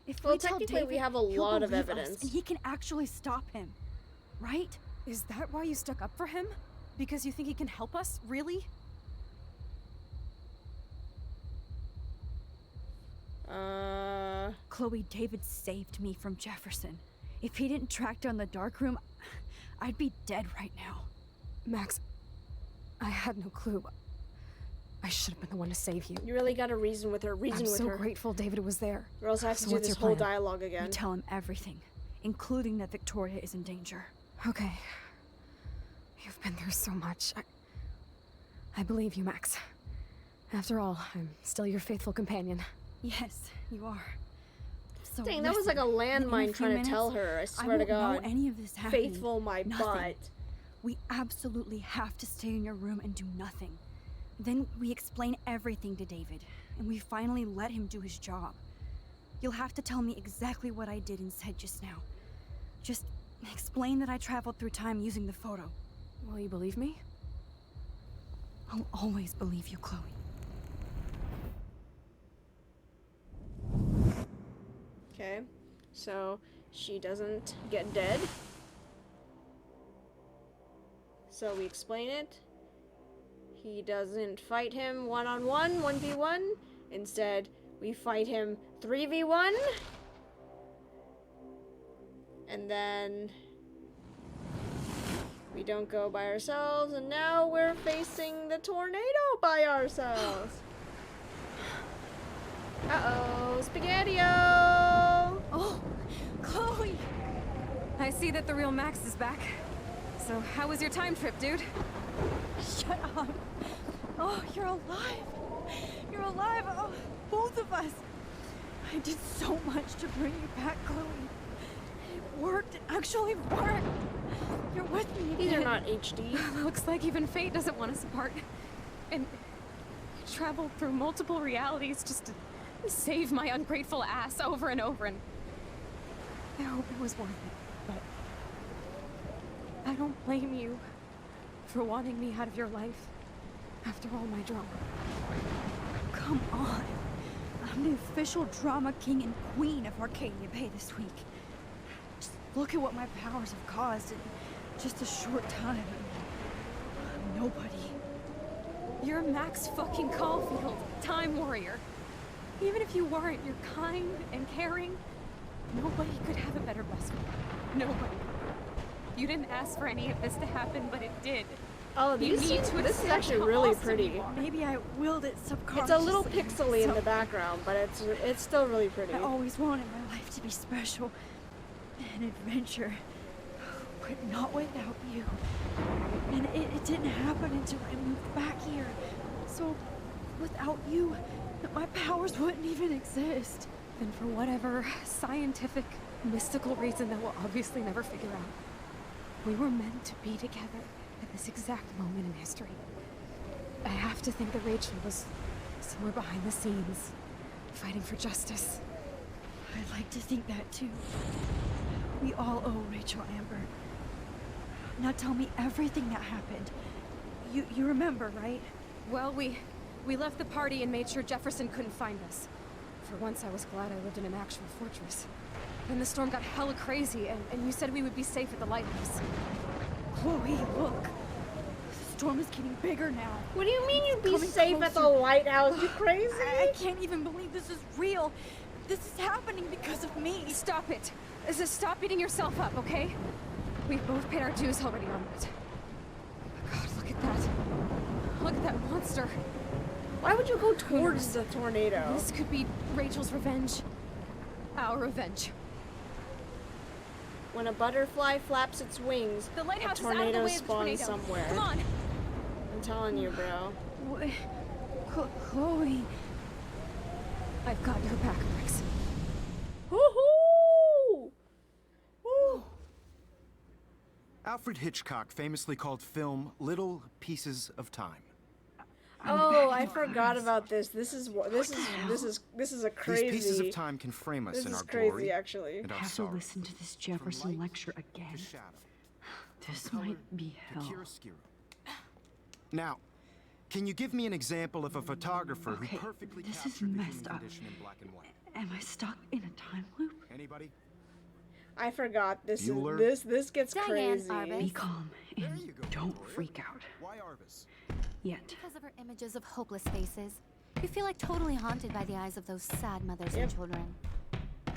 If Well, we tell technically, David, we have a he'll lot of believe us, evidence. and he can actually stop him, right? Is that why you stuck up for him? Because you think he can help us? Really? Chloe, David saved me from Jefferson. If he didn't track down the dark room, I'd be dead right now. Max, I had no clue. I should have been the one to save you. You really gotta reason with her. I'm so grateful David was there. Or else I have to So do what's this your whole plan? dialogue again. You tell him everything, including that Victoria is in danger. Okay. You've been through so much. I believe you, Max. After all, I'm still your faithful companion. Yes, you are. So Dang, that was like a listen, in landmine few trying to minutes, tell her. I swear I to won't God. know any of this happening. Faithful my Nothing. butt. We absolutely have to stay in your room and do nothing. Then we explain everything to David, and we finally let him do his job. You'll have to tell me exactly what I did and said just now. Just explain that I traveled through time using the photo. Will you believe me? I'll always believe you, Chloe. Okay, so she doesn't get dead. So we explain it. He doesn't fight him one-on-one, 1v1. Instead, we fight him 3v1. And then we don't go by ourselves, and now we're facing the tornado by ourselves. Uh-oh, Spaghetti-O! Oh, Chloe! I see that the real Max is back. So how was your time trip, dude? Shut up. Oh, you're alive. You're alive. Oh, both of us. I did so much to bring you back, Chloe. It worked. It actually worked. You're with me These again. are not HD. Looks like even fate doesn't want us apart. And you traveled through multiple realities just to save my ungrateful ass over and over, and I hope it was worth it, but I don't blame you for wanting me out of your life after all my drama. Come on. I'm the official drama king and queen of Arcadia Bay this week. Just look at what my powers have caused in just a short time. Nobody. You're Max fucking Caulfield, Time Warrior. Even if you weren't, you're kind and caring. Nobody could have a better best friend. Nobody. You didn't ask for any of this to happen, but it did. Oh, You these need scenes, to this is accept actually how really awesome pretty. you are. Maybe I willed it It's subconsciously. a little pixely in So the background, but it's still really pretty. I always wanted my life to be special. An adventure. But not without you. And it didn't happen until I moved back here. So, without you, my powers wouldn't even exist. Then for whatever scientific, mystical reason that we'll obviously never figure out, we were meant to be together at this exact moment in history. I have to think that Rachel was somewhere behind the scenes, fighting for justice. I'd like to think that too. We all owe Rachel Amber. Now tell me everything that happened. You remember, right? Well, we left the party and made sure Jefferson couldn't find us. For once, I was glad I lived in an actual fortress. Then the storm got hella crazy, and you said we would be safe at the lighthouse. Chloe, look. The storm is getting bigger now. What do you mean you'd be Coming safe at the closer. lighthouse? You crazy? I can't even believe this is real. This is happening because of me. Stop it. Stop beating yourself up, okay? We've both paid our dues already on that. God, look at that. Look at that monster. Why would you go towards the tornado? This could be Rachel's revenge. Our revenge. When a butterfly flaps its wings, The lighthouse a is out of the tornado way of the spawns tornado. somewhere. Come on. I'm telling you, bro. Chloe. I've got your back, Max. Woohoo! Woo! Alfred Hitchcock famously called film little pieces of time. Oh, I forgot about this. This is a crazy. These pieces of time can frame us This in is our crazy, glory actually. and our Have to sorrow. listen to this Jefferson lecture again. To shadow, This from might color be to hell. chiaroscuro. Now, can you give me an example of a photographer Okay, who perfectly this is captured the messed human up. condition in black and white? Am I stuck in a time loop? Anybody? I forgot. Bueller? This gets Diane crazy. Arbus. Be calm There and you go, don't Victoria. freak out. Why Arvis? Yet. Because of her images of hopeless faces. You feel like totally haunted by the eyes of those sad mothers Yep. and children.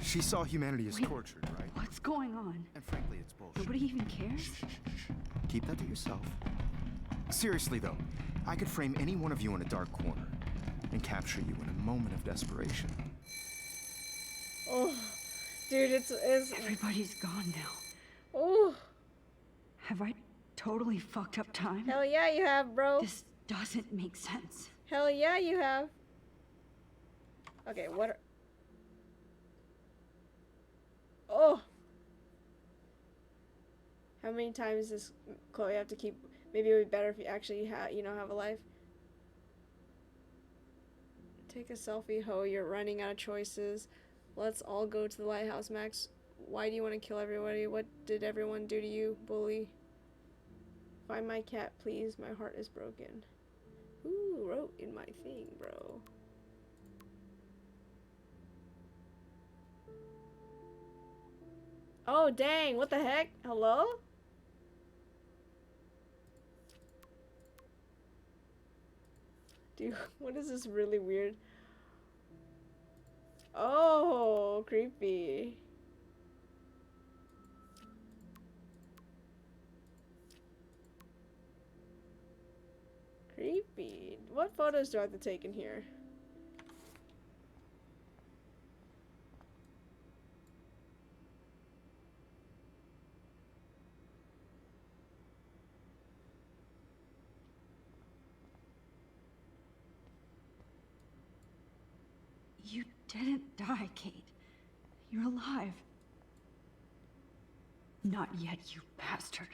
She saw humanity as Wait. tortured, right? What's going on? And frankly, it's bullshit. Nobody even cares? Shh. Keep that to yourself. Seriously, though, I could frame any one of you in a dark corner and capture you in a moment of desperation. Oh, dude, it's. Everybody's gone now. Oh, Have I totally fucked up time? hell yeah, you have, bro. This doesn't make sense. Hell yeah, you have. Okay, what? Oh. How many times does Chloe have to keep? Maybe it would be better if you actually have a life. Take a selfie, ho. You're running out of choices. Let's all go to the lighthouse, Max. Why do you want to kill everybody? What did everyone do to you, bully? Find my cat, please. My heart is broken. Who wrote in my thing, bro? Oh, dang. What the heck? Hello? Dude, what is this really weird? Oh, creepy. Creepy. What photos do I have to take in here? You didn't die, Kate. You're alive. Not yet, you bastard.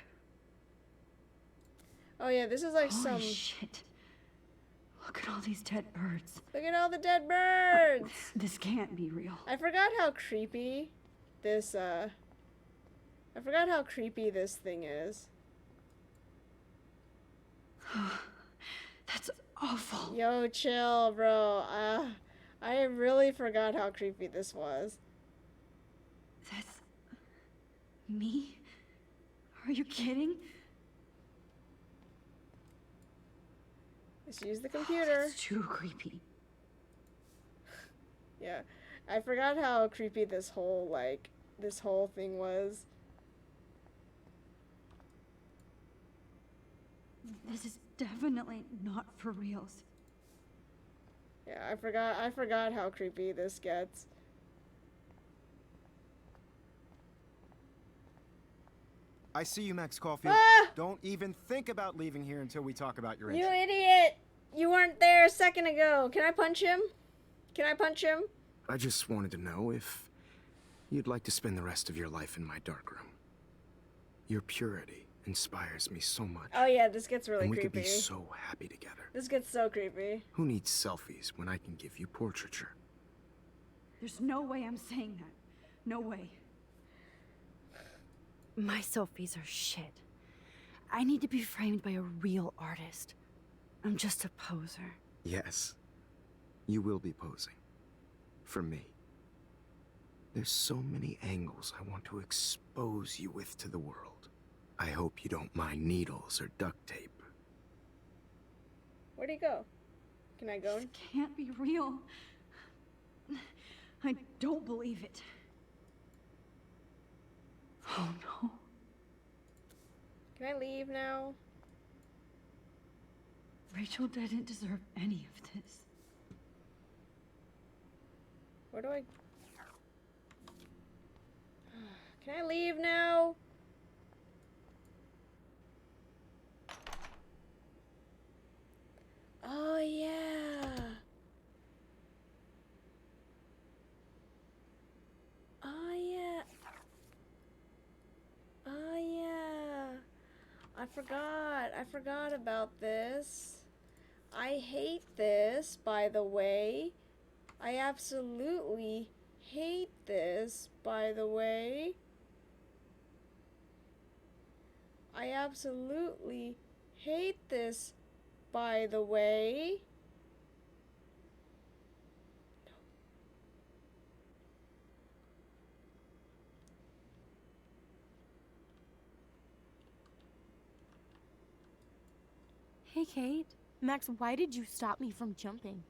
Oh yeah, this is like Holy some. shit. Look at all these dead birds. Look at all the dead birds. This can't be real. I forgot how creepy this I forgot how creepy this thing is. That's awful. Yo, chill, bro. I really forgot how creepy this was. That's me? Are you kidding? Let's use the computer. It's too creepy. Yeah, I forgot how creepy this whole thing was. This is definitely not for reals. Yeah, I forgot how creepy this gets. I see you, Max Caulfield. Ah! Don't even think about leaving here until we talk about your You entry. idiot! You weren't there a second ago. Can I punch him? Can I punch him? I just wanted to know if you'd like to spend the rest of your life in my darkroom. Your purity inspires me so much. Oh yeah, this gets really and we creepy. could be so happy together. This gets so creepy. Who needs selfies when I can give you portraiture? There's no way I'm saying that. No way. My selfies are shit. I need to be framed by a real artist. I'm just a poser. Yes, you will be posing. For me. There's so many angles I want to expose you with to the world. I hope you don't mind needles or duct tape. Where'd he go? Can I go? This can't be real. I don't believe it. Oh no. Can I leave now? Rachel didn't deserve any of this. Where do I... Can I leave now? Oh, yeah. Oh, yeah. Oh, yeah. I forgot about this. I hate this, by the way. I absolutely hate this, by the way. I absolutely hate this, by the way. Hey, Kate. Max, why did you stop me from jumping?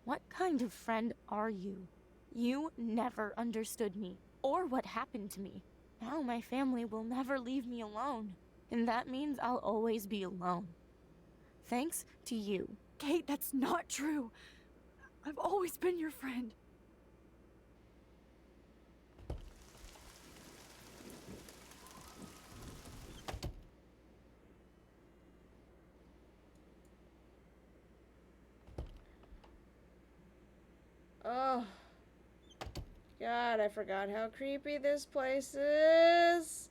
What kind of friend are you? You never understood me, or what happened to me. Now my family will never leave me alone, and that means I'll always be alone. Thanks to you. Kate, that's not true. I've always been your friend. Oh. God, I forgot how creepy this place is.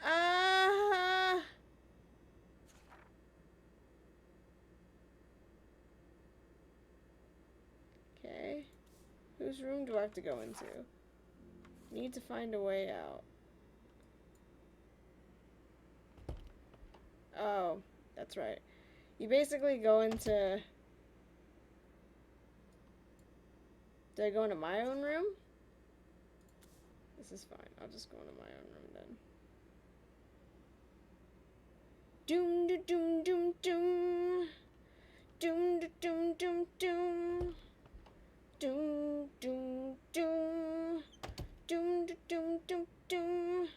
Ah. Okay. Whose room do I have to go into? Need to find a way out. Oh, that's right. You basically go into... Do I go into my own room? This is fine. I'll just go into my own room then. Doom da doom doom doom. Doom da doom doom doom. Doom doom doom. Doom da doom doom doom.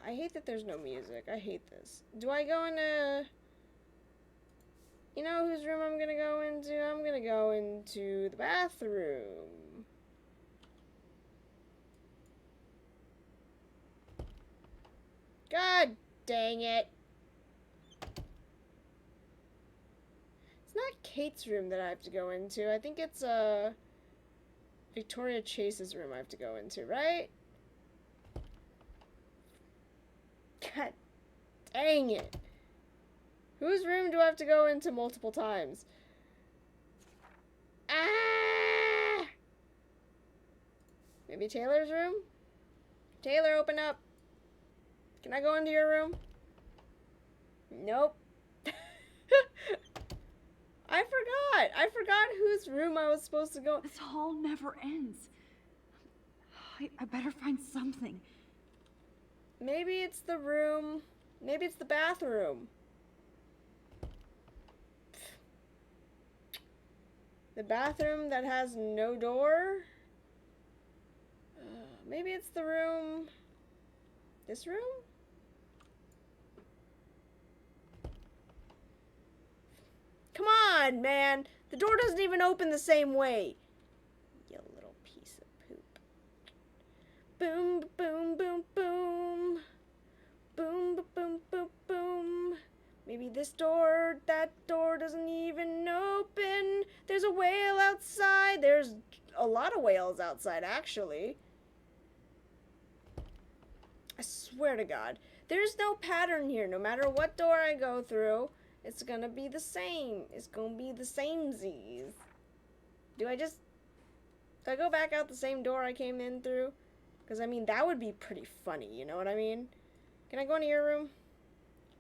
I hate that there's no music. I hate this. Do I go into... You know whose room I'm gonna go into? I'm gonna go into the bathroom. God dang it. It's not Kate's room that I have to go into. I think it's Victoria Chase's room I have to go into, right? God dang it. Whose room do I have to go into multiple times? Ah! Maybe Taylor's room? Taylor, open up. Can I go into your room? Nope. I forgot whose room I was supposed to go. This hall never ends. I better find something. Maybe it's the room. Maybe it's the bathroom. The bathroom that has no door? Maybe it's the room... This room? Come on, man! The door doesn't even open the same way. You little piece of poop. Boom, boom, boom, boom. Boom, boom, boom, boom. Maybe this door, that door doesn't even open. There's There's a whale outside. There's a lot of whales outside, actually. I swear to God. There's no pattern here. No matter what door I go through, it's gonna be the same. It's gonna be the samesies. Do I go back out the same door I came in through? Because, I mean, that would be pretty funny, you know what I mean? Can I go into your room?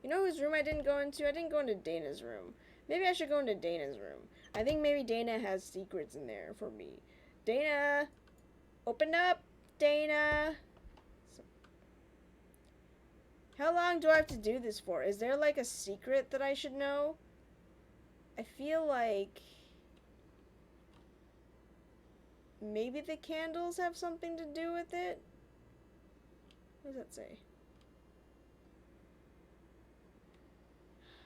You know whose room I didn't go into? I didn't go into Dana's room. Maybe I should go into Dana's room. I think maybe Dana has secrets in there for me. Dana! Open up! Dana! How long do I have to do this for? Is there like a secret that I should know? I feel like maybe the candles have something to do with it? What does that say?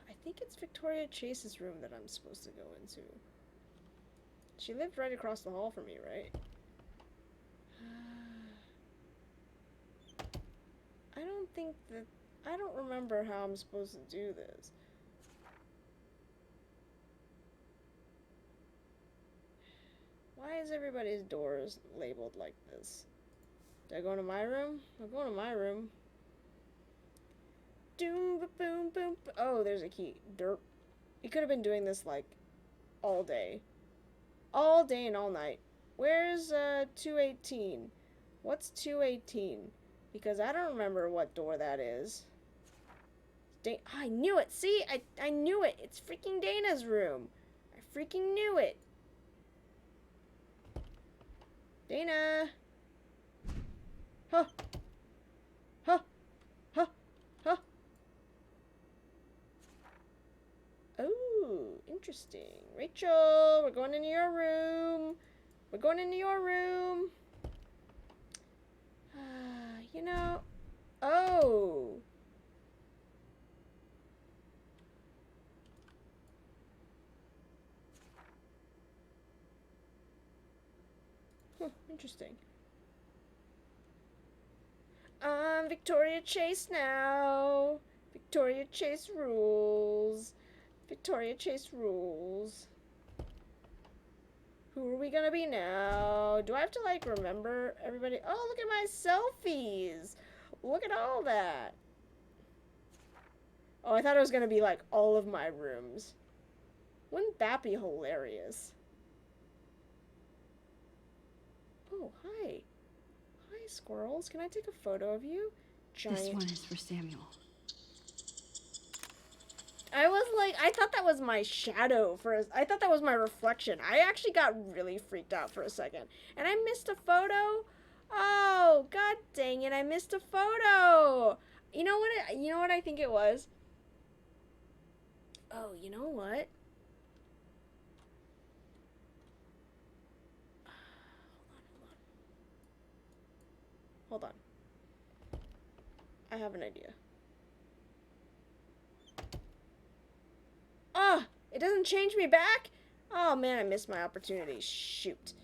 I think it's Victoria Chase's room that I'm supposed to go into. She lived right across the hall from me, right? I don't remember how I'm supposed to do this. Why is everybody's doors labeled like this? Do I go into my room? I'll go into my room. Doom, boom, boom. Oh, there's a key. Derp. You could have been doing this like all day. All day and all night. Where's 218? What's 218? Because I don't remember what door that is. I knew it. See? I knew it. It's freaking Dana's room. I freaking knew it. Dana. Huh. Huh. Huh. Huh. Oh, interesting. Rachel, we're going into your room. We're going into your room. You know. Oh. Interesting. Victoria Chase now. Victoria Chase rules. Victoria Chase rules. Who are we gonna be now? Do I have to, like, remember everybody? Oh, look at my selfies. Look at all that. Oh, I thought it was gonna be, like, all of my rooms. Wouldn't that be hilarious? Oh, hi. Hi, squirrels. Can I take a photo of you? Giant. This one is for Samuel. I was like, I thought that was my shadow I thought that was my reflection. I actually got really freaked out for a second. And I missed a photo? Oh, god dang it, I missed a photo. You know what I think it was? Oh, you know what? Hold on. I have an idea. Ah! It doesn't change me back? Oh man, I missed my opportunity. Shoot.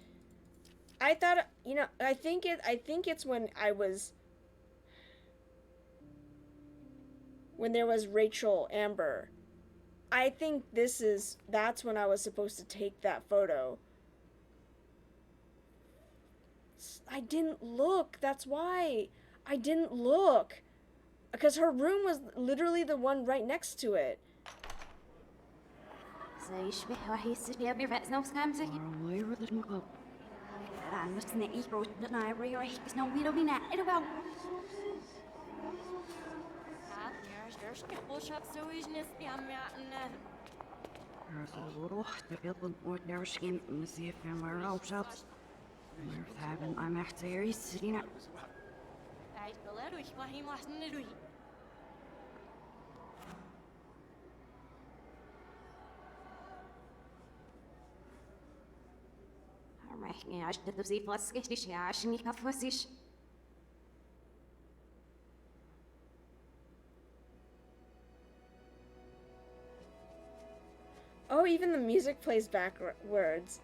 I thought, you know, I think it's when there was Rachel Amber. I think that's when I was supposed to take that photo. I didn't look. That's why. I didn't look. Because her room was literally the one right next to it. Oh, even the music plays backwards.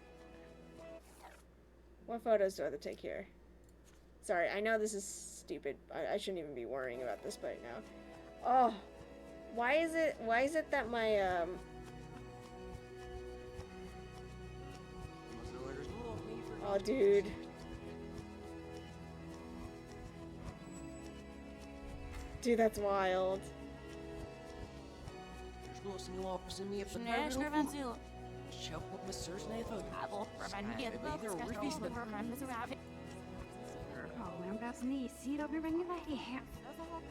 What photos do I have to take here? Sorry, I know this is stupid. I shouldn't even be worrying about this right now. Oh, why is it that my Oh, dude. Dude, that's wild.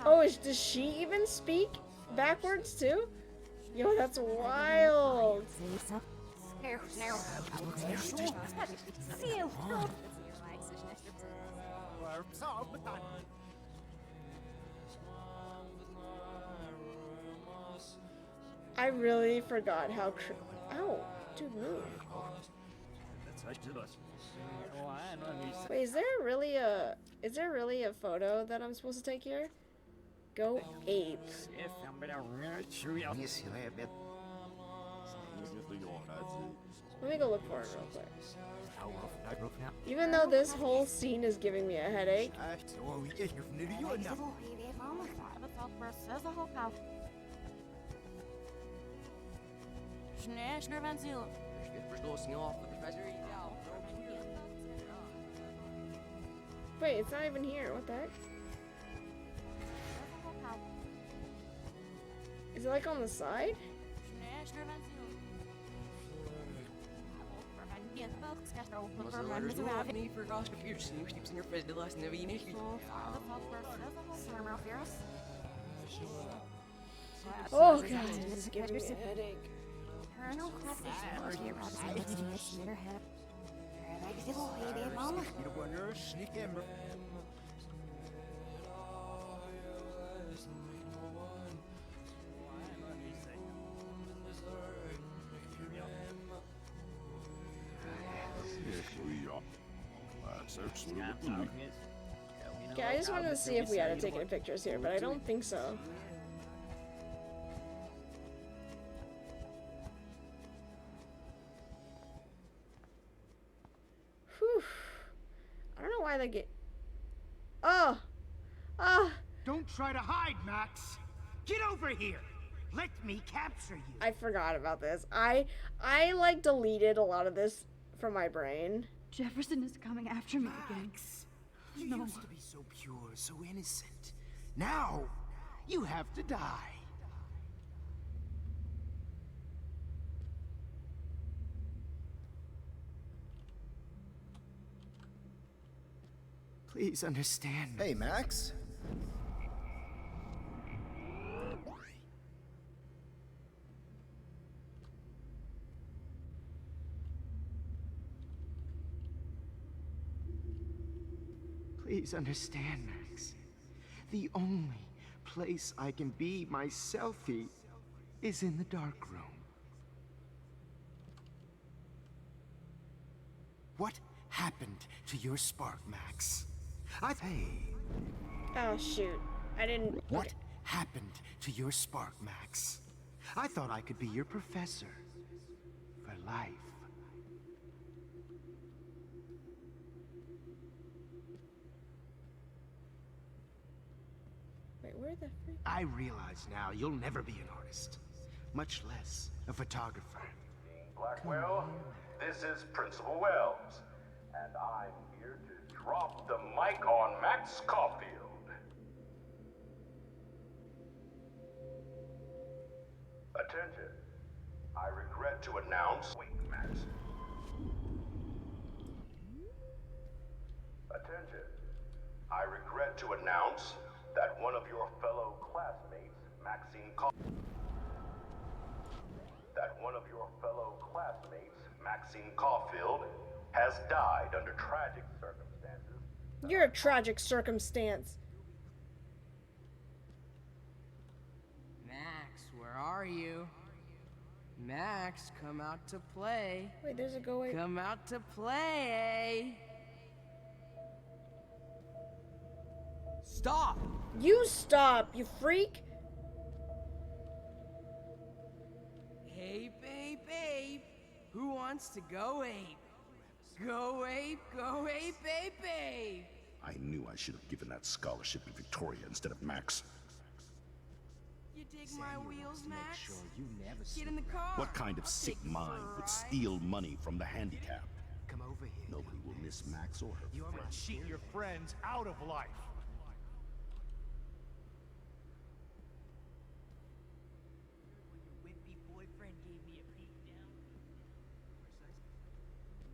Oh, does she even speak backwards too? Yo, that's wild. I really forgot how ow, dude, move. Wait, is there really a photo that I'm supposed to take here? Go ape. Let me go look for it real quick. Even though this whole scene is giving me a headache. Wait, it's not even here. What the heck? Is it like on the side? Oh god, this is giving me a headache. Okay, I just wanted to see if we had to take any pictures here, but I don't think so. Whew. I don't know why they get... Oh! Ah! Don't try to hide, Max! Get over here! Let me capture you! I forgot about this. I like deleted a lot of this from my brain. Jefferson is coming after me again. You used to be so pure, so innocent. Now, you have to die. Please understand. Hey, Max. Please understand, Max. The only place I can be my selfie is in the dark room. What happened to your spark, Max? Hey. Oh shoot. I didn't... What happened to your spark, Max? I thought I could be your professor for life. Wait, where the freak? I realize now you'll never be an artist, much less a photographer. Blackwell, this is Principal Wells, and I'm here to drop the mic on Max Caulfield. Attention. I regret to announce... Wait, Max. Attention. I regret to announce that one of your fellow classmates, Maxine Caulfield, has died under tragic circumstances. You're a tragic circumstance. Max, where are you? Max, come out to play. Wait, there's a go away. Come out to play. Stop! You stop, you freak! Ape, ape, ape. Who wants to go ape? Go ape, go ape, ape, ape. I knew I should have given that scholarship to Victoria instead of Max. You dig my wheels, Max? Get in the car. What kind of sick mind would steal money from the handicapped? come over here. Nobody will miss Max or her. You're gonna cheat your friends out of life. When your wimpy boyfriend gave me a beat down.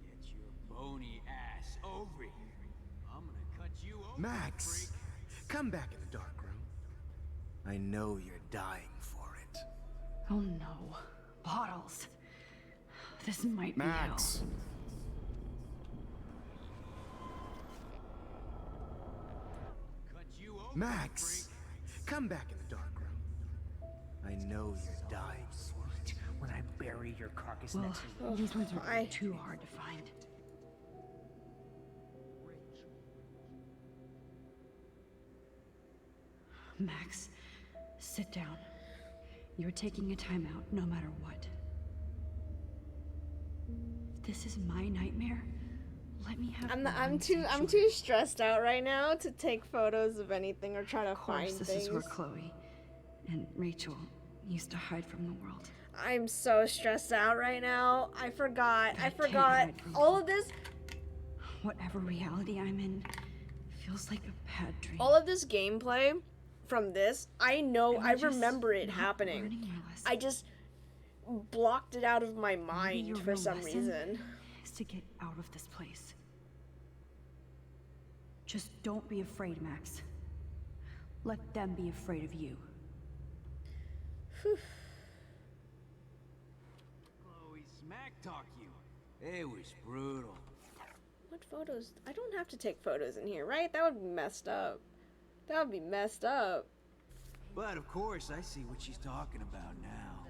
Get your bony ass over here. I'm gonna cut you open, Max, come back in the dark room. I know you're dying for it. Oh no. Bottles. This might Max. be hell. Max, come back in the dark room. I know you're dying for it. When I bury your carcass Well, next to these ones are too hard to find. Max, sit down. You're taking a timeout no matter what. If this is my nightmare, let me have I'm too stressed out right now to take photos of anything or try to find this things. is where Chloe and Rachel used to hide from the world. I'm so stressed out right now. I forgot can't hide from all of this. Whatever reality I'm in feels like a bad dream. All of this gameplay from this, I know, Am I just remember it not happening. learning my lesson? I just blocked it out of my Maybe mind your for real some lesson reason. is to get out of this place. Just don't be afraid, Max. Let them be afraid of you. Whew. Chloe smack talk you. It was brutal. What photos? I don't have to take photos in here, right? That would be messed up. That would be messed up. But of course, I see what she's talking about now.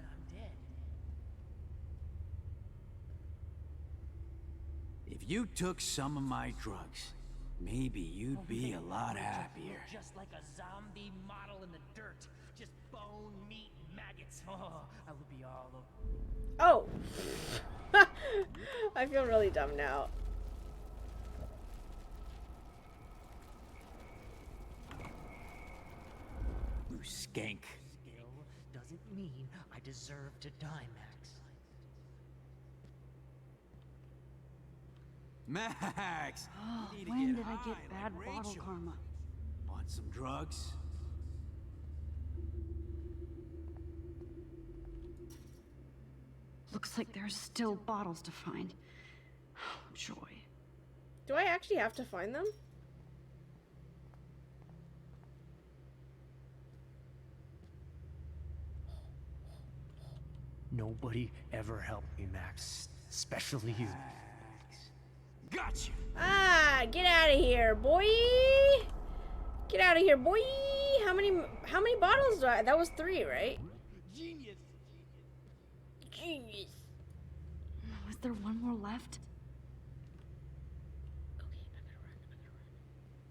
If you took some of my drugs, maybe you'd be a lot happier. Just like a zombie model in the dirt. Just bone, meat, maggots. Oh, I would be all over. Oh! I feel really dumb now. You skank. Skill doesn't mean I deserve to die, Max. Max! Oh, you need to when get did I high get bad like bottle Rachel. karma? Want some drugs? Looks like there's still bottles to find. Oh, joy. Do I actually have to find them? Nobody ever helped me, Max. Especially you. Gotcha! Ah, get out of here, boy! Get out of here, boy! How many bottles do I? That was 3, right? Genius! Genius. Was there one more left?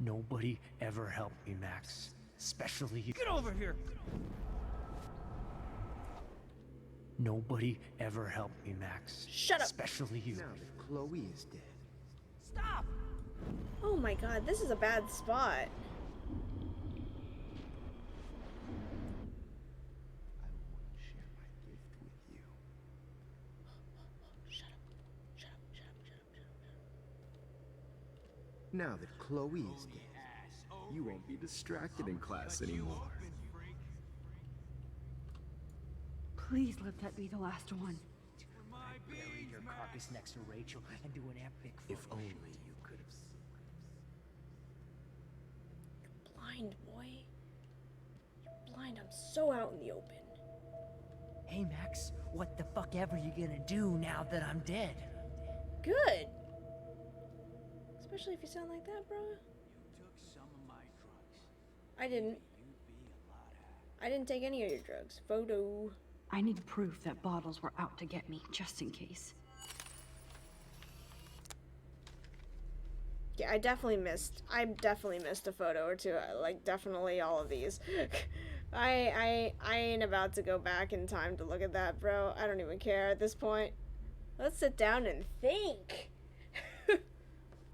Nobody ever helped me, Max. Especially you. Get over here! Nobody ever helped me, Max. Shut up. Especially you. Now that Chloe is dead. Stop! Oh my god, this is a bad spot. I want to share my gift with you. Shut up. Shut up. Shut up. Shut up. Shut up. Shut up. Now that Chloe is dead, you won't be distracted in class anymore. Please let that be the last one. Bury your carcass next to Rachel and do an epic photo If only shoot. you could have seen. Blind, boy. You're blind. I'm so out in the open. Hey, Max, what the fuck ever you gonna do now that I'm dead? Good. Especially if you sound like that, bro. You took some of my drugs. I didn't. You'd be a lot happier. I didn't take any of your drugs. Photo. I need proof that bottles were out to get me, just in case. Yeah, I definitely missed a photo or two. Like, definitely all of these. I ain't about to go back in time to look at that, bro. I don't even care at this point. Let's sit down and think.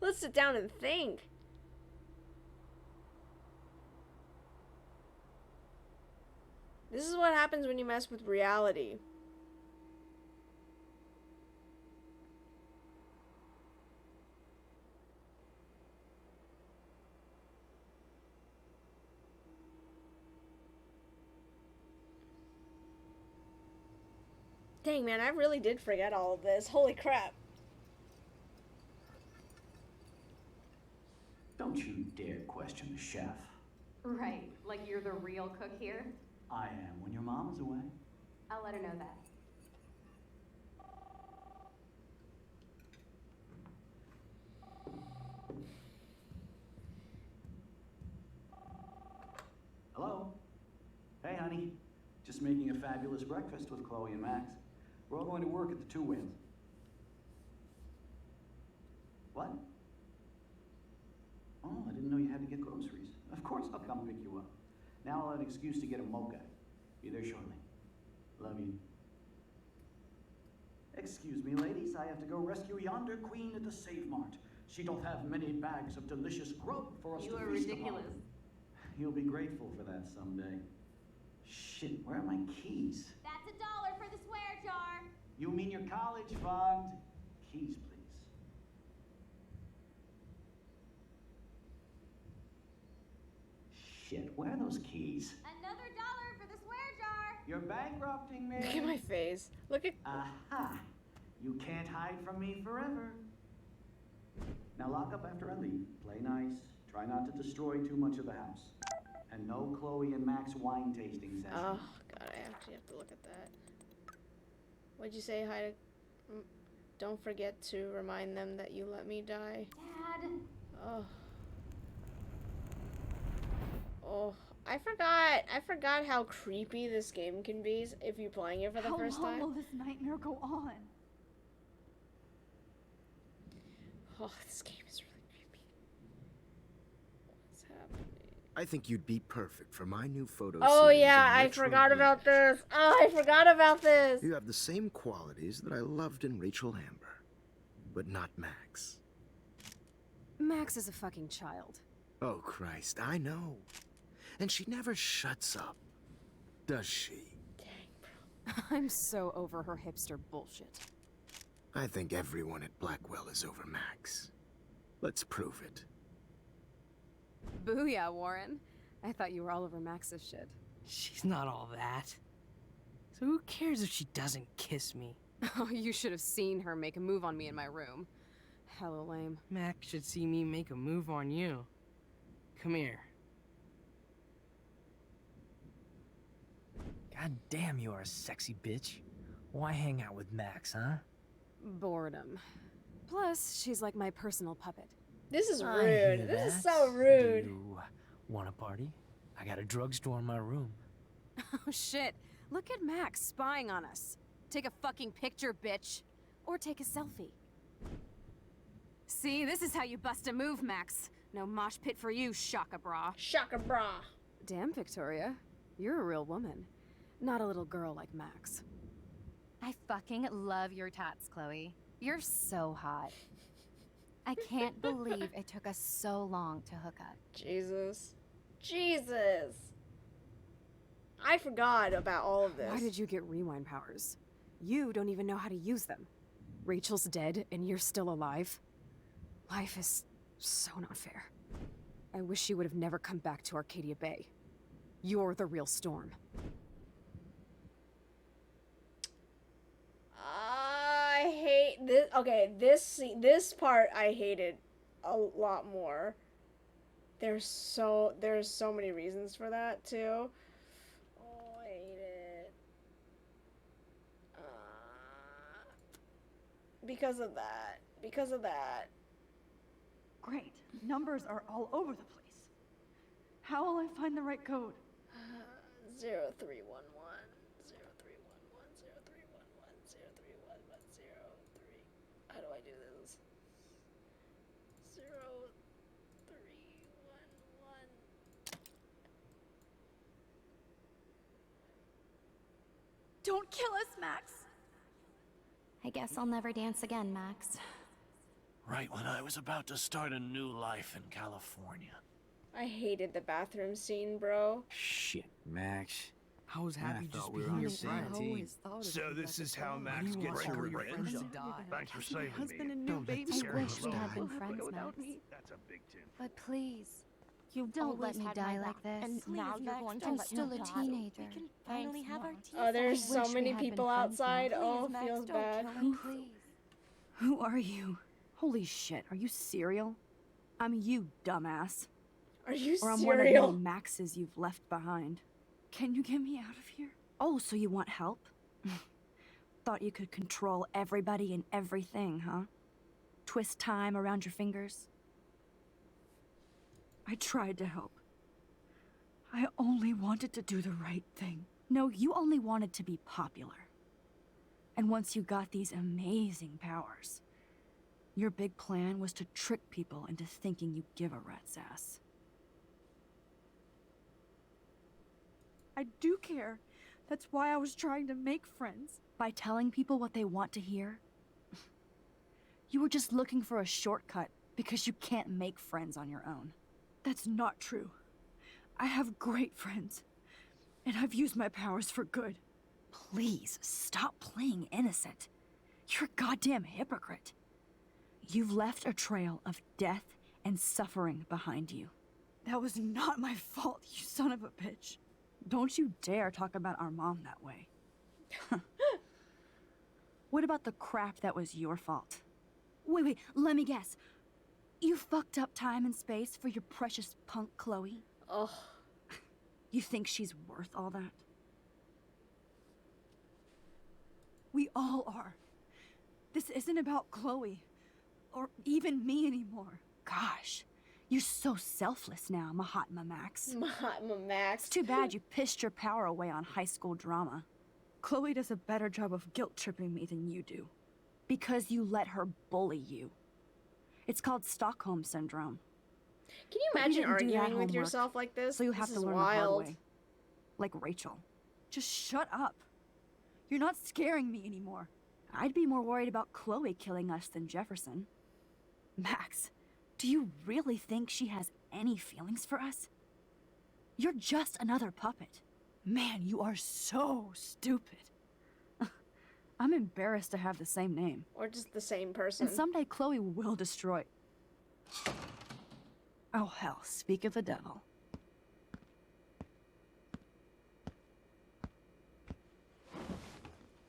Let's sit down and think. This is what happens when you mess with reality. Dang, man, I really did forget all of this. Holy crap. Don't you dare question the chef. Right, like you're the real cook here? I am when your mom is away. I'll let her know that. Hello? Hey, honey. Just making a fabulous breakfast with Chloe and Max. We're all going to work at the Two Whales. What? Oh, I didn't know you had to get groceries. Of course I'll come pick you up. Now I'll have an excuse to get a mocha. Be there shortly. Love you. Excuse me, ladies. I have to go rescue yonder queen at the Save Mart. She doth have many bags of delicious grub for us You to are feast ridiculous. upon. You'll be grateful for that someday. Shit, where are my keys? That's $1 for the swear jar. You mean your college fund? Keys, please. Shit, where are those keys? Another $1 for the swear jar. You're bankrupting me. Look at my face. Look at... Aha! You can't hide from me forever. Now lock up after I leave. Play nice. Try not to destroy too much of the house. And no Chloe and Max wine tasting session. Oh, God, I actually have to look at that. What'd you say? Hi to... Don't forget to remind them that you let me die. Dad. Oh. Oh, I forgot how creepy this game can be if you're playing it for the first time. How long will this nightmare go on? Oh, this game is really creepy. What's happening? I think you'd be perfect for my new photo Oh series yeah, of I retro forgot beauty. about this. Oh, I forgot about this. You have the same qualities that I loved in Rachel Amber, but not Max. Max is a fucking child. Oh, Christ, I know. And she never shuts up, does she? I'm so over her hipster bullshit. I think everyone at Blackwell is over Max. Let's prove it. Booyah, Warren. I thought you were all over Max's shit. She's not all that. So who cares if she doesn't kiss me? Oh, you should have seen her make a move on me in my room. Hella lame. Max should see me make a move on you. Come here. God damn, you are a sexy bitch. Why hang out with Max, huh? Boredom. Plus, she's like my personal puppet. This is I hear rude. This is that. so rude. Do you want a party? I got a drugstore in my room. Oh shit. Look at Max spying on us. Take a fucking picture, bitch. Or take a selfie. See, this is how you bust a move, Max. No mosh pit for you, Shaka Bra. Shaka Bra. Damn, Victoria. You're a real woman. Not a little girl like Max. I fucking love your tats, Chloe. You're so hot. I can't believe it took us so long to hook up. Jesus. Jesus. I forgot about all of this. Why did you get rewind powers? You don't even know how to use them. Rachel's dead and you're still alive. Life is so not fair. I wish you would have never come back to Arcadia Bay. You're the real Storm. I hate this. Okay, this part I hated a lot more. There's so many reasons for that too. Oh, I hate it. Because of that. Because of that. Great. Numbers are all over the place. How will I find the right code? 0311 How do I do this? 0311. Don't kill us, Max. I guess I'll never dance again, Max. Right when I was about to start a new life in California. I hated the bathroom scene, bro. Shit, Max. I was happy I just thought we being were on your the same friend. team. So this is how Max gets her revenge? Thanks for saving me. I wish we had been friends, Max. That's a big tune. But please, You've Don't always let me had die my like back, this. and now you're going to I'm let still me a die. teenager. We can finally have our tea. Oh, there's I so wish we many had been people friends now. outside. Oh, Please, Max, feels don't bad. kill me, please. Who are you? Holy shit, are you cereal? I'm you, dumbass. Are you Or I'm one of cereal? many Maxes you've left behind. Can you get me out of here? Oh, so you want help? Thought you could control everybody and everything, huh? Twist time around your fingers? I tried to help. I only wanted to do the right thing. No, you only wanted to be popular. And once you got these amazing powers, your big plan was to trick people into thinking you give a rat's ass. I do care. That's why I was trying to make friends. By telling people what they want to hear? You were just looking for a shortcut because you can't make friends on your own. That's not true. I have great friends, and I've used my powers for good. Please, stop playing innocent. You're a goddamn hypocrite. You've left a trail of death and suffering behind you. That was not my fault, you son of a bitch. Don't you dare talk about our mom that way. What about the crap that was your fault? Wait, let me guess. You fucked up time and space for your precious punk Chloe? Ugh. You think she's worth all that? We all are. This isn't about Chloe. Or even me anymore. Gosh, you're so selfless now, Mahatma Max. Mahatma Max. It's too bad you pissed your power away on high school drama. Chloe does a better job of guilt-tripping me than you do. Because you let her bully you. It's called Stockholm Syndrome. Can you But imagine didn't do that arguing with homework, yourself like this? So you have This to is learn the hard wild. way. Like Rachel. Just shut up. You're not scaring me anymore. I'd be more worried about Chloe killing us than Jefferson. Max, do you really think she has any feelings for us? You're just another puppet. Man, you are so stupid. I'm embarrassed to have the same name. Or just the same person. And someday Chloe will destroy... Oh hell, speak of the devil.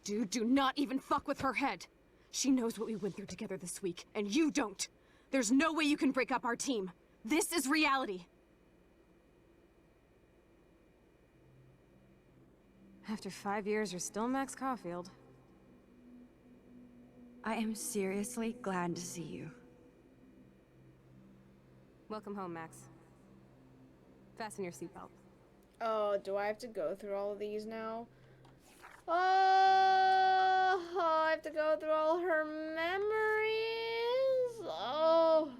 Dude, do not even fuck with her head. She knows what we went through together this week, and you don't. There's no way you can break up our team. This is reality. After 5 years, you're still Max Caulfield. I am seriously glad to see you. Welcome home, Max. Fasten your seatbelt. Oh, do I have to go through all of these now? Oh, I have to go through all her memories. Oh,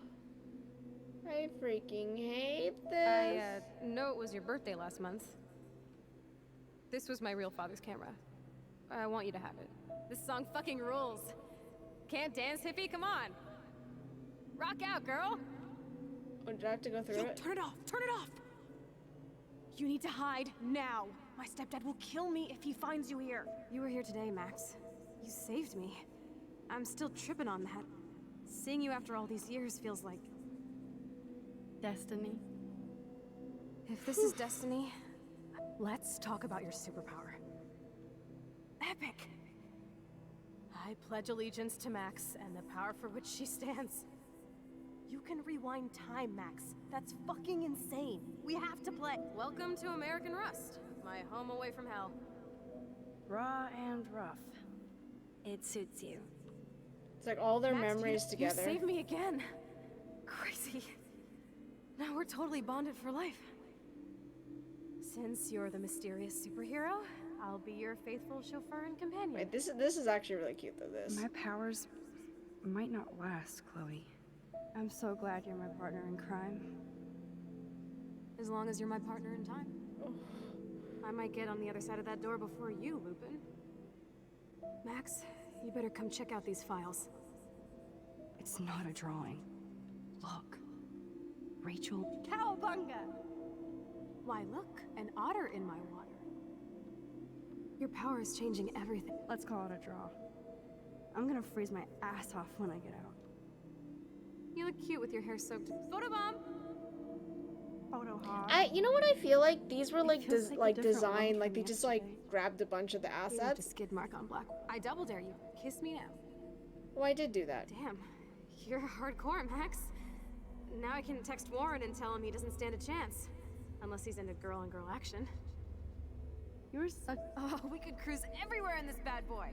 I freaking hate this. I know it was your birthday last month. This was my real father's camera. I want you to have it. This song fucking rules. Can't dance, hippie? Come on. Rock out, girl. Oh, do I have to go through it? Turn it off! Turn it off! You need to hide now. My stepdad will kill me if he finds you here. You were here today, Max. You saved me. I'm still tripping on that. Seeing you after all these years feels like... Destiny. If this is destiny, let's talk about your superpower. Epic! I pledge allegiance to Max and the power for which she stands. You can rewind time, Max. That's fucking insane. We have to play. Welcome to American Rust, my home away from hell. Raw and rough. It suits you. It's like all their Max, memories together. You saved me again. Crazy. Now we're totally bonded for life. Since you're the mysterious superhero, I'll be your faithful chauffeur and companion. Wait, this is actually really cute though, this. My powers might not last, Chloe. I'm so glad you're my partner in crime. As long as you're my partner in time. I might get on the other side of that door before you, Lupin. Max, you better come check out these files. It's not a drawing. Look. Rachel. Cowabunga! Why, look, an otter in my water. Your power is changing everything. Let's call it a draw. I'm gonna freeze my ass off when I get out. You look cute with your hair soaked. Photobomb! Oh, photo, huh? You know what I feel like? These were like feels like a like different designed, one like from they just like yesterday. grabbed a bunch of the You left a assets. skid mark on black. I double dare you. Kiss me now. Oh, I did do that. Damn, you're hardcore, Max. Now I can text Warren and tell him he doesn't stand a chance. Unless he's into girl-on-girl action. You're such. Oh, we could cruise everywhere in this bad boy.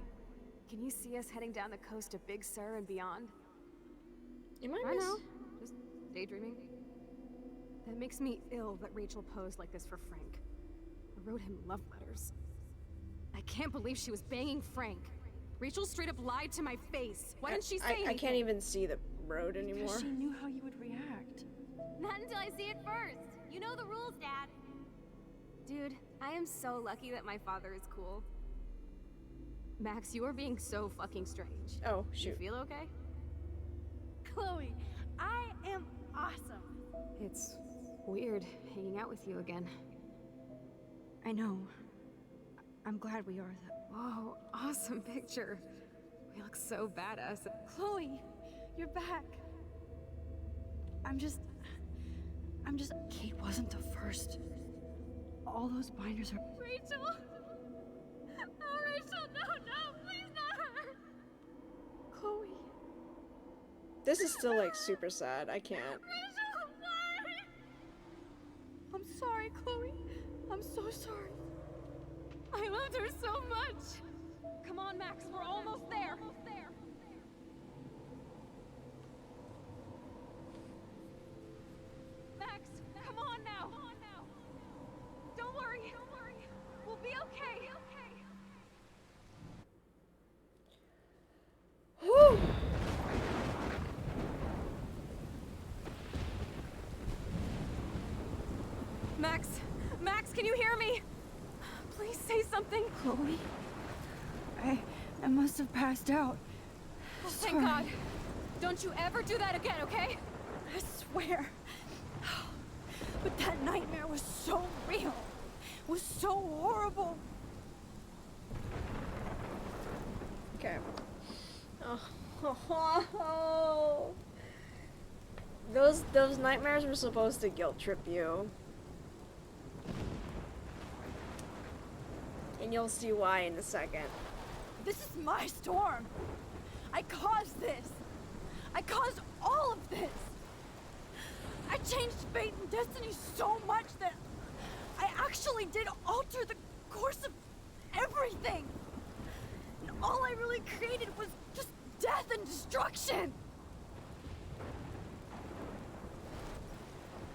Can you see us heading down the coast of Big Sur and beyond? You might I miss. know. Just daydreaming. That makes me ill that Rachel posed like this for Frank. I wrote him love letters. I can't believe she was banging Frank. Rachel straight up lied to my face. Why didn't she say anything? I can't even see the road anymore. Because she knew how you would react. Not until I see it first. You know the rules, Dad. Dude, I am so lucky that my father is cool. Max, you are being so fucking strange. Oh, You shoot. feel okay? Chloe, I am awesome. It's weird hanging out with you again. I know. I'm glad we are that. Whoa, awesome picture. We look so badass. Chloe, you're back. I'm just. Kate wasn't the first. All those binders are. Rachel! Oh, Rachel, no, please not her! Chloe. This is still like super sad. I can't. Rachel, why? I'm sorry, Chloe. I'm so sorry. I loved her so much. Come on, Max, we're almost there. Max, come on now. Don't worry. We'll be okay. Whew. Max, can you hear me? Please say something. Chloe. I must have passed out. Oh, thank Sorry. God. Don't you ever do that again, okay? I swear. But that nightmare was so real. Was so horrible. Okay. Oh. Those nightmares were supposed to guilt trip you. And you'll see why in a second. This is my storm. I caused this. I caused all of this. I changed fate and destiny so much that I actually did alter the course of everything. And all I really created was just death and destruction.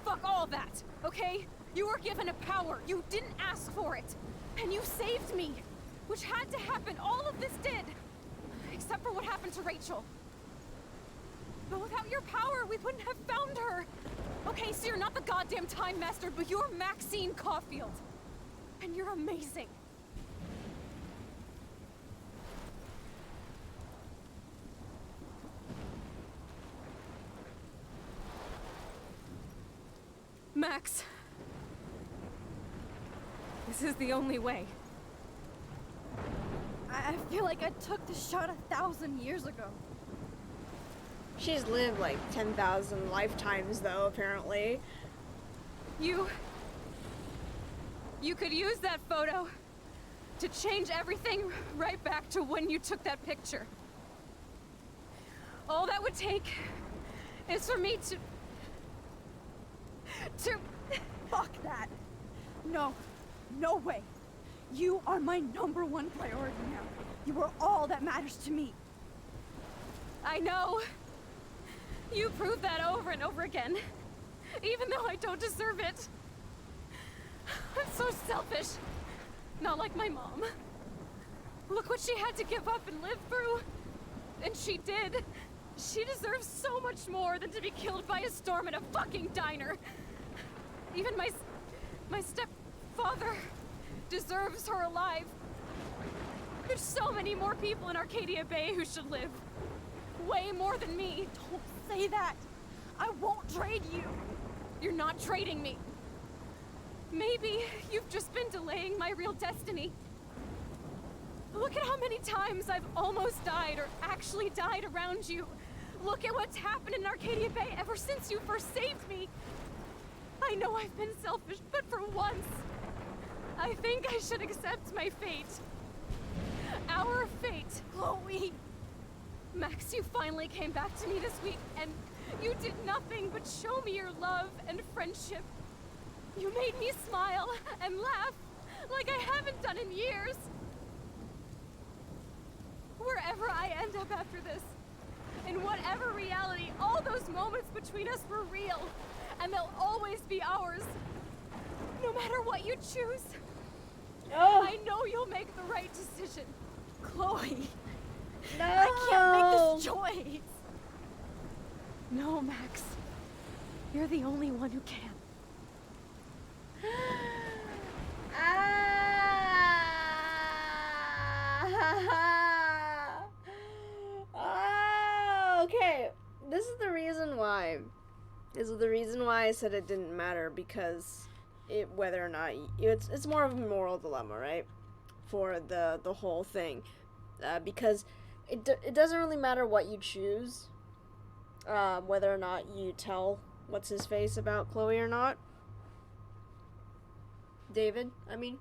Fuck all that, okay? You were given a power. You didn't ask for it. And you saved me, which had to happen. All of this did. Except for what happened to Rachel. But without your power, we wouldn't have found her. Okay, so you're not the goddamn Time Master, but you're Maxine Caulfield. And you're amazing. Max. This is the only way. I feel like I took the shot 1,000 years ago. She's lived like 10,000 lifetimes though, apparently. You could use that photo to change everything right back to when you took that picture. All that would take is for me to... Fuck that. No. No way. You are my #1 priority now. You are all that matters to me. I know. You proved that over and over again. Even though I don't deserve it. I'm so selfish. Not like my mom. Look what she had to give up and live through. And she did. She deserves so much more than to be killed by a storm in a fucking diner. Even my stepfather deserves her alive. There's so many more people in Arcadia Bay who should live. Way more than me. Don't say that. I won't trade you. You're not trading me. Maybe you've just been delaying my real destiny. Look at how many times I've almost died or actually died around you. Look at what's happened in Arcadia Bay ever since you first saved me. I I know I've been selfish, but for once, I think I should accept my fate. Our fate, Chloe. Max, you finally came back to me this week, and you did nothing but show me your love and friendship. You made me smile and laugh like I haven't done in years. Wherever I end up after this, in whatever reality, all those moments between us were real, and they'll always be ours. No matter what you choose, I know you'll make the right decision. Chloe, No! I can't make this choice. No, Max. You're the only one who can. Okay, this is the reason why. This is the reason why I said it didn't matter, because whether or not it's more of a moral dilemma, right? For the whole thing, because it doesn't really matter what you choose, whether or not you tell what's his face about Chloe or not. David, I mean.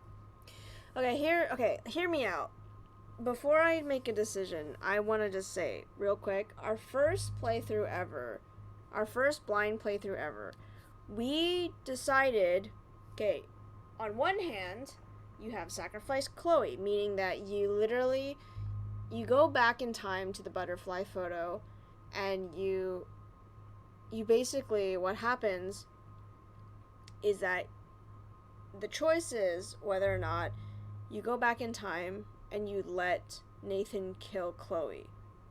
Okay, hear me out. Before I make a decision, I want to just say real quick, our first blind playthrough ever, we decided, okay, on one hand, you have sacrificed Chloe, meaning that you go back in time to the butterfly photo, and you basically, what happens is that the choice is whether or not you go back in time and you let Nathan kill Chloe.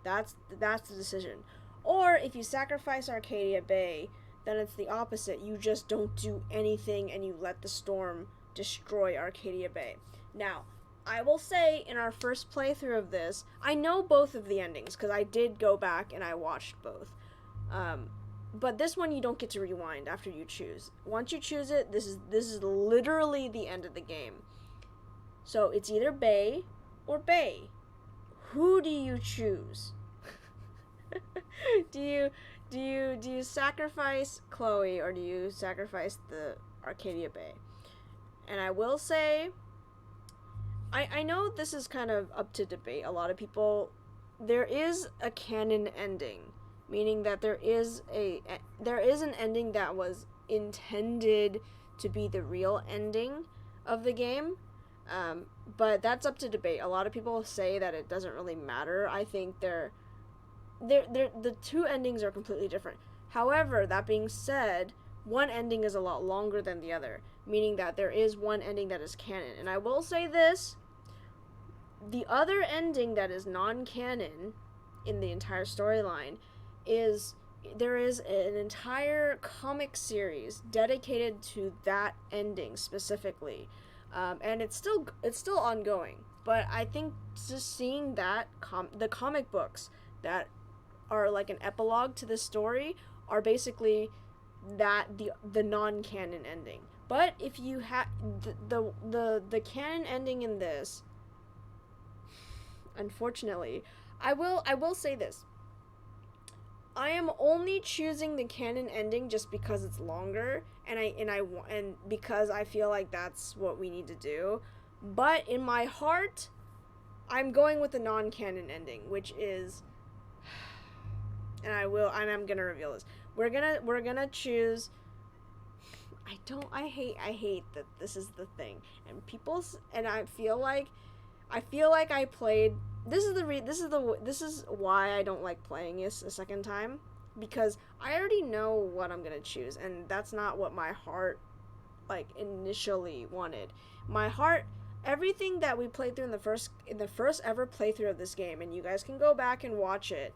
That's the decision. Or if you sacrifice Arcadia Bay, then it's the opposite. You just don't do anything and you let the storm destroy Arcadia Bay. Now, I will say in our first playthrough of this, I know both of the endings because I did go back and I watched both. But this one you don't get to rewind after you choose. Once you choose it, this is literally the end of the game. So it's either Bay or Bay. Who do you choose? do you sacrifice Chloe or do you sacrifice the Arcadia Bay? And I will say, I know this is kind of up to debate. A lot of people, there is a canon ending, meaning that there is an ending that was intended to be the real ending of the game. But that's up to debate. A lot of people say that it doesn't really matter. I think the two endings are completely different. However, that being said, one ending is a lot longer than the other, meaning that there is one ending that is canon. And I will say this, the other ending that is non-canon in the entire storyline is there is an entire comic series dedicated to that ending specifically. And it's still ongoing, but I think just seeing that the comic books that are like an epilogue to the story are basically that the non-canon ending. But if you have the canon ending in this, unfortunately, I will say this. I am only choosing the canon ending just because it's longer, and because I feel like that's what we need to do. But in my heart, I'm going with the non-canon ending, which is, and I'm gonna reveal this. We're gonna choose. I hate that this is the thing, and I feel like I played. This is why I don't like playing this a second time, because I already know what I'm gonna choose, and that's not what my heart like initially wanted. My heart, everything that we played through in the first ever playthrough of this game, and you guys can go back and watch it.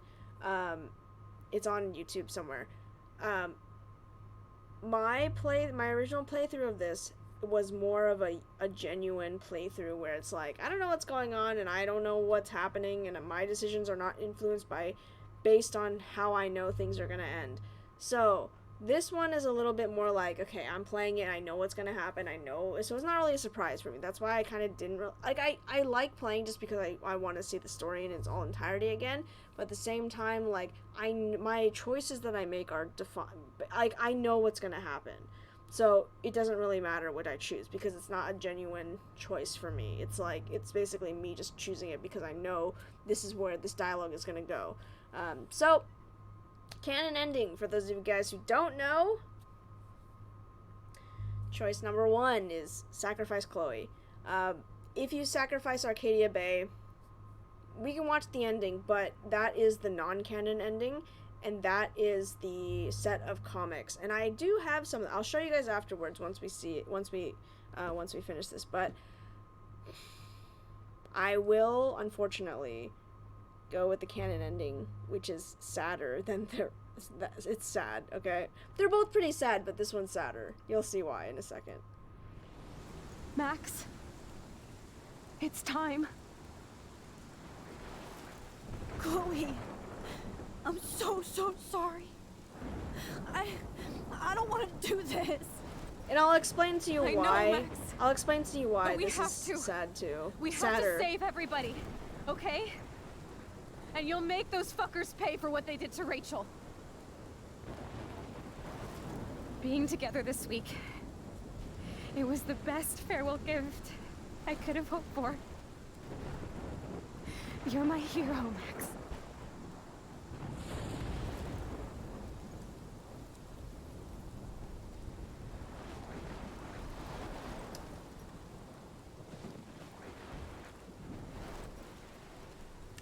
It's on YouTube somewhere. My original playthrough of this was more of a genuine playthrough where it's like, I don't know what's going on and I don't know what's happening, and my decisions are not influenced based on how I know things are gonna end. So this one is a little bit more like, okay, I'm playing it, I know what's gonna happen, I know, so it's not really a surprise for me. That's why I kind of didn't I like playing just because I want to see the story in its all entirety again, but at the same time, like, my choices that I make are defined, like, I know what's gonna happen. So it doesn't really matter what I choose because it's not a genuine choice for me. It's like, it's basically me just choosing it because I know this is where this dialogue is going to go. So, canon ending, for those of you guys who don't know, choice number 1 is sacrifice Chloe. If you sacrifice Arcadia Bay, we can watch the ending, but that is the non-canon ending, and that is the set of comics. And I do have some. I'll show you guys afterwards once we see it. Once we finish this. But I will, unfortunately, go with the canon ending, which is sadder than their. It's sad. Okay, they're both pretty sad, but this one's sadder. You'll see why in a second. Max, it's time. Chloe, I'm so sorry. I don't want to do this. And I'll explain to you I know, why. Max. I'll explain to you why But we this have is to. sad too. We have Sadder. to save everybody, okay? And you'll make those fuckers pay for what they did to Rachel. Being together this week, it was the best farewell gift I could have hoped for. You're my hero, Max.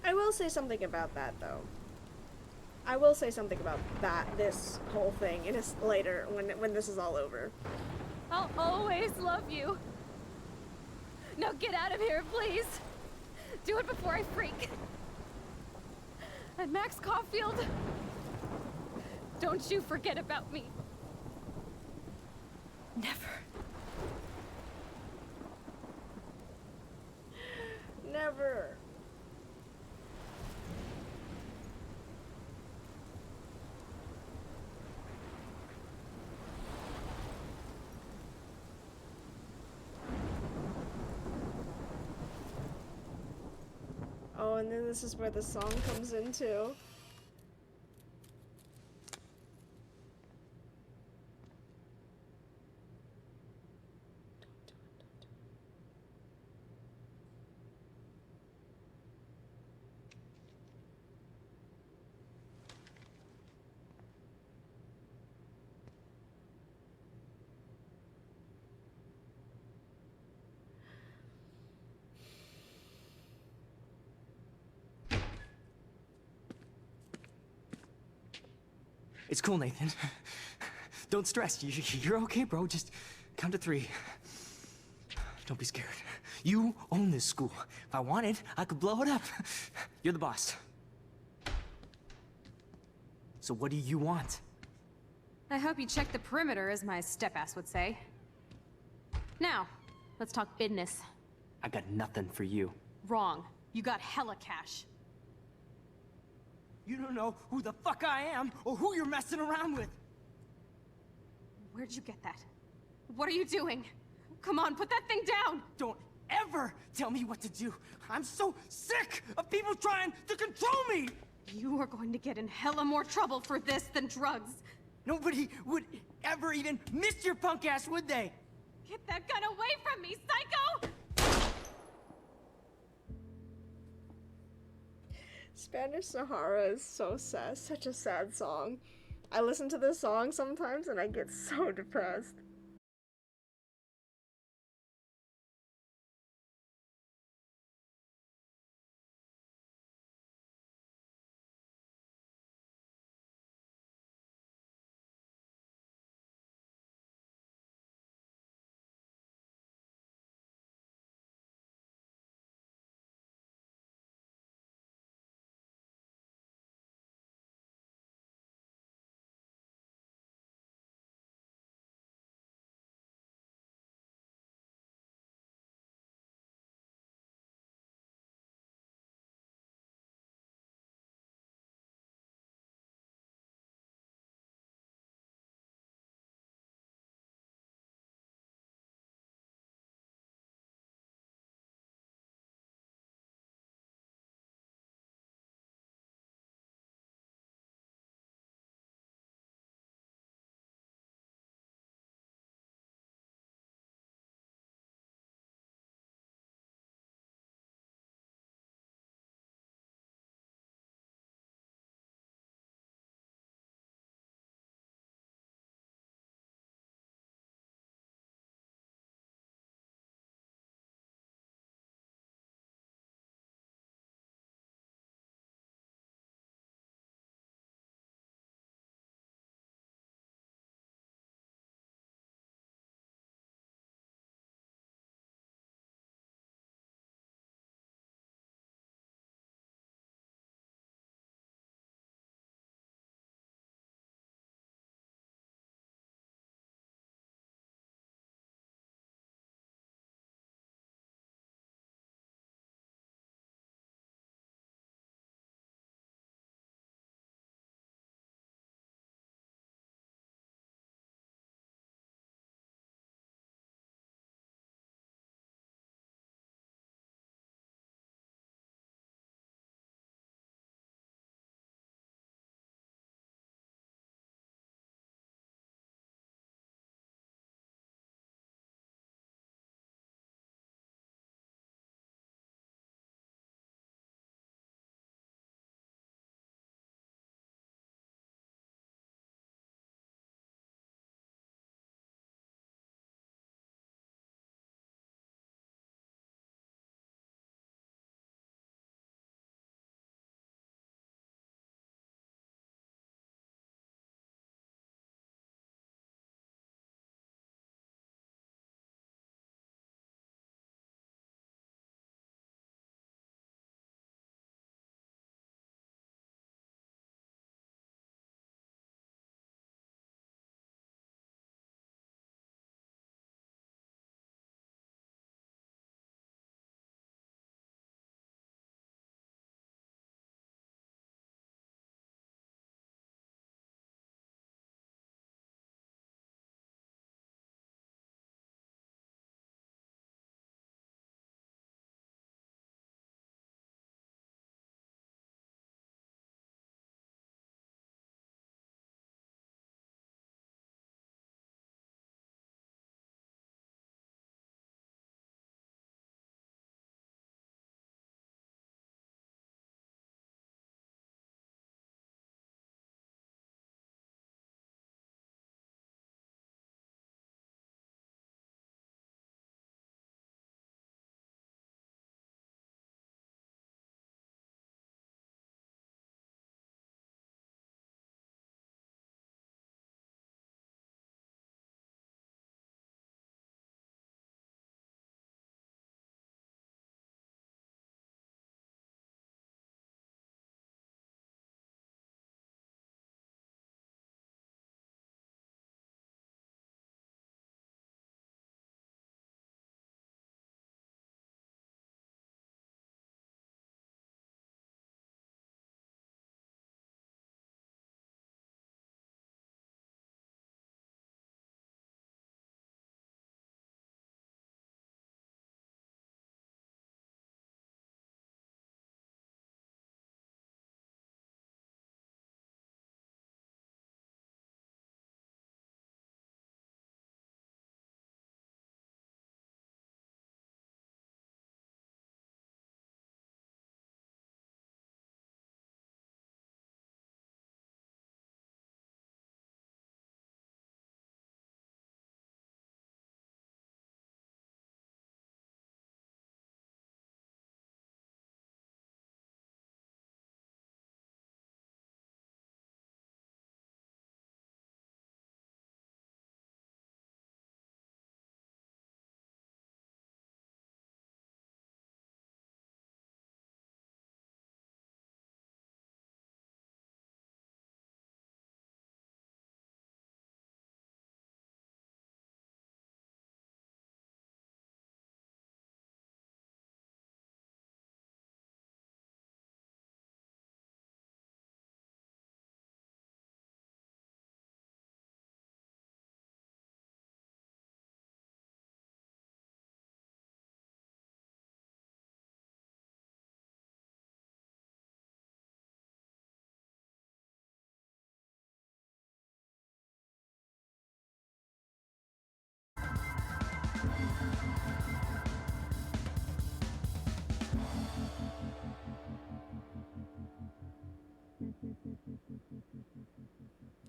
I will say something about that, though. I will say something about that, this whole thing, later, when this is all over. I'll always love you. Now get out of here, please. Do it before I freak. And Max Caulfield, don't you forget about me. Never. Never. Oh, and then this is where the song comes in too. It's cool, Nathan. Don't stress. You're okay, bro. Just count to 3. Don't be scared. You own this school. If I wanted, I could blow it up. You're the boss. So what do you want? I hope you check the perimeter, as my step-ass would say. Now, let's talk business. I got nothing for you. Wrong. You got hella cash. You don't know who the fuck I am or who you're messing around with. Where'd you get that? What are you doing? Come on, put that thing down! Don't ever tell me what to do. I'm so sick of people trying to control me! You are going to get in hella more trouble for this than drugs. Nobody would ever even miss your punk ass, would they? Get that gun away from me, psycho! Spanish Sahara is so sad, such a sad song. I listen to this song sometimes and I get so depressed.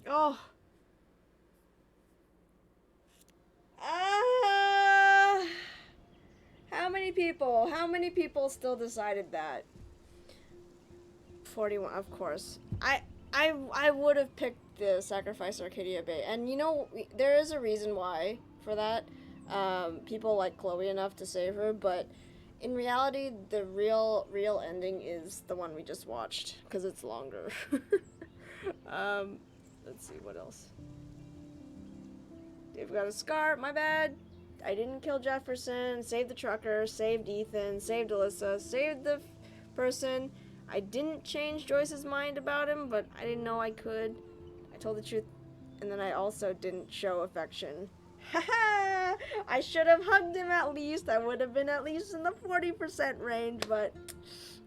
Oh. How many people? How many people still decided that? 41, of course. I would have picked the Sacrifice Arcadia Bay, and you know, there is a reason why for that. People like Chloe enough to save her, but in reality, the real ending is the one we just watched, because it's longer. Let's see, what else? They've got a scar, my bad. I didn't kill Jefferson, saved the trucker, saved Ethan, saved Alyssa, saved the person. I didn't change Joyce's mind about him, but I didn't know I could. I told the truth, and then I also didn't show affection. Haha! I should have hugged him at least. I would have been at least in the 40% range, but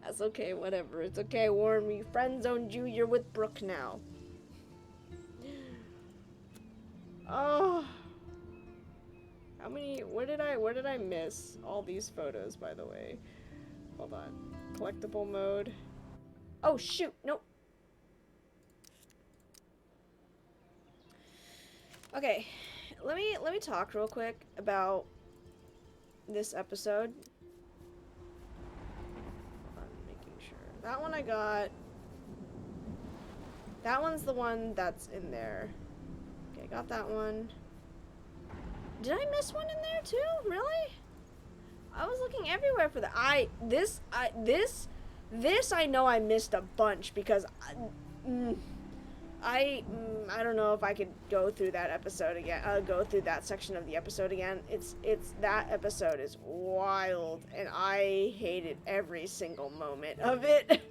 that's okay, whatever. It's okay, Warren. We friend-zoned you. You're with Brooke now. Oh. How many, where did I miss all these photos, by the way? Hold on. Collectible mode. Oh, shoot, nope. Okay, let me talk real quick about this episode. I'm making sure. That one I got. That one's the one that's in there. Okay, got that one. Did I miss one in there too? Really? I was looking everywhere for that. This I know I missed a bunch because I don't know if I could go through that episode again. Go through that section of the episode again. It's that episode is wild, and I hated every single moment of it.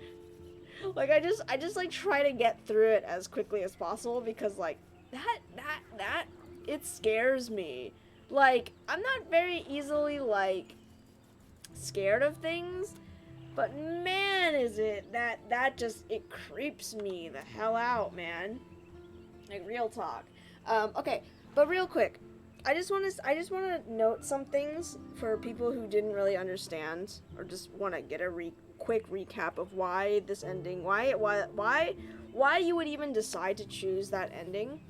Like I just like try to get through it as quickly as possible because like that it scares me. Like I'm not very easily like scared of things, but man, is it that just it creeps me the hell out, man. Like real talk. Okay, but real quick, I just want to note some things for people who didn't really understand or just want to get a quick recap of why this ending, why you would even decide to choose that ending.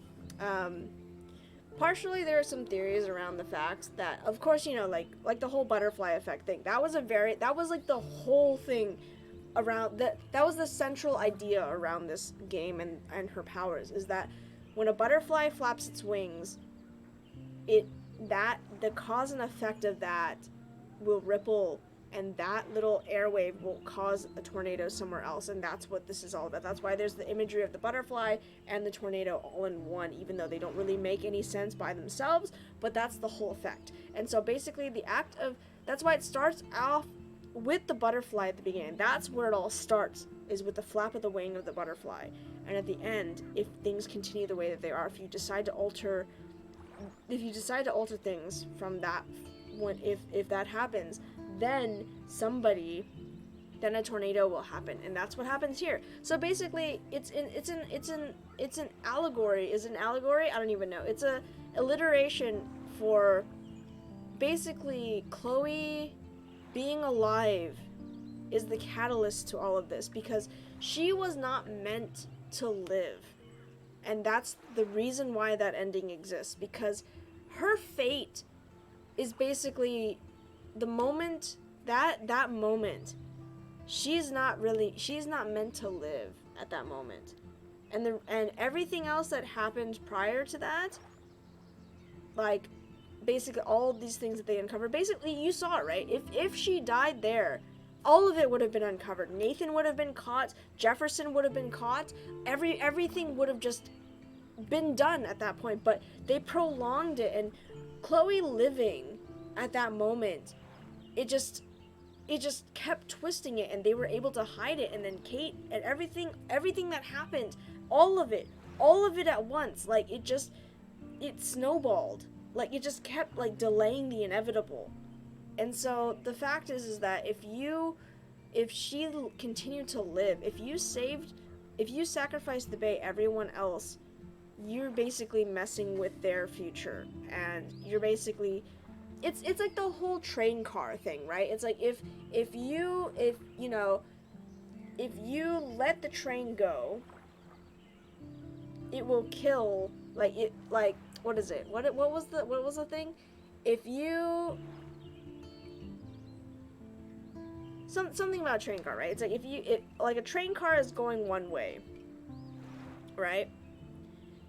Partially, there are some theories around the fact that, of course, you know, like the whole butterfly effect thing. That was like the whole thing around that was the central idea around this game and her powers, is that when a butterfly flaps its wings, the cause and effect of that will ripple, and that little airwave will cause a tornado somewhere else, and that's what this is all about. That's why there's the imagery of the butterfly and the tornado all in one, even though they don't really make any sense by themselves, but that's the whole effect. And so basically that's why it starts off with the butterfly at the beginning. That's where it all starts, is with the flap of the wing of the butterfly. And at the end, if things continue the way that they are, if you decide to alter things from that, if that happens, then a tornado will happen, and that's what happens here. So basically, it's an allegory. Is it an allegory? I don't even know. It's a alliteration for basically Chloe being alive is the catalyst to all of this, because she was not meant to live, and that's the reason why that ending exists, because her fate is basically the moment that moment she's not meant to live at that moment, and everything else that happened prior to that, like basically all of these things that they uncovered, basically you saw it, right? If she died there, all of it would have been uncovered. Nathan would have been caught, Jefferson would have been caught, everything would have just been done at that point, but they prolonged it, and Chloe living at that moment, it just kept twisting it, and they were able to hide it, and then Kate and everything that happened, all of it at once, like it snowballed, like it just kept like delaying the inevitable. And so the fact is that if she continued to live, if you sacrificed the Bay, everyone else, you're basically messing with their future, and you're basically, it's like the whole train car thing, right? It's like if you let the train go, it will kill, like, it, like, what is it? What was the thing? If you... Something about a train car, right? It's like, like, a train car is going one way, right?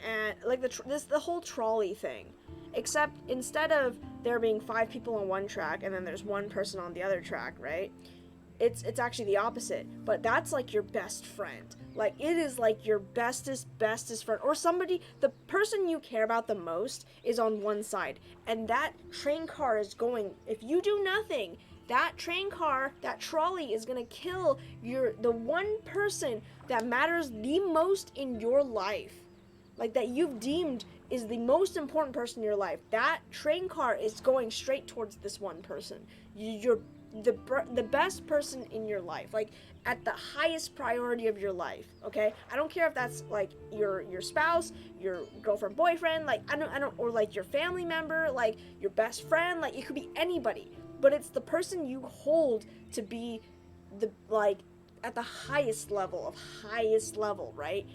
And, like, the whole trolley thing. Except, instead of there being 5 people on one track, and then there's 1 person on the other track, right? It's actually the opposite. But that's, like, your best friend. Like, it is, like, your bestest friend. Or somebody, the person you care about the most is on one side. And that train car is going, if you do nothing, that train car, that trolley is gonna kill the one person that matters the most in your life. Like, that you've deemed is the most important person in your life. That train car is going straight towards this one person. You're the best person in your life, like, at the highest priority of your life, okay? I don't care if that's, like, your spouse, your girlfriend, boyfriend, like, I don't, or, like, your family member, like, your best friend, like, it could be anybody. But it's the person you hold to be the, like, at the highest level, right?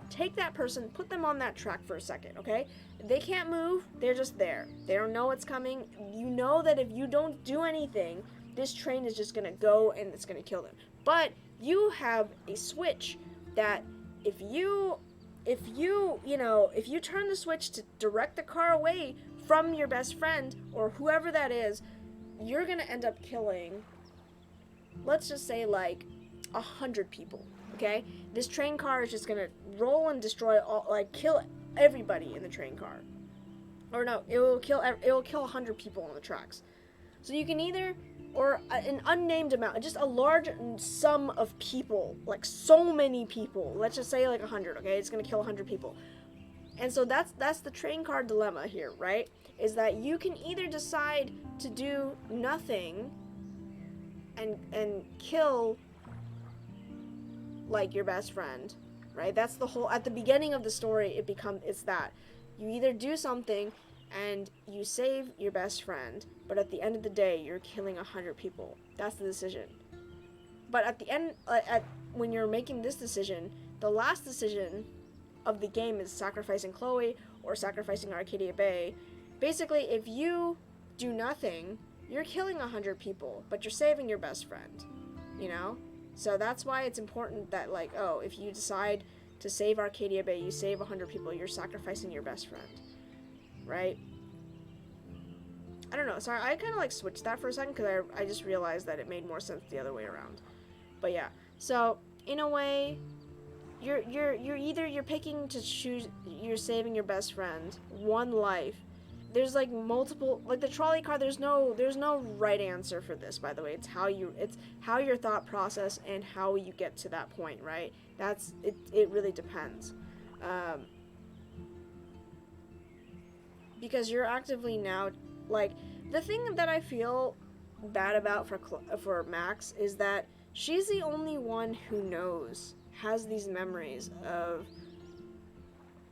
Take that person, put them on that track for a second, okay? They can't move, they're just there. They don't know what's coming. You know that if you don't do anything, this train is just gonna go and it's gonna kill them. But you have a switch that if you turn the switch to direct the car away from your best friend or whoever that is, you're gonna end up killing, let's just say, like, 100 people, okay? This train car is just gonna roll and destroy all, like, kill everybody in the train car. Or no, it will kill 100 people on the tracks. So you can either, or an unnamed amount, just a large sum of people, like so many people. Let's just say like 100, okay? It's gonna kill 100 people. And so that's the train car dilemma here, right? Is that you can either decide to do nothing and kill, like, your best friend, right? That's the whole, at the beginning of the story, it's that. You either do something and you save your best friend, but at the end of the day, you're killing 100 people. That's the decision. But at the end, when you're making this decision, the last decision of the game is sacrificing Chloe or sacrificing Arcadia Bay. Basically, if you do nothing, you're killing 100 people, but you're saving your best friend, you know? So that's why it's important that, like, oh, if you decide to save Arcadia Bay, you save 100 people, you're sacrificing your best friend, right? I don't know, sorry, I kind of, like, switched that for a second, because I just realized that it made more sense the other way around. But yeah, so, in a way, you're picking to choose, you're saving your best friend, one life. There's, like, multiple, like, the trolley car, there's no right answer for this, by the way. It's how your thought process and how you get to that point, right? It really depends. Because you're actively now, like, the thing that I feel bad about for Max is that she's the only one who has these memories of,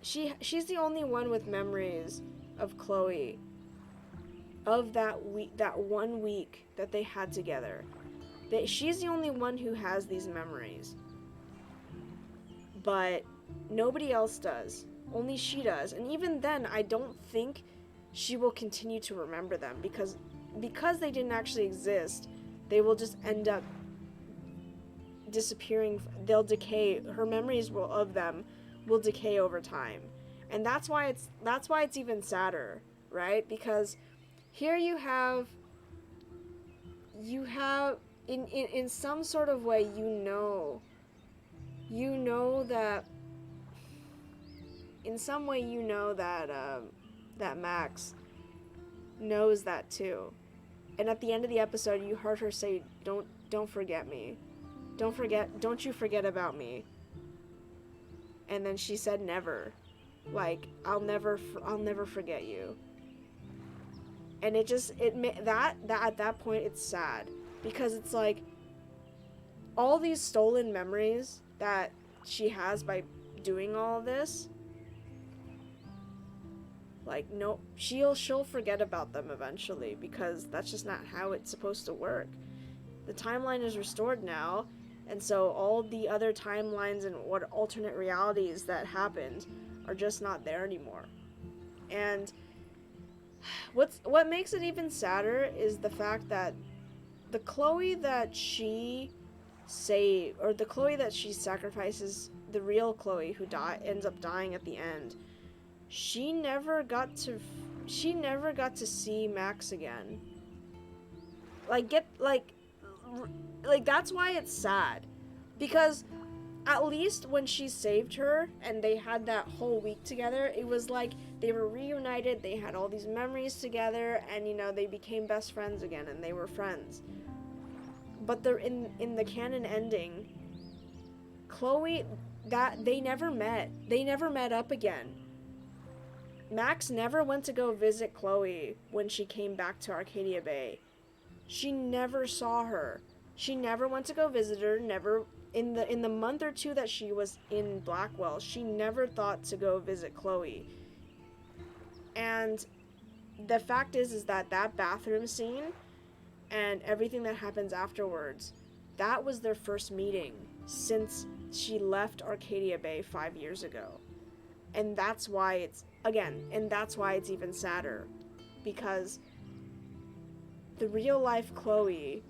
she's the only one with memories of Chloe, of that 1 week that they had together. She's the only one who has these memories. But nobody else does. Only she does. And even then, I don't think she will continue to remember them, because they didn't actually exist, they will just end up disappearing. They'll decay. Her memories of them will decay over time. And that's why it's even sadder, right? Because here you have in some sort of way, you know that in some way you know that that Max knows that too. And at the end of the episode, you heard her say, don't forget me. Don't you forget about me. And then she said never. Like, I'll never forget you. And at that point, it's sad, because it's like all these stolen memories that she has by doing all of this, like, no, she'll forget about them eventually, because that's just not how it's supposed to work. The timeline is restored now, And so all the other timelines and what alternate realities that happened are just not there anymore. And what makes it even sadder is the fact that the Chloe that she the Chloe that she sacrifices, the real Chloe who ends up dying at the end, she never got to see Max again. Like that's why it's sad, because at least when she saved her and they had that whole week together, it was like they were reunited, they had all these memories together, and you know, they became best friends again and they were friends. But they're in the canon ending, Chloe, that they never met up again. Max never went to go visit Chloe when she came back to Arcadia Bay. She never saw her. She never went to go visit her, never in the month or two that she was in Blackwell, she never thought to go visit Chloe. And the fact is that bathroom scene and everything that happens afterwards, that was their first meeting since she left Arcadia Bay 5 years ago. And that's why it's even sadder, because the real life Chloe,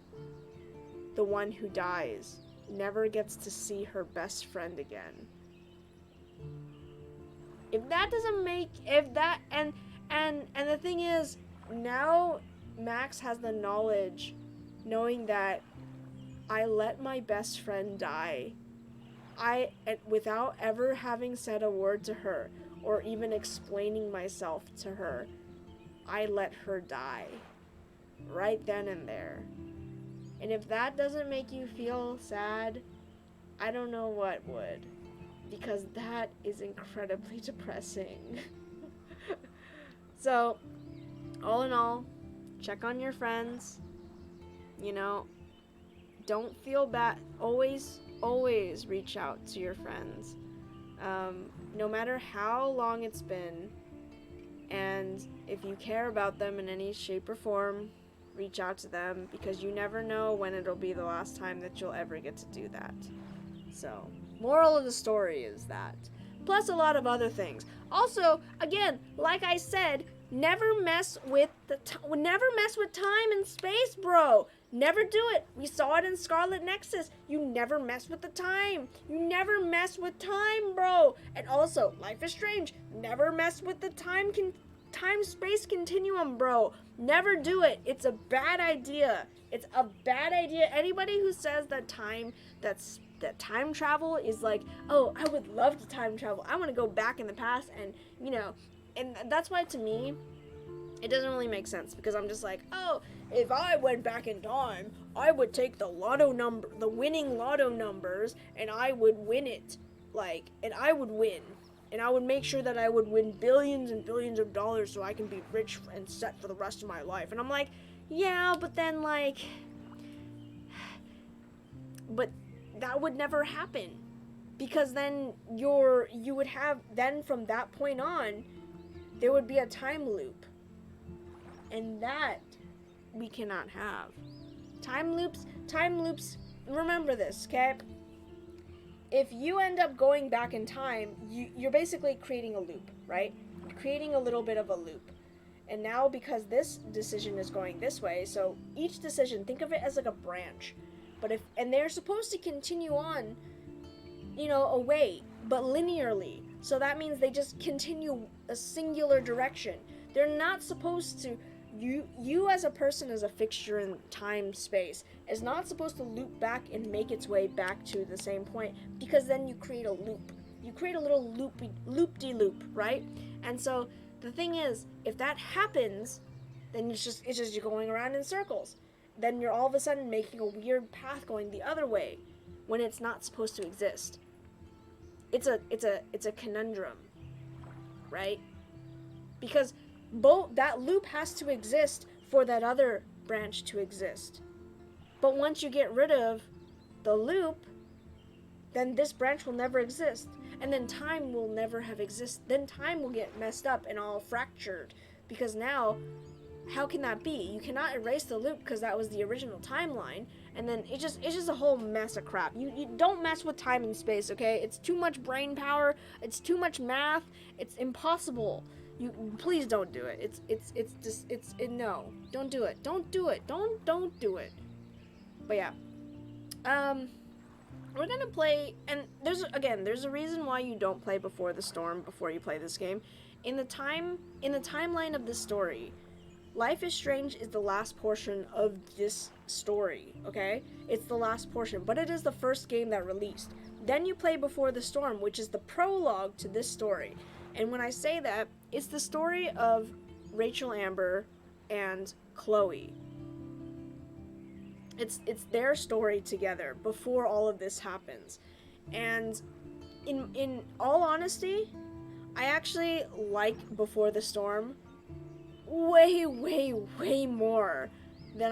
the one who dies, never gets to see her best friend again. And the thing is, now Max has the knowledge, knowing that I let my best friend die. Without ever having said a word to her, or even explaining myself to her, I let her die. Right then and there. And if that doesn't make you feel sad, I don't know what would. Because that is incredibly depressing. So, all in all, check on your friends. You know, don't feel bad. Always reach out to your friends. No matter how long it's been. And if you care about them in any shape or form, reach out to them, because you never know when it'll be the last time that you'll ever get to do that. So, moral of the story is that. Plus a lot of other things. Also, again, like I said, never mess with time and space, bro. Never do it. We saw it in Scarlet Nexus. You never mess with the time. You never mess with time, bro. And also, Life is Strange. Never mess with the time-space continuum, bro. Never do it. It's a bad idea. It's a bad idea. Anybody who says that time travel is like, oh, I would love to time travel. I want to go back in the past and, you know, and that's why to me, it doesn't really make sense, because I'm just like, oh, if I went back in time, I would take the winning lotto numbers, and I would win it. And I would win. And I would make sure that I would win billions and billions of dollars so I can be rich and set for the rest of my life. And I'm like, yeah, but then but that would never happen. Because then you would have, then from that point on, there would be a time loop. And that we cannot have. Time loops, remember this, okay? If you end up going back in time, you're basically creating a loop, right? You're creating a little bit of a loop. And now, because this decision is going this way, so each decision, think of it as like a branch. And they're supposed to continue on, you know, away, but linearly. So that means they just continue a singular direction. They're not supposed to, you as a person, as a fixture in time space, is not supposed to loop back and make its way back to the same point, because then you create a loop. You create a little loop-de-loop, right? And so the thing is, if that happens, then it's just you're going around in circles. Then you're all of a sudden making a weird path going the other way when it's not supposed to exist. It's a conundrum, right? Because that loop has to exist for that other branch to exist. But once you get rid of the loop, then this branch will never exist. And then time will never have existed. Then time will get messed up and all fractured. Because now how can that be? You cannot erase the loop because that was the original timeline, and then it's just a whole mess of crap. You don't mess with time and space, okay? It's too much brain power, it's too much math, it's impossible. You please don't do it. No. Don't do it. Don't do it. Don't do it. But yeah. We're gonna play, and there's a reason why you don't play Before the Storm before you play this game. In the timeline of this story, Life is Strange is the last portion of this story, okay? It's the last portion, but it is the first game that released. Then you play Before the Storm, which is the prologue to this story. And when I say that, it's the story of Rachel Amber and Chloe. It's their story together before all of this happens. And in all honesty, I actually like Before the Storm way more than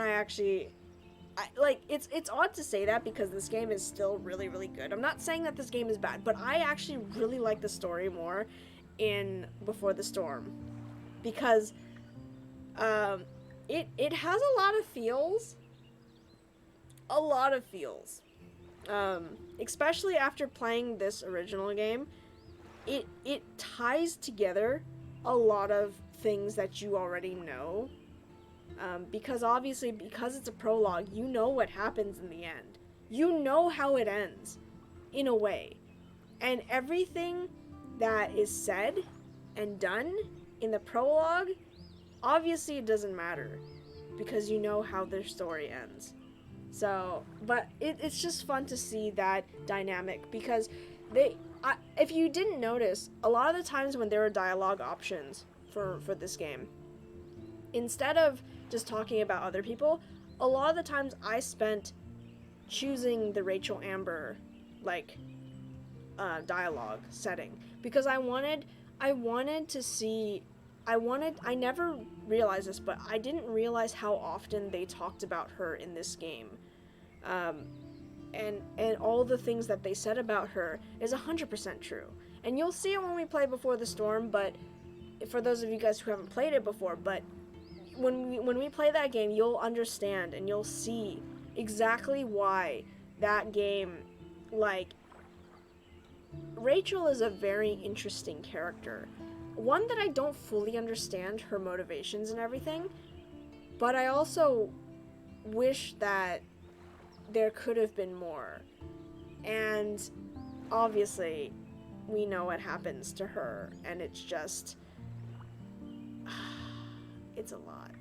it's odd to say that because this game is still really good. I'm not saying that this game is bad, but I actually really like the story more in Before the Storm because it has a lot of feels. Especially after playing this original game, it ties together a lot of things that you already know, because obviously, because it's a prologue, you know what happens in the end. You know how it ends, in a way. And everything that is said and done in the prologue, obviously it doesn't matter, because you know how their story ends. So, but it's just fun to see that dynamic, because if you didn't notice, a lot of the times when there are dialogue options for this game, instead of just talking about other people, a lot of the times I spent choosing the Rachel Amber, dialogue setting, because I never realized this, but I didn't realize how often they talked about her in this game. And all the things that they said about her is 100% true. And you'll see it when we play Before the Storm, but for those of you guys who haven't played it before, but when we play that game, you'll understand and you'll see exactly why that game, Rachel is a very interesting character. One that I don't fully understand her motivations and everything, but I also wish that there could have been more. And obviously, we know what happens to her, and it's just... it's a lot.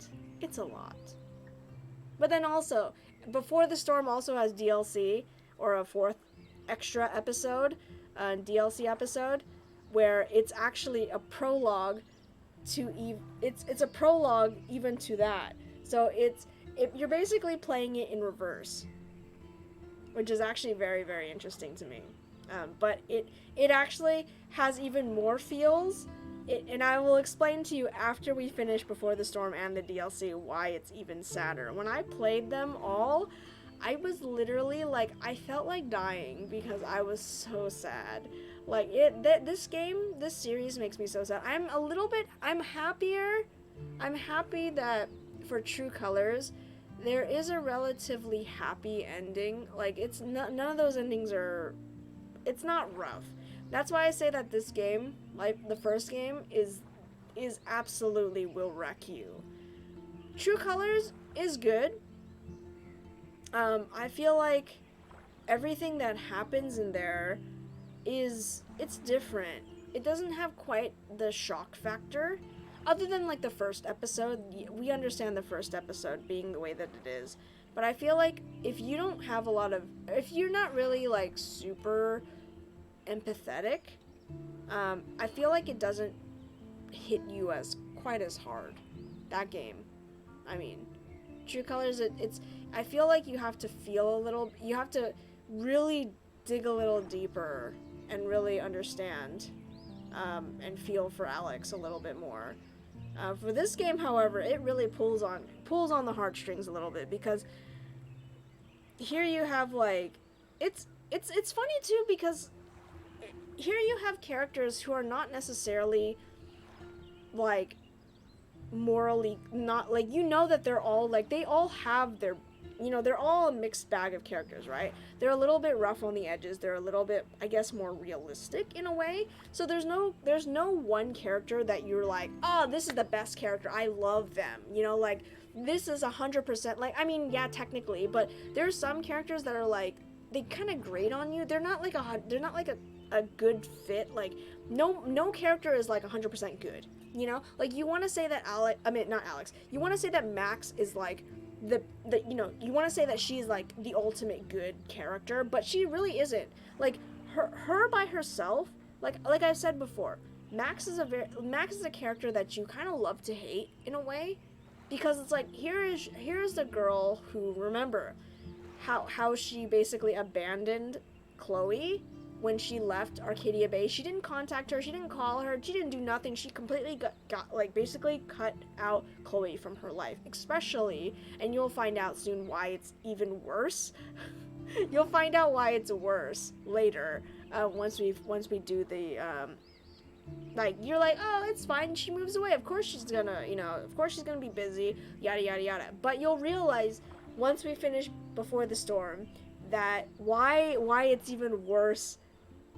It's a lot. But then also, Before the Storm also has DLC, or a 4th extra episode, DLC episode, where it's actually a prologue to it's a prologue even to that. So you're basically playing it in reverse, which is actually very interesting to me. But it actually has even more feels, and I will explain to you after we finish Before the Storm and the DLC why it's even sadder. When I played them all, I was literally I felt like dying because I was so sad. This series makes me so sad. I'm happy that for True Colors, there is a relatively happy ending. None of those endings it's not rough. That's why I say that this game, the first game, is absolutely will wreck you. True Colors is good. I feel like everything that happens in there it's different. It doesn't have quite the shock factor. Other than the first episode, we understand the first episode being the way that it is. But I feel like if you don't have if you're not really super empathetic, I feel like it doesn't hit you quite as hard. That game. I mean, True Colors, I feel like you have to you have to really dig a little deeper and really understand and feel for Alex a little bit more. For this game, however, it really pulls on the heartstrings a little bit, because here you have it's funny too, because here you have characters who are not necessarily morally not, like, you know that they're all, like, they all have their, you know, they're all a mixed bag of characters, right? They're a little bit rough on the edges. They're a little bit, I guess, more realistic in a way. So there's no one character that you're like, oh, this is the best character. I love them. You know, like, this is 100%, like, I mean, yeah, technically, but there's some characters that are like, they kind of grate on you. They're not like a good fit. Like, no character is like 100% good. You know, like, you want to say that not Alex. You want to say that Max is like the you know, you want to say that she's like the ultimate good character, but she really isn't. Like, her by herself, like I've said before, Max is a character that you kind of love to hate in a way, because it's like, here's the girl who, remember how she basically abandoned Chloe when she left Arcadia Bay. She didn't contact her, she didn't call her, she didn't do nothing. She completely got like, basically cut out Chloe from her life, especially, and you'll find out soon why it's even worse. You'll find out why it's worse later, once we do the, like, you're like, oh, it's fine, she moves away, of course she's gonna, you know, of course she's gonna be busy, yada yada yada. But you'll realize once we finish Before the Storm that why it's even worse,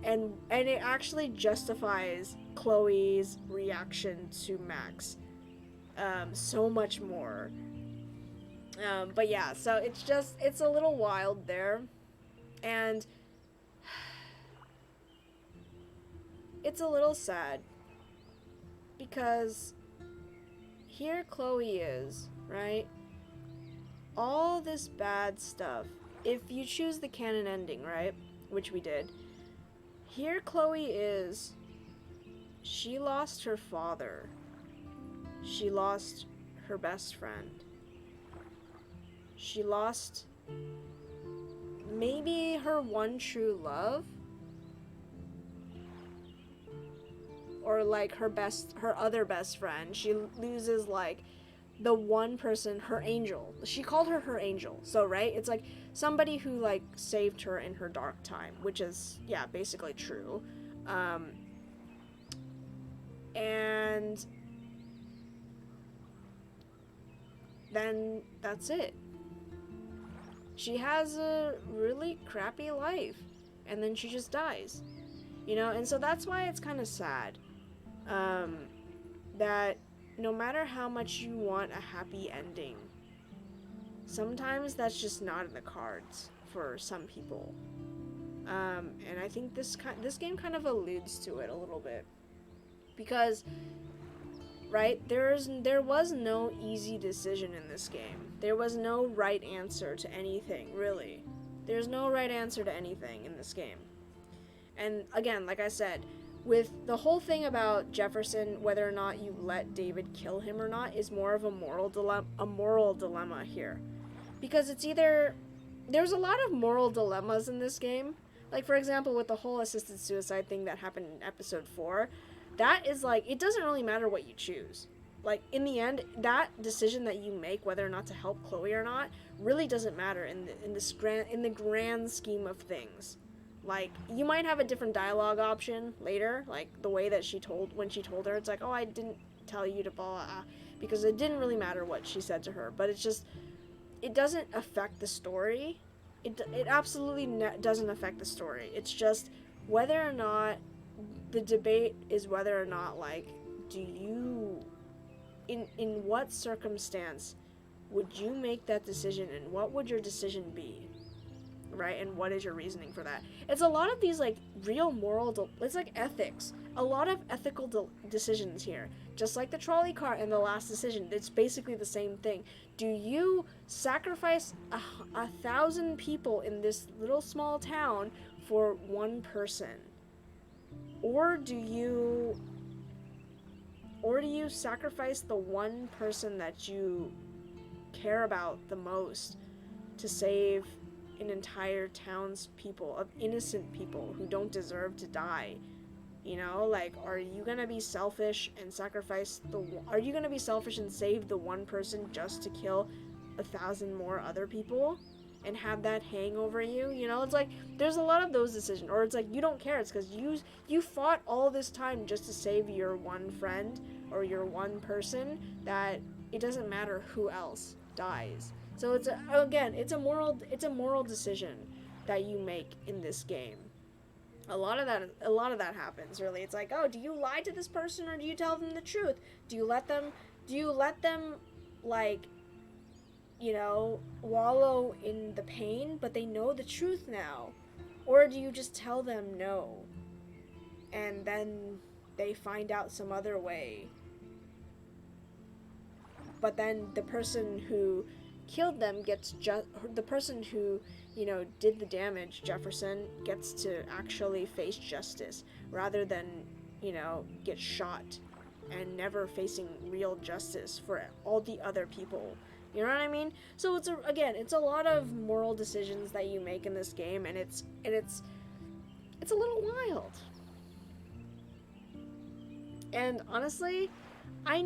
and it actually justifies Chloe's reaction to Max so much more. But yeah, so it's a little wild there, and it's a little sad, because here Chloe is, right? All this bad stuff, if you choose the canon ending, right? Which we did. Here Chloe is. She lost her father. She lost her best friend. She lost maybe her one true love. Or like her other best friend. She loses like the one person, her angel. She called her angel. So, right? It's like somebody who like saved her in her dark time, which is, yeah, basically true. And then that's it. She has a really crappy life, and then she just dies, you know. And so that's why it's kind of sad, that no matter how much you want a happy ending, sometimes that's just not in the cards for some people. And I think this game kind of alludes to it a little bit, because, right, there was no easy decision in this game. There was no right answer to anything, really. There's no right answer to anything in this game. And again, like I said, with the whole thing about Jefferson, whether or not you let David kill him or not, is more of a moral dilemma here. Because it's either, there's a lot of moral dilemmas in this game. Like, for example, with the whole assisted suicide thing that happened in episode 4, that is like, it doesn't really matter what you choose. Like, in the end, that decision that you make, whether or not to help Chloe or not, really doesn't matter in the grand scheme of things. Like, you might have a different dialogue option later, like the way that when she told her, it's like, oh, I didn't tell you to blah, blah, blah, because it didn't really matter what she said to her. But it's just, it doesn't affect the story. It absolutely doesn't affect the story. It's just whether or not, the debate is whether or not, like, do you, in what circumstance would you make that decision, and what would your decision be? Right? And what is your reasoning for that? It's a lot of these, like, real moral, it's like ethics. A lot of ethical decisions here. Just like the trolley car and the last decision. It's basically the same thing. Do you sacrifice 1,000 people in this little small town for one person? Or do you sacrifice the one person that you care about the most to save an entire town's people, of innocent people who don't deserve to die? You know, like, are you gonna be selfish and are you gonna be selfish and save the one person just to kill 1,000 more other people and have that hang over you? You know, it's like, there's a lot of those decisions. Or it's like, you don't care, it's because you fought all this time just to save your one friend, or you're one person, that it doesn't matter who else dies. So it's a moral decision that you make in this game. A lot of that happens, really. It's like, oh, do you lie to this person or do you tell them the truth? Do you let them like, you know, wallow in the pain, but they know the truth now? Or do you just tell them no, and then they find out some other way? But then the person who killed them gets the person who, you know, did the damage, Jefferson, gets to actually face justice rather than, you know, get shot and never facing real justice for all the other people. You know what I mean? So it's a lot of moral decisions that you make in this game, and it's a little wild. And honestly, I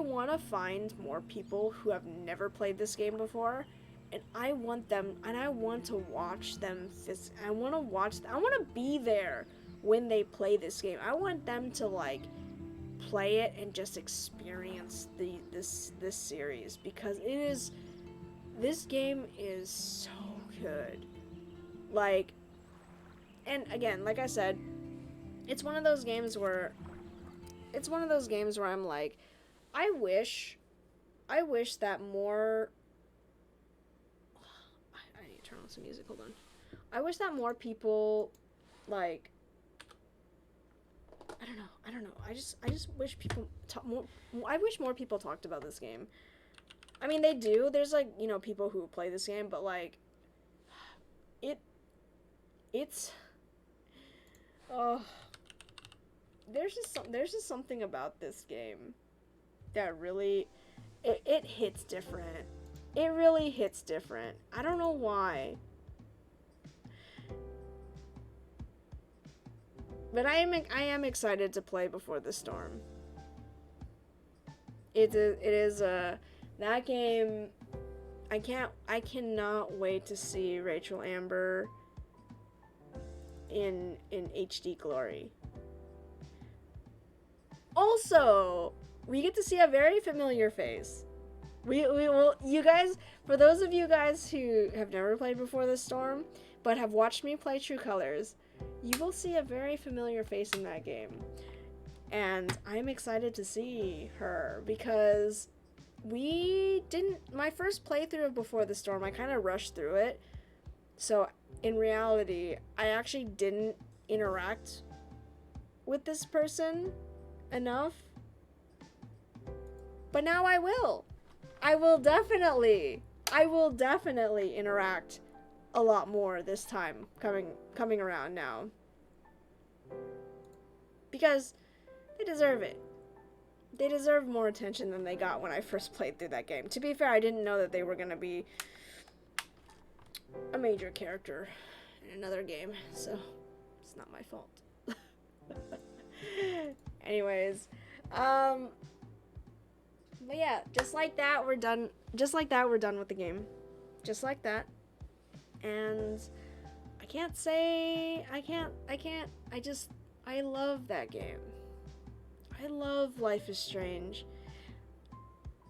want to find more people who have never played this game before, and I want to watch them. I want to be there when they play this game. I want them to like play it and just experience this series, because this game is so good. Like, and again, like I said, it's one of those games where I'm like, I wish that more. I need to turn on some music. Hold on. I wish that more people, like, I don't know. I just wish people more. I wish more people talked about this game. I mean, they do. There's like, you know, people who play this game, but like, it's. Oh. There's just something about this game that really, it hits different. It really hits different. I don't know why. But I am excited to play Before the Storm. That game, I cannot wait to see Rachel Amber in HD glory. Also, we get to see a very familiar face. We will, you guys, for those of you guys who have never played Before the Storm, but have watched me play True Colors, you will see a very familiar face in that game. And I'm excited to see her, because my first playthrough of Before the Storm, I kind of rushed through it. So, in reality, I actually didn't interact with this person enough, but now I will. I will definitely interact a lot more this time, coming around now, because they deserve it. They deserve more attention than they got when I first played through that game. To be fair, I didn't know that they were gonna be a major character in another game, so it's not my fault. Anyways, but yeah, just like that, we're done with the game. Just like that. And I love that game. I love Life is Strange.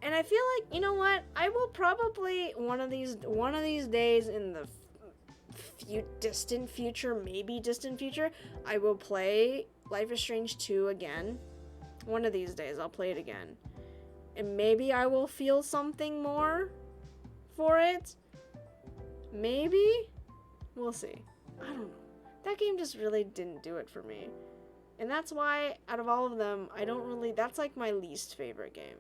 And I feel like, you know what? I will probably, one of these days in the distant future, I will play Life is Strange 2 again. One of these days, I'll play it again. And maybe I will feel something more for it. Maybe? We'll see. I don't know. That game just really didn't do it for me. And that's why, out of all of them, that's like my least favorite game.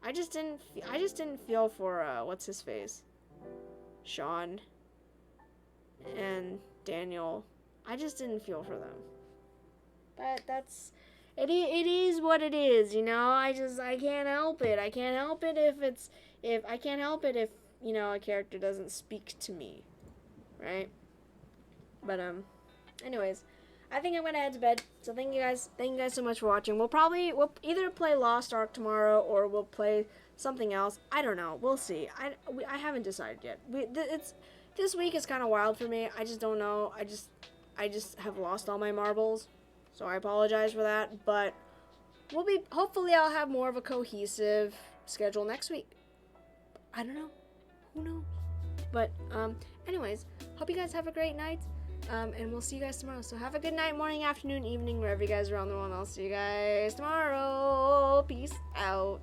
I just didn't feel for, what's his face? Sean and Daniel. I just didn't feel for them. But it is what it is, you know? I can't help it. I can't help it if, you know, a character doesn't speak to me. Right? But, anyways, I think I'm gonna head to bed. So thank you guys so much for watching. We'll either play Lost Ark tomorrow, or we'll play something else. I don't know. We'll see. I haven't decided yet. This week is kind of wild for me. I just don't know. I just have lost all my marbles, so I apologize for that. But hopefully I'll have more of a cohesive schedule next week. I don't know. Who knows? But, anyways, hope you guys have a great night. And we'll see you guys tomorrow. So have a good night, morning, afternoon, evening, wherever you guys are around the world. And I'll see you guys tomorrow. Peace out.